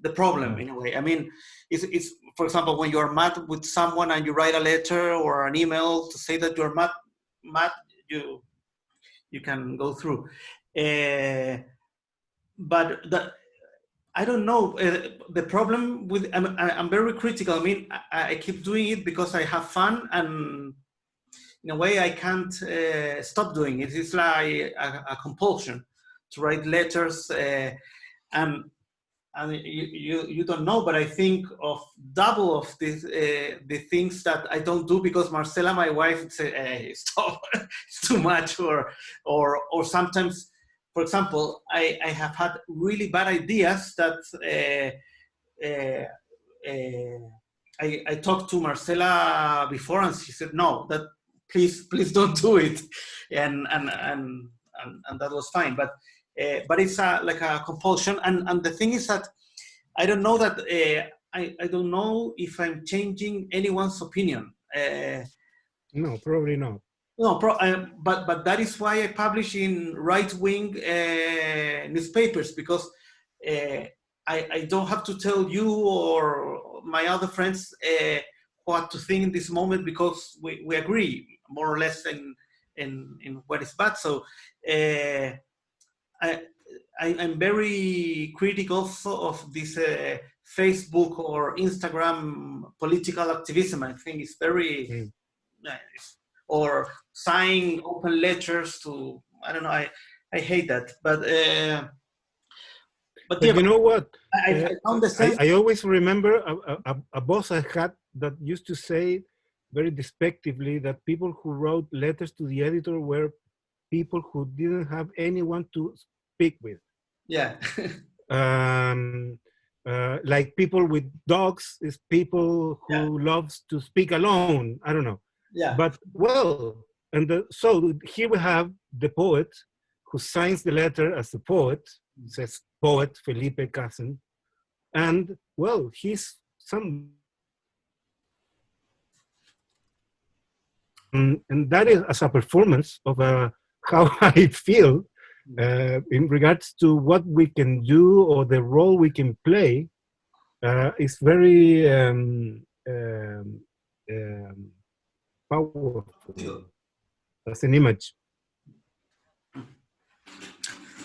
the problem in a way. I mean, it's for example, when you're mad with someone and you write a letter or an email to say that you're mad, you can go through. But I don't know. The problem with I'm very critical. I mean, I keep doing it because I have fun, and in a way I can't stop doing it. It's like a compulsion to write letters, and you don't know, but I think of double of this, the things that I don't do because Marcela, my wife, would say, "Hey, stop, it's too much," or sometimes, for example, I have had really bad ideas that I talked to Marcela before, and she said, "No, that please don't do it," and that was fine. But it's like a compulsion, and the thing is that I don't know that I don't know if I'm changing anyone's opinion. No, probably not. No, but that is why I publish in right-wing newspapers, because I don't have to tell you or my other friends what to think in this moment, because we agree more or less in what is bad. So I'm very critical of this Facebook or Instagram political activism. I think it's very nice. Or sign open letters to I don't know. I hate that, but yeah, But you know what? I found the sense. I always remember a boss I had that used to say very despectively that people who wrote letters to the editor were people who didn't have anyone to speak with. Yeah. Like people with dogs is people who loves to speak alone. I don't know. Yeah. But well, so here we have the poet who signs the letter as the poet, says poet Felipe Casen, and well, he's some, and that is as a performance of how I feel in regards to what we can do or the role we can play. Is very powerful as an image.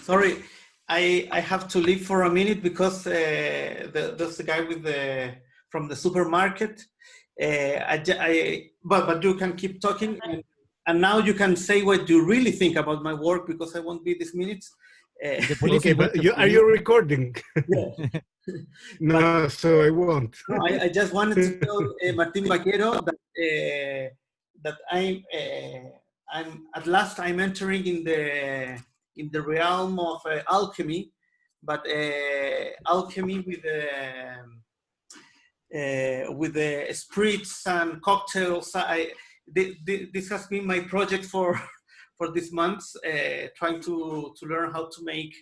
Sorry, I have to leave for a minute because there's the guy with from the supermarket. But you can keep talking, and now you can say what you really think about my work because I won't be this minute. Okay, but are you recording? Yeah. No, so I won't. No, I just wanted to tell Martin Vaquero that I'm at last I'm entering in the realm of alchemy, but alchemy with the spirits and cocktails. This has been my project for this month, trying to learn how to make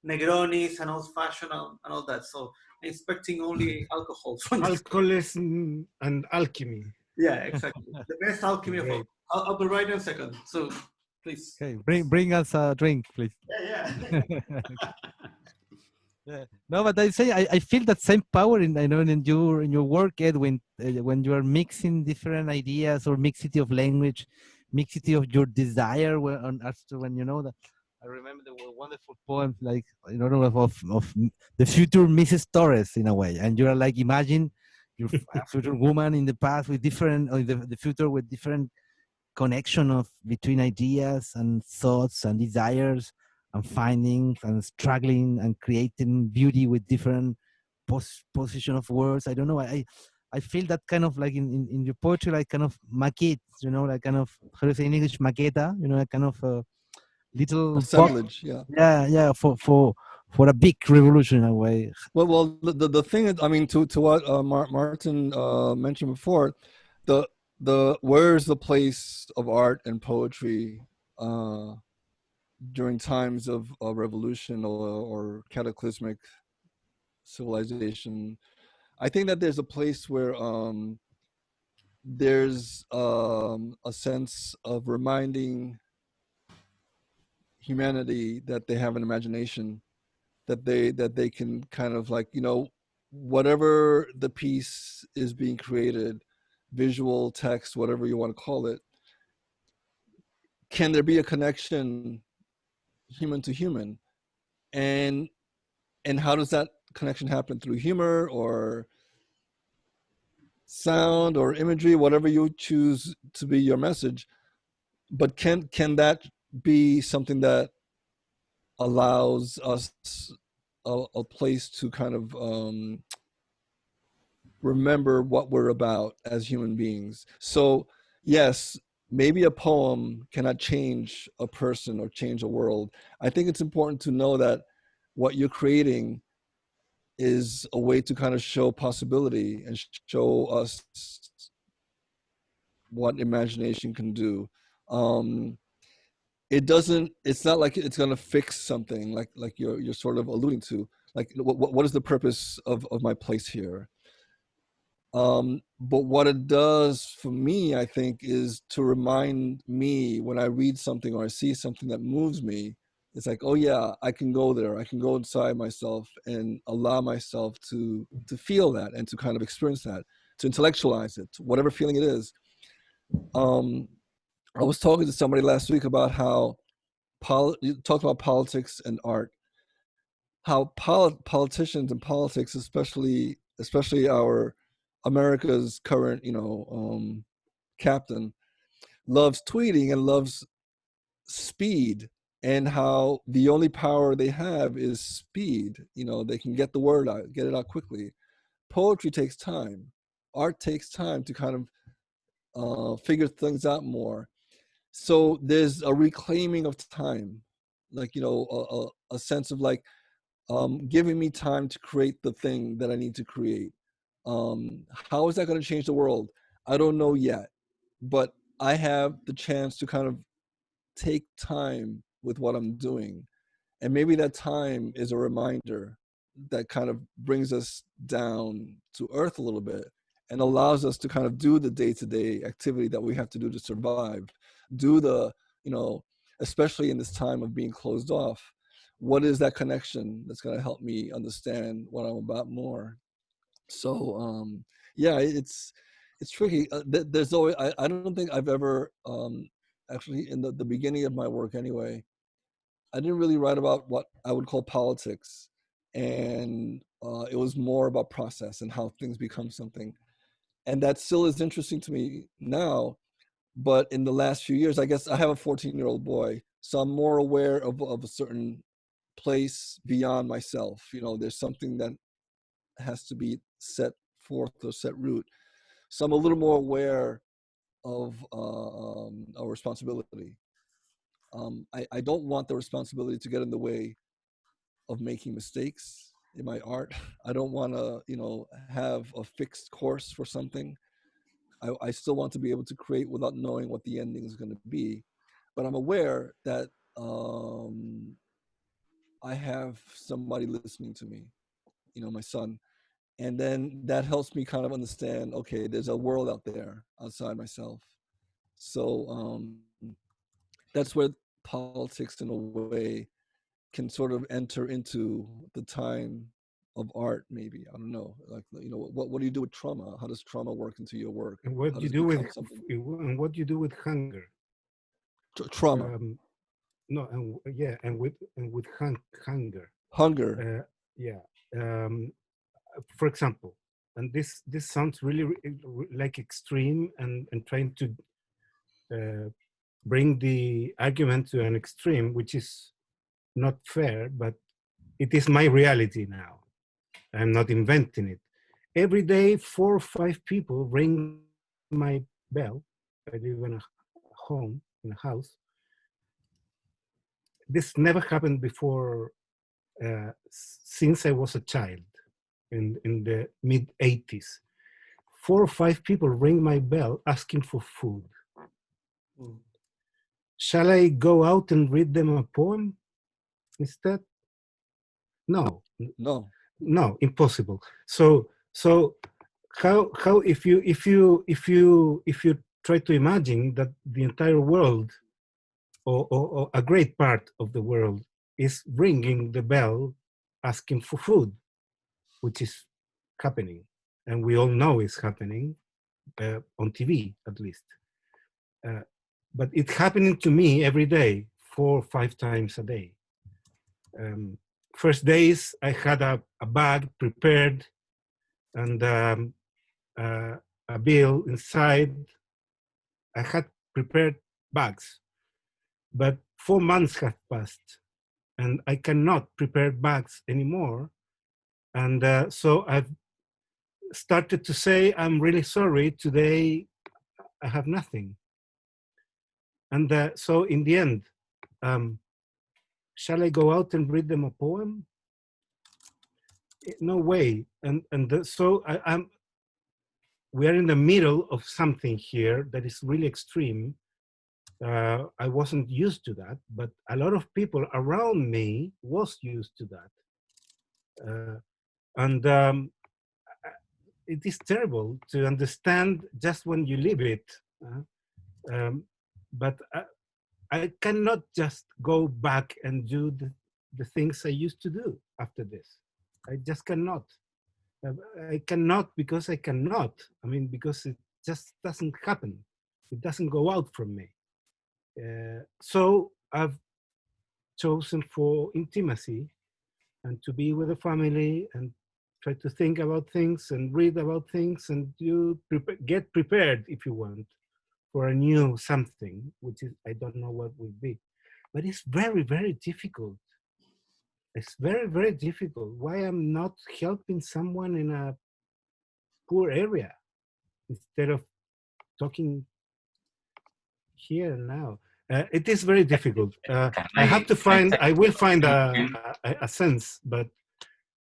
Negronis and old fashioned and all that. So I'm expecting only alcohol. Alcoholism and alchemy. Yeah, exactly. The best alchemy of all. I'll be right in a second. So please. Okay, bring us a drink, please. Yeah. Yeah. No, but I feel that same power in your work, Edwin, when you are mixing different ideas or mixity of language, mixity of your desire when you know that. I remember there were wonderful poems like of the future Mrs. Torres in a way, and you are like imagine your future woman in the past with different, or the future with different connection of between ideas and thoughts and desires and finding and struggling and creating beauty with different position of words. I don't know. I feel that kind of like in your poetry, like kind of maquette, like kind of, how do you say in English, maqueta, like kind of little assemblage, yeah, for a big revolution in a way. Well, the thing is, I mean, to what Martin mentioned before, the where is the place of art and poetry during times of revolution or cataclysmic civilization? I think that there's a place where there's a sense of reminding humanity that they have an imagination, that they can kind of like, whatever the piece is being created, visual, text, whatever you want to call it, can there be a connection human to human? And how does that connection happen? Through humor or sound or imagery, whatever you choose to be your message. But can that be something that allows us a place to kind of remember what we're about as human beings? So yes, maybe a poem cannot change a person or change a world. I think it's important to know that what you're creating is a way to kind of show possibility and show us what imagination can do. It's not like it's going to fix something like you're sort of alluding to, like what is the purpose of my place here? But what it does for me, I think, is to remind me when I read something or I see something that moves me, it's like, oh yeah, I can go there. I can go inside myself and allow myself to feel that and to kind of experience that, to intellectualize it, whatever feeling it is. I was talking to somebody last week about how you talked about politics and art, how politicians and politics, especially our America's current, captain, loves tweeting and loves speed and how the only power they have is speed. You know, they can get the word out, get it out quickly. Poetry takes time. Art takes time to kind of figure things out more. So there's a reclaiming of time, like, you know, a sense of like giving me time to create the thing that I need to create. How is that going to change the world? I don't know yet, but I have the chance to kind of take time with what I'm doing. And maybe that time is a reminder that kind of brings us down to earth a little bit and allows us to kind of do the day-to-day activity that we have to do to survive. Do the, you know, especially in this time of being closed off, what is that connection that's going to help me understand what I'm about more? So yeah, it's tricky. There's always, I don't think I've ever actually in the beginning of my work anyway, I didn't really write about what I would call politics, and it was more about process and how things become something. And that still is interesting to me now, but in the last few years, I guess I have a 14-year-old boy, so I'm more aware of a certain place beyond myself. You know, there's something that has to be set forth or set root. So I'm a little more aware of a responsibility. I don't want the responsibility to get in the way of making mistakes in my art. I don't want to, you know, have a fixed course for something. I still want to be able to create without knowing what the ending is going to be. But I'm aware that I have somebody listening to me, you know, my son. And then that helps me kind of understand, okay, there's a world out there outside myself. So that's where politics in a way can sort of enter into the time of art, maybe. I don't know. Like, you know, what do you do with trauma? How does trauma work into your work? And what How you does it do with become something? and what you do with hunger? Trauma. No, and yeah, and with hunger. Hunger. Yeah. For example, and this sounds really like extreme and trying to bring the argument to an extreme, which is not fair, but it is my reality now. I'm not inventing it. Every day, 4 or 5 people ring my bell. I live in a home, in a house. This never happened before since I was a child in the mid 80s. 4 or 5 people ring my bell asking for food. Shall I go out and read them a poem instead? No. No, impossible. So how if you try to imagine that the entire world or a great part of the world is ringing the bell asking for food, which is happening, and we all know it's happening on TV at least. But it's happening to me every day, 4 or 5 times a day. First days, I had a bag prepared and a bill inside. I had prepared bags, but 4 months have passed and I cannot prepare bags anymore. And so I've started to say, I'm really sorry, today I have nothing. And so in the end, shall I go out and read them a poem? No way. So we are in the middle of something here that is really extreme. I wasn't used to that, but a lot of people around me was used to that. It is terrible to understand just when you live it. But I cannot just go back and do the things I used to do after this. I just cannot. I cannot because I cannot. I mean, because it just doesn't happen. It doesn't go out from me. So I've chosen for intimacy and to be with the family and try to think about things and read about things and you get prepared if you want for a new something, which is, I don't know what will be. but it's very, very difficult. It's very, very difficult. Why I'm not helping someone in a poor area instead of talking here and now? It is very difficult. I have to find, I will find a sense, but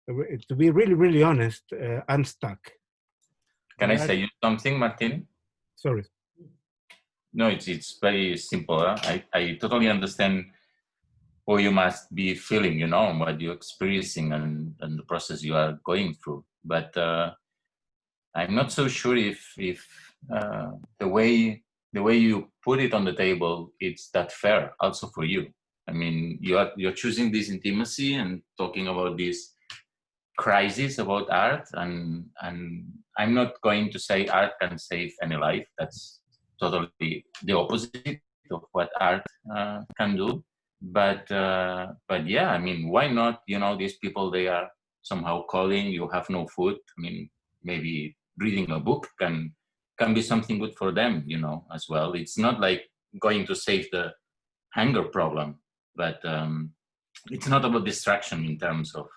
to be really, really honest, I'm stuck. Can I say you something, Martin? Sorry. No, it's very simple. I totally understand what you must be feeling, you know, what you're experiencing and the process you are going through. But I'm not so sure if the way you put it on the table, it's that fair also for you. I mean, you're choosing this intimacy and talking about this crisis about art, and I'm not going to say art can save any life. That's totally the opposite of what art can do. But yeah, I mean, why not? You know, these people, they are somehow calling. You have no food. I mean, maybe reading a book can be something good for them, you know, as well. It's not like going to save the hunger problem, but it's not about distraction in terms of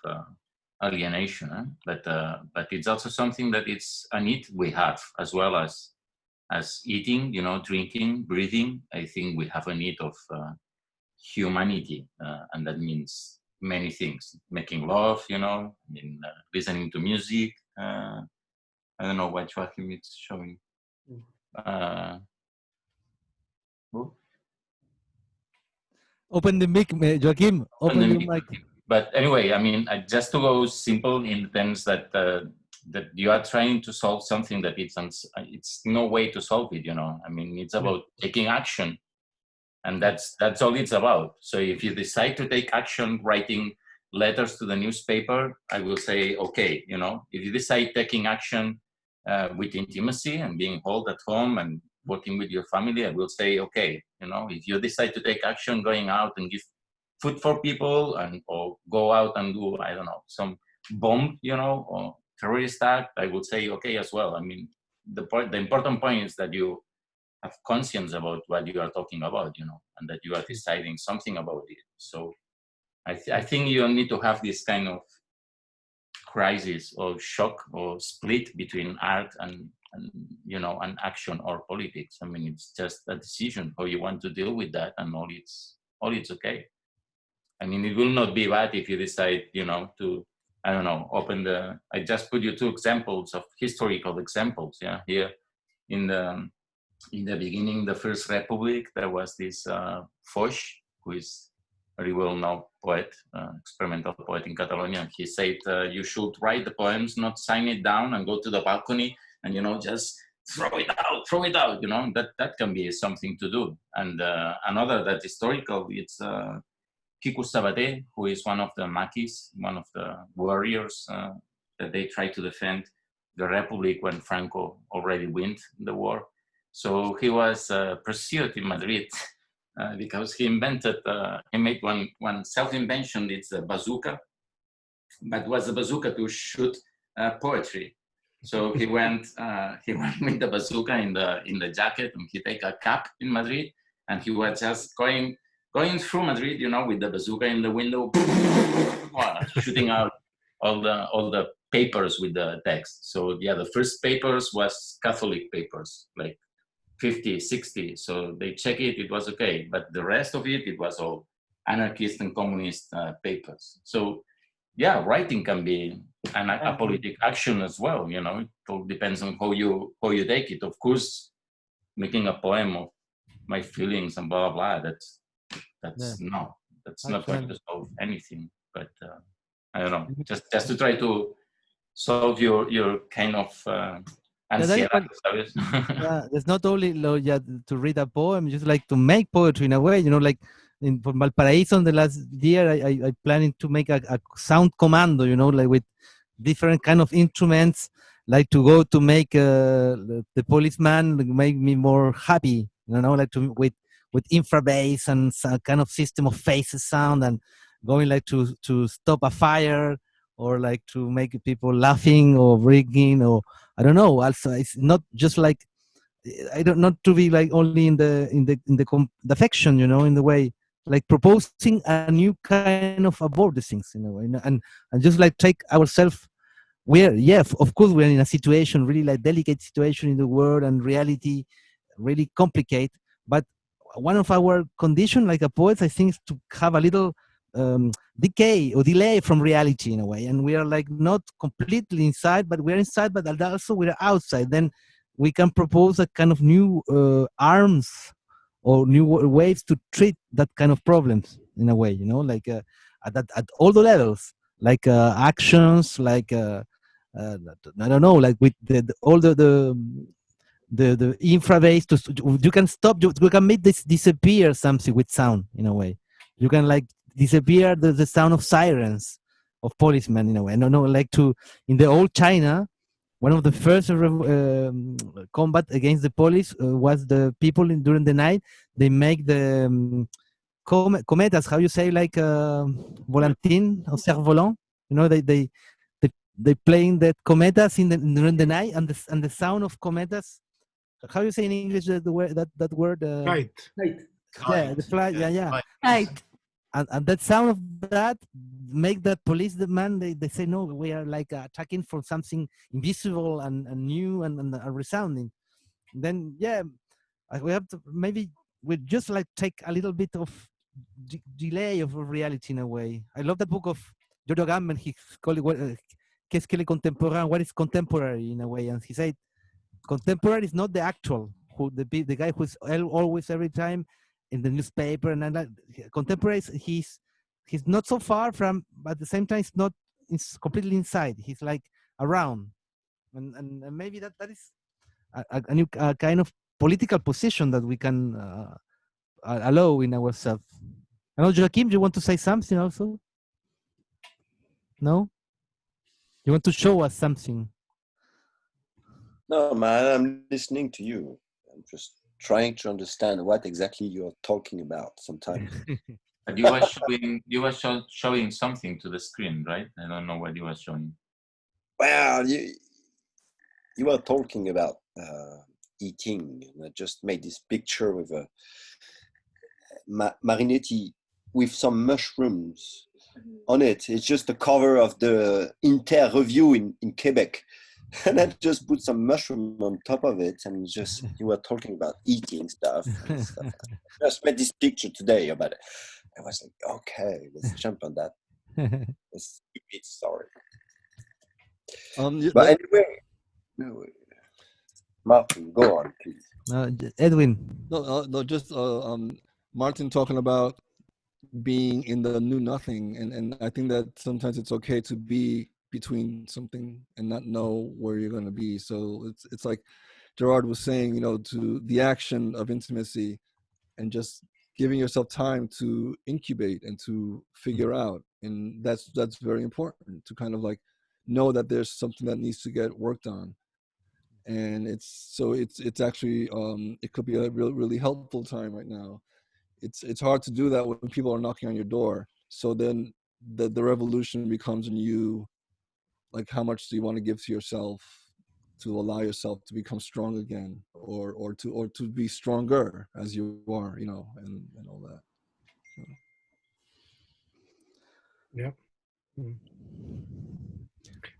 alienation, but it's also something that it's a need we have, as well as eating, you know, drinking, breathing. I think we have a need of humanity, and that means many things. Making love, you know, I mean, listening to music. I don't know what Joachim is showing. Open the mic, Joachim. Open your mic. But anyway, I mean, just to go simple in the sense that that you are trying to solve something that it's no way to solve it. You know, I mean, it's about taking action, and that's all it's about. So if you decide to take action, writing letters to the newspaper, I will say, okay, you know, if you decide taking action with intimacy and being held at home and working with your family, I will say, okay, you know, if you decide to take action, going out and give food for people, and or go out and do, I don't know, some bomb, you know, or terrorist act, I would say, okay, as well. I mean, the important point is that you have conscience about what you are talking about, you know, and that you are deciding something about it. So I think you need to have this kind of crisis or shock or split between art and you know, and action or politics. I mean, it's just a decision how you want to deal with that, and all it's okay. I mean, it will not be bad if you decide, you know, to, I don't know, I just put you 2 examples of historical examples. Yeah, here in the beginning, the First Republic, there was this Foix, who is a very well-known poet, experimental poet in Catalonia. He said, you should write the poems, not sign it down and go to the balcony and, you know, just throw it out, you know, that can be something to do. And another that historical, it's Kiku Sabaté, who is one of the Maquis, one of the warriors that they tried to defend the Republic when Franco already won the war. So he was pursued in Madrid because he made one self-invention. It's a bazooka, but it was a bazooka to shoot poetry. So he went with the bazooka in the jacket, and he take a cap in Madrid, and he was just going through Madrid, you know, with the bazooka in the window, shooting out all the papers with the text. So yeah, the first papers was Catholic papers, like 50, 60. So they check it was okay. But the rest of it was all anarchist and communist papers. So yeah, writing can be a politic action as well. You know, it all depends on how you take it. Of course, making a poem of my feelings and blah blah blah. That's not going to solve anything. But I don't know. Just to try to solve your kind of ansiedad. There's not only to read a poem, just like to make poetry in a way. You know, like in Valparaiso in the last year, I planning to make a sound commando. You know, like with different kind of instruments, like to go to make the policeman make me more happy. You know, like with infrabass and some kind of system of faces sound, and going like to stop a fire, or like to make people laughing or ringing, or I don't know. Also, it's not just like I don't, not to be like only in the affection, you know, in the way like proposing a new kind of avoid the things in a way, and just like take ourselves. We're of course we're in a situation really like delicate situation in the world and reality really complicate. But one of our condition like a poet, I think, is to have a little decay or delay from reality in a way, and we are like not completely inside, but we're inside, but also we're outside. Then we can propose a kind of new arms or new ways to treat that kind of problems in a way, like at all the levels, like actions, like I don't know, like with all the infrawaves you can stop, you can make this disappear something with sound in a way. You can like disappear the sound of sirens of policemen in a way. No, like to in the old China, one of the first combat against the police was the people during the night. They make the cometas, how you say, like volantin or cerf-volant. They playing the cometas during the night, and the sound of cometas. How you say in English the word that word? Flight. Yeah, the flight. Yeah. Flight. And that sound of that make that police man. They say no, we are like attacking for something invisible and new and resounding. Then we have to maybe we just like take a little bit of delay of reality in a way. I love that book of Giorgio Agamben. He called it Qu'est-ce que le contemporain? What is contemporary in a way? And he said contemporary is not the actual, who the guy who's always every time in the newspaper, and that contemporary, he's not so far from, but at the same time it's completely inside. He's like around, and maybe that is a new kind of political position that we can allow in ourselves. I know, Joaquim, do you want to say something also? No? You want to show us something? No, man, I'm listening to you. I'm just trying to understand what exactly you're talking about sometimes. But you were showing something to the screen, right? I don't know what you were showing. Well, you were talking about eating, and I just made this picture with a Marinetti with some mushrooms on it. It's just the cover of the Inter Review in Quebec. And I just put some mushroom on top of it, and just you were talking about eating stuff and stuff. I just made this picture today about it. I was like, okay, let's jump on that. It's stupid story. But anyway, Martin, go on, please. Edwin. No, just Martin talking about being in the new nothing, and I think that sometimes it's okay to be between something and not know where you're going to be. So it's like Gerard was saying, to the action of intimacy and just giving yourself time to incubate and to figure out. And that's very important to kind of like know that there's something that needs to get worked on. And it's actually it could be a really helpful time right now. It's hard to do that when people are knocking on your door. So then the revolution becomes in you. Like, how much do you want to give to yourself to allow yourself to become strong again, or to be stronger as you are, and all that.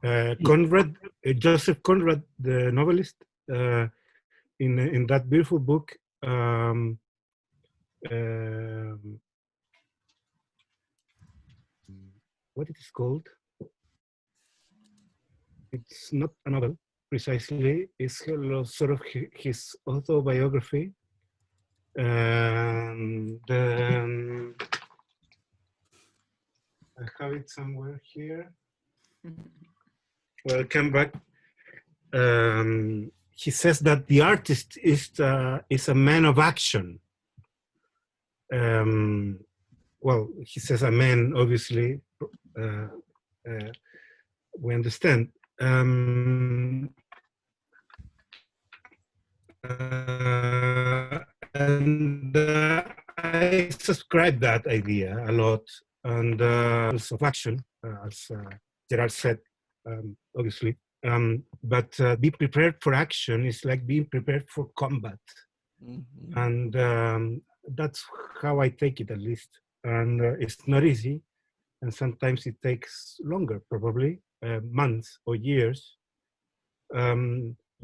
Yeah. Conrad, Joseph Conrad, the novelist, in that beautiful book, what it is called? It's not a novel precisely. It's sort of his autobiography. And I have it somewhere here. Well, come back. He says that the artist is a man of action. Well, he says a man, obviously. We understand. And I subscribe that idea a lot. And of action, as Gerard said, obviously. But be prepared for action is like being prepared for combat. Mm-hmm. And that's how I take it, at least. And it's not easy, and sometimes it takes longer, probably months or years.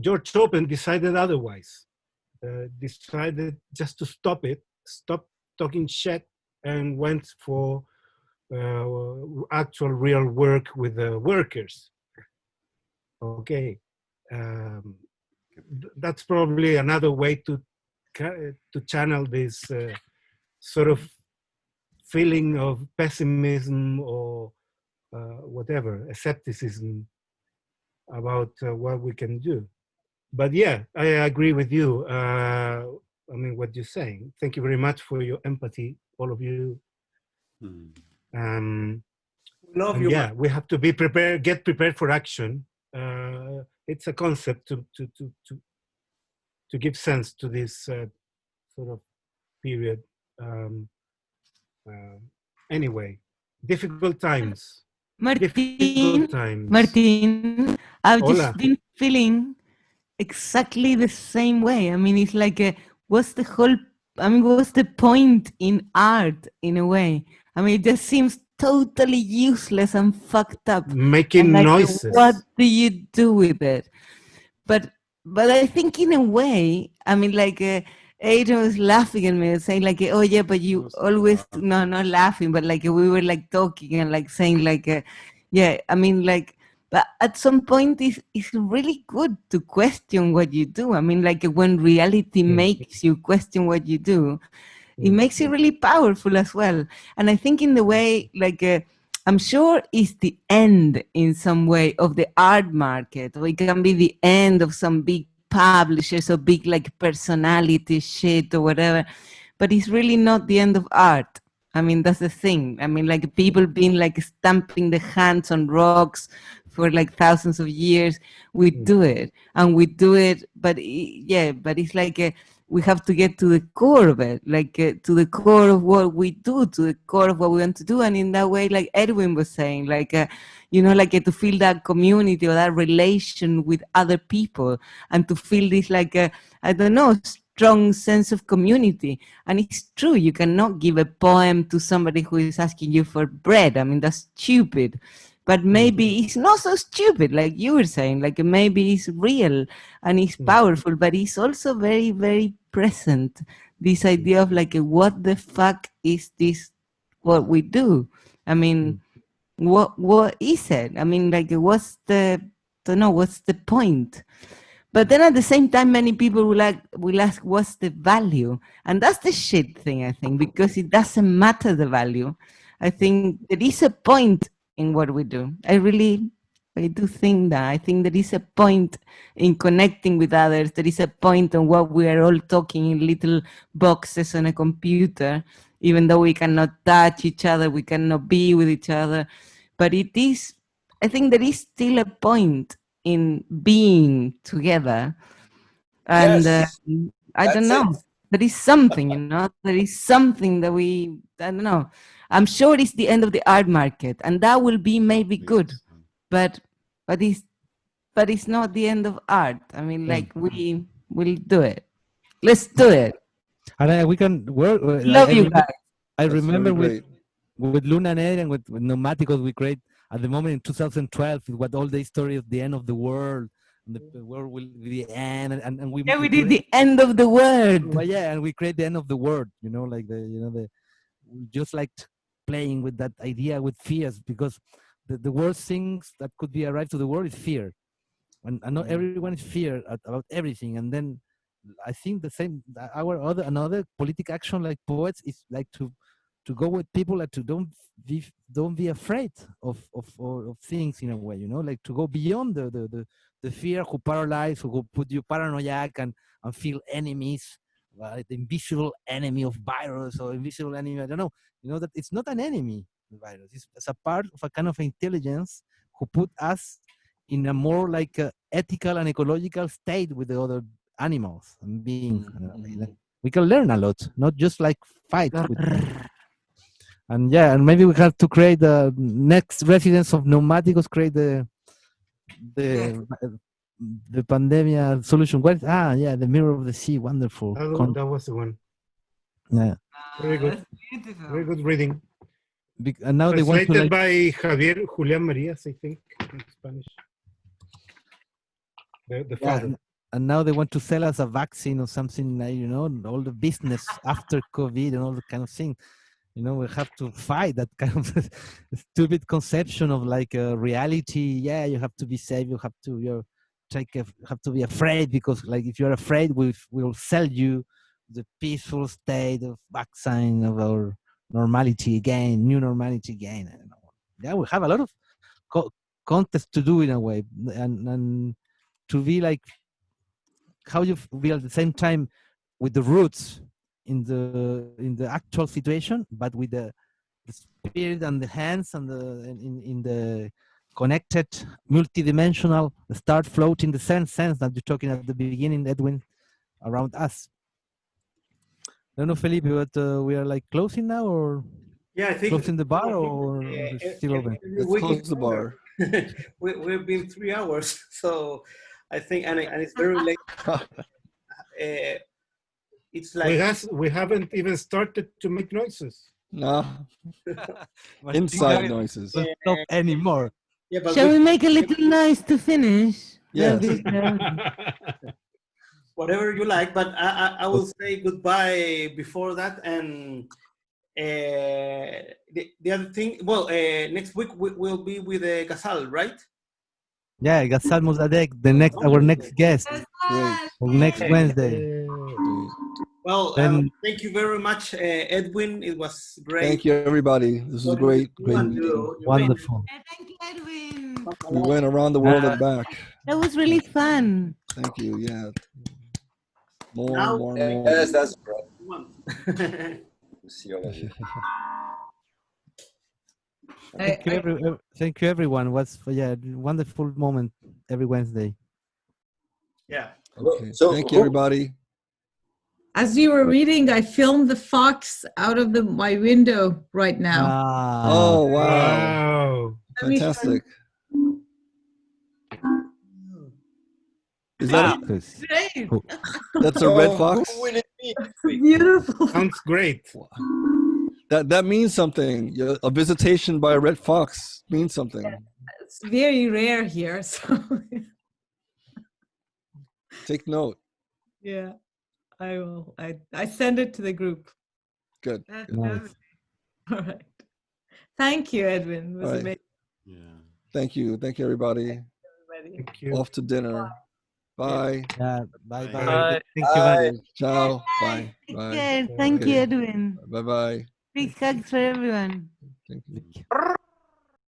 George Open decided otherwise. Decided just to stop talking shit, and went for actual real work with the workers. Okay, that's probably another way to channel this sort of feeling of pessimism or whatever, skepticism about what we can do. But yeah, I agree with you. I mean, what you're saying. Thank you very much for your empathy, all of you. Love And you, yeah, man. we have to be prepared, get prepared for action. It's a concept to give sense to this sort of period. Uh, anyway, difficult times. Difficult times. Martin, I've just Hola. been feeling exactly the same way. I mean, it's like, what's the whole, I mean, what's the point in art in a way? I mean, it just seems totally useless and fucked up. Making and like, noises. what do you do with it? But I think in a way, I mean, like, Adrian was laughing at me, saying like, "Oh yeah, but you always no, not laughing, but like we were like talking and like saying like, yeah, I mean like." But at some point, it's really good to question what you do. I mean, like when reality makes you question what you do, it makes it really powerful as well. And I think in the way, like, I'm sure it's the end in some way of the art market, or it can be the end of some big publishers or big like personality shit or whatever. But it's really not the end of art. I mean, that's the thing. I mean, like people being like stamping the hands on rocks for like thousands of years. We do it, and we do it. But yeah, but it's like we have to get to the core of it, like to the core of what we do, to the core of what we want to do. And in that way, like Edwin was saying, like, you know, like to feel that community or that relation with other people, and to feel this like, I don't know, strong sense of community. And it's true, you cannot give a poem to somebody who is asking you for bread. I mean, that's stupid. But maybe it's not so stupid, like you were saying, like maybe it's real and it's powerful, but it's also very, very present. This idea of like, what the fuck is this, what we do? I mean, what is it? I mean, like, what's the, don't know, what's the point? But then at the same time, many people will ask, what's the value? And that's the shit thing, I think, because it doesn't matter the value. I think there is a point in what we do. I do think that. I think there is a point in connecting with others. There is a point on what we are all talking in little boxes on a computer, even though we cannot touch each other, we cannot be with each other. But it is, I think there is still a point in being together. And Yes, I don't that's it. know. There is something, you know, there is something that I don't know. I'm sure it's the end of the art market, and that will be maybe good, but it's not the end of art. I mean, like we will do it. Let's do it. And we can work. Love you guys. I That's remember very great. with Luna and Ed and with Pneumaticos, we create at the moment in 2012 what all the history of the end of the world. And the world will be the end, and we Yeah, we did the end of the world. well, yeah, and we create the end of the world. You know, like just like playing with that idea with fears, because the worst things that could be arrived to the world is fear, and not everyone is fear about everything. And then I think the same another political action like poets is like to go with people, like to don't be afraid of things in a way, you know, like to go beyond the fear who paralyze, who put you paranoid and feel enemies, like the invisible enemy of virus or invisible enemy, I don't know, you know, that it's not an enemy, the virus. It's a part of a kind of intelligence who put us in a more like ethical and ecological state with the other animals and beings. We can learn a lot, not just like fight with them. And yeah, and maybe we have to create the next residents of Pneumaticos, create the pandemia solution. What? Yeah, the mirror of the sea. Wonderful. That was the one. Yeah. Very good. That's beautiful. Very good reading. And now they want to Translated like, by Javier Julián Marías, I think, in Spanish. The yeah, father. and now they want to sell us a vaccine or something, like, you know, all the business after COVID and all the kind of thing. You know, we have to fight that kind of stupid conception of like a reality. Yeah, you have to be safe. You have to, have to be afraid, because like if you're afraid, we'll sell you the peaceful state of vaccine of our normality again, new normality again. I don't know. Yeah, we have a lot of contest to do in a way, and to be like how you be at the same time with the roots in the actual situation, but with the spirit and the hands and in the connected, multidimensional, start floating the same sense that you're talking at the beginning, Edwin, around us. I don't know, Felipe, but we are like closing now, or Yeah, I think closing the bar, or it's still open? Let's close the bar. We've been 3 hours, so I think, and it's very late. It's like We haven't even started to make noises. No. Inside noises. Don't stop anymore. Yeah, but Shall we make a little noise to finish? Yes. Whatever you like, but I will say goodbye before that. And the other thing, well, next week we'll be with Casal, right? Yeah, Ghazal Mossadegh, our next guest, next Wednesday. Well, Then, thank you very much, Edwin. It was great. Thank you, everybody. This was a great meeting. Wonderful. Thank you, Edwin. We went around the world and back. That was really fun. Thank you. Yeah. More, Now- more. Yes, that's great. See all of you. Thank you, everyone. Was wonderful moment every Wednesday. Yeah. Okay. So Thank you, everybody. As you were reading, I filmed the fox out of my window right now. Oh, wow. Wow. Let me show Fantastic. Is Wow. that Great. that's a red fox? Who will it be? Beautiful. Sounds great. That means something. A visitation by a red fox means something. It's very rare here, so Take note. yeah, I will. I send it to the group. Good. That's Good. lovely. All right. Thank you, Edwin. It was All right. amazing. Yeah. Thank you. Thank you, everybody. Everybody. Thank you. Off to dinner. Bye. Yeah, bye. Bye. Thank you, Bye. bye. Ciao. Bye. Take Bye. care. Thank you, Okay. Edwin. Bye bye. Big hugs for everyone. Thank you.